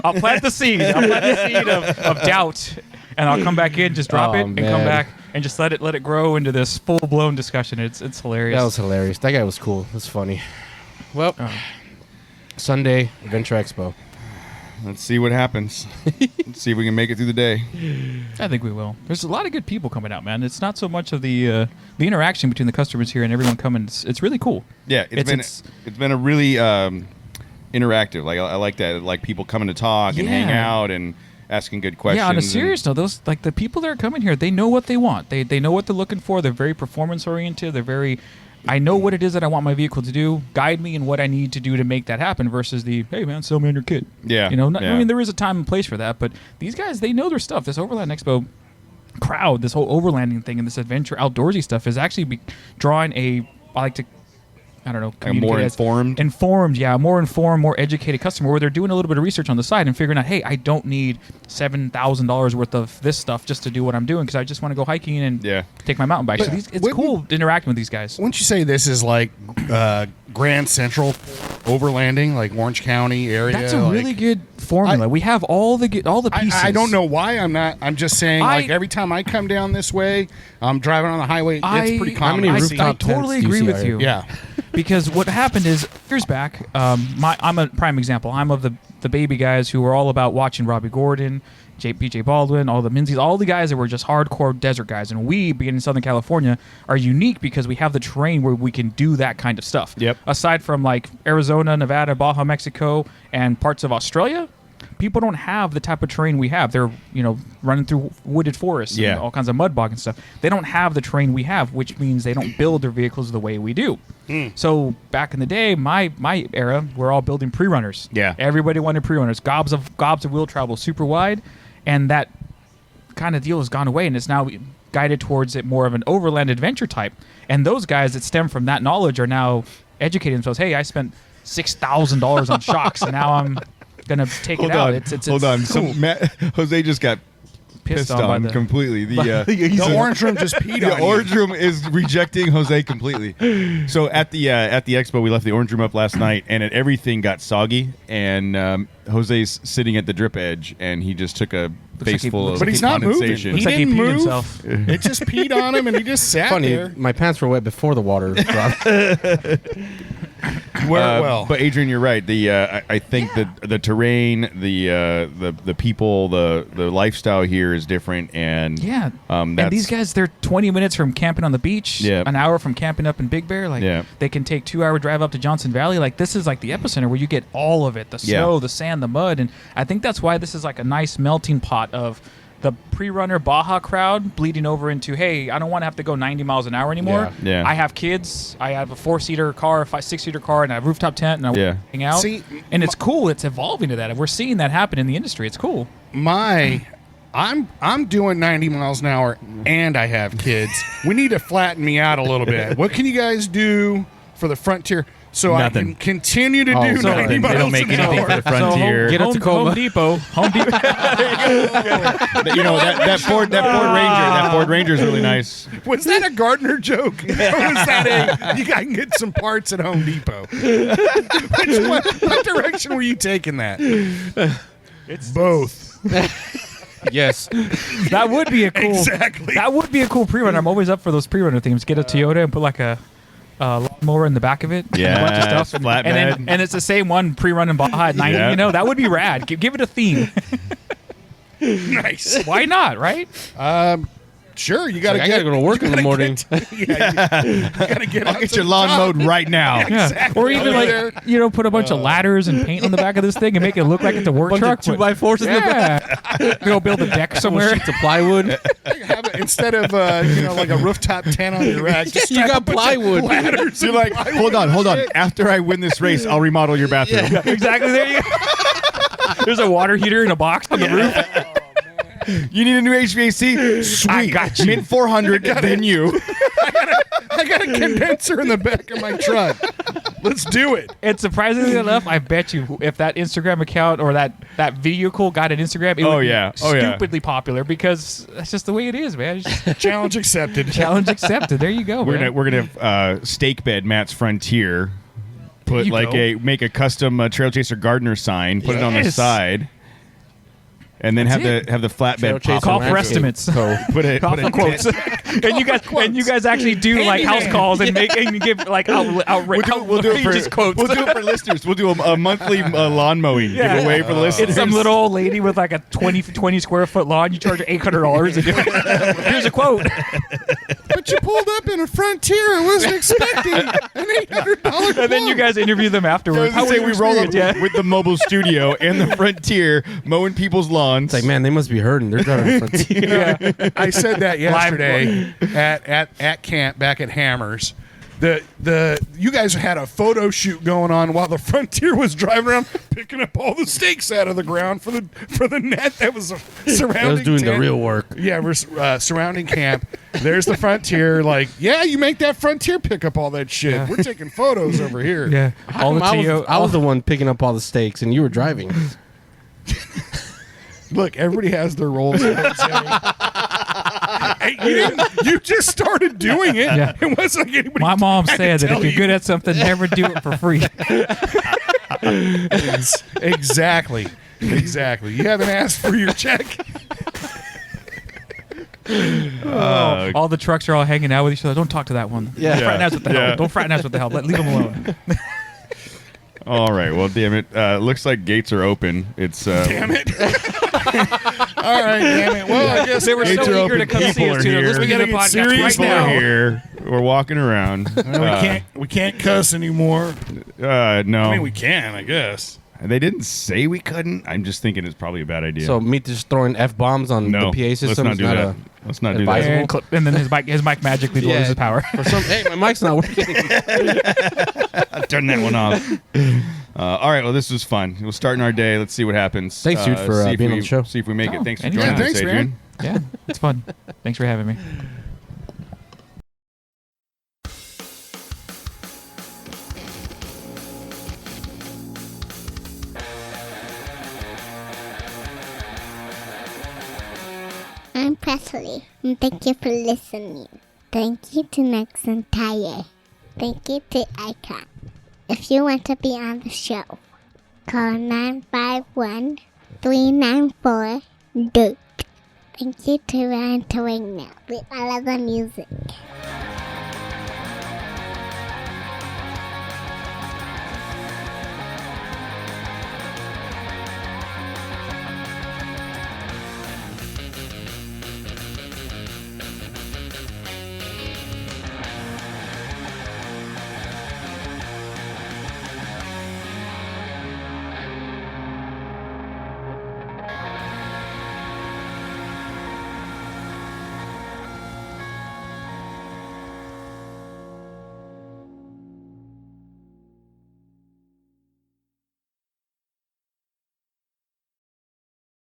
I'll plant the seed. Of doubt. And I'll come back in, just drop it, and come back and just let it grow into this full blown discussion. It's hilarious. That was hilarious. That guy was cool. That's funny. Well, Sunday Adventure Expo. Let's see what happens. Let's see if we can make it through the day. I think we will. There's a lot of good people coming out, man. It's not so much of the interaction between the customers here and everyone coming. It's really cool. Yeah, it's been a really interactive. Like I like that. Like people coming to talk and hang out and asking good questions. Yeah, on a serious note, those like the people that are coming here, they know what they want. They know what they're looking for. They're very performance oriented. They're very, I know what it is that I want my vehicle to do. Guide me in what I need to do to make that happen. Versus the hey man, sell me on your kit. Yeah, I mean there is a time and place for that, but these guys they know their stuff. This Overland Expo crowd, this whole overlanding thing and this adventure outdoorsy stuff is actually drawing I don't know. A more informed? More informed, more educated customer where they're doing a little bit of research on the side and figuring out, hey, I don't need $7,000 worth of this stuff just to do what I'm doing because I just want to go hiking and take my mountain bike. So it's cool interacting with these guys. Wouldn't you say this is like Grand Central overlanding, like Orange County area? That's a really good formula. We have all the pieces. I don't know why I'm not. I'm just saying, like every time I come down this way, I'm driving on the highway. It's pretty common. How many rooftop I totally tents do you agree see with out you. Yeah. because what happened is years back, I'm a prime example. I'm of the baby guys who were all about watching Robbie Gordon, BJ Baldwin, all the Menzies, all the guys that were just hardcore desert guys. And we, being in Southern California, are unique because we have the terrain where we can do that kind of stuff. Yep. Aside from like Arizona, Nevada, Baja, Mexico, and parts of Australia, people don't have the type of terrain we have. They're, running through wooded forests and all kinds of mud bog and stuff. They don't have the terrain we have, which means they don't build their vehicles the way we do. So back in the day, my era, we're all building pre-runners. Yeah. Everybody wanted pre-runners. Gobs of wheel travel super wide, and that kind of deal has gone away, and it's now guided towards it more of an overland adventure type. And those guys that stem from that knowledge are now educating themselves. Hey, I spent $6,000 on shocks, and now I'm gonna take it out. It's Hold on. cool. Jose just got pissed on completely. The orange room just peed on The you. orange room is rejecting Jose completely. So at the expo, we left the orange room up last night, and everything got soggy. And Jose's sitting at the drip edge, and he just took a face full of But he's not moving. condensation. He didn't move. It just peed on him, and he just sat Funny, there. my pants were wet before the water dropped. But Adrian, you're right. I think that the terrain, the people, the lifestyle here is different, and and these guys, they're 20 minutes from camping on the beach, an hour from camping up in Big Bear. They can take 2-hour drive up to Johnson Valley. Like, this is like the epicenter where you get all of it: the snow, the sand, the mud. And I think that's why this is like a nice melting pot of the pre-runner Baja crowd bleeding over into, hey, I don't want to have to go 90 miles an hour anymore. Yeah. I have kids. I have a 4-seater car, a 6-seater car, and I have a rooftop tent, and I want to hang out. And it's cool. It's evolving to that. We're seeing that happen in the industry. It's cool. I'm doing 90 miles an hour, and I have kids. We need to flatten me out a little bit. What can you guys do for the Frontier so I can continue to do 90 miles They don't make an anything hour? for the Frontier. Get a Tacoma. Home Depot. that Ford Ranger is really nice. Was that a Gardner joke? Or was that you can get some parts at Home Depot? What direction were you taking that? It's both. Yes, that would be a cool. Exactly. That would be a cool pre-runner. I'm always up for those pre-runner themes. Get a Toyota and put like a lawnmower in the back of it. Yeah, and a bunch of stuff. flatbed. And it's the same one pre-running Baja at 90. Yeah. That would be rad. Give it a theme. Nice. Why not? Right? Sure, you got to I gotta go to work in the morning. You got to get. I'll get your lawn mowed right now. Exactly. Or even put a bunch of ladders and paint on the back of this thing and make it look like it's a work truck. 2x4s in the back. Go build a deck somewhere. Sheets of plywood. Instead of like a rooftop tent on your rack, just You got plywood. Ladders. You're like, hold on. After I win this race, I'll remodel your bathroom. Yeah, exactly. There you go. There's a water heater in a box on the roof. You need a new HVAC? Sweet. I got you. Mint 400, then you. I got a condenser in the back of my truck. Let's do it. And surprisingly enough, I bet you if that Instagram account or that vehicle got an Instagram, it would be stupidly popular because that's just the way it is, man. Challenge accepted. Challenge accepted. There you go. We're gonna stake bed Matt's Frontier. Make a custom Trailchaser Gardner sign. Put it on the side. And then have the flatbed pop call for estimates. Put it quotes. and you guys actually do like house calls and give like outright. We'll do it for listeners. We'll do a monthly lawn mowing giveaway for the listeners. It's some little old lady with like a 20 square foot lawn. You charge her $800. Here's a quote. But you pulled up in a Frontier. I wasn't expecting an $800. And then you guys interview them afterwards. How we roll up with the mobile studio and the Frontier mowing people's lawns. It's like, man, they must be hurting. They're driving a Frontier. I said that yesterday at camp back at Hammers. You guys had a photo shoot going on while the Frontier was driving around picking up all the stakes out of the ground for the net that was surrounding. I was doing the real work. Yeah, we're surrounding camp. There's the Frontier. Like, yeah, you make that Frontier pick up all that shit. Yeah. We're taking photos over here. Yeah, I was the one picking up all the stakes, and you were driving. Look, everybody has their roles. Hey, you just started doing it. Yeah. It wasn't like anybody. My mom said that if you're you. good at something, never do it for free. Exactly. You haven't asked for your check. All the trucks are all hanging out with each other. Don't talk to that one. Yeah. Don't fraternize with the Yeah. hell. Don't fraternize with the hell. Leave him alone. All right. Well, damn it. Looks like gates are open. It's Damn it. All right, damn it. Well, I guess They were gates so are eager to open. come see People us, are too. here. Let's We begin gotta the get podcast serious right People now. are here. We're walking around. we can't cuss anymore. No. I mean, we can, I guess. They didn't say we couldn't. I'm just thinking it's probably a bad idea. So me just throwing F-bombs on no, the PA system let's not is do not that. Let's not do that. advisable? And then his mic magically loses power. Hey, my mic's not working. Turn that one off. All right. Well, this was fun. We're starting our day. Let's see what happens. Thanks, dude, for see if being we- on the show. See if we make it. Thanks for anytime. joining us, Thanks, Adrian. man. Yeah, it's fun. Thanks for having me. I'm Presley, and thank you for listening. Thank you to Nexon Tire. Thank you to Icon. If you want to be on the show, call 951-394-DIRT. Thank you to Ryan Torino with all of the music.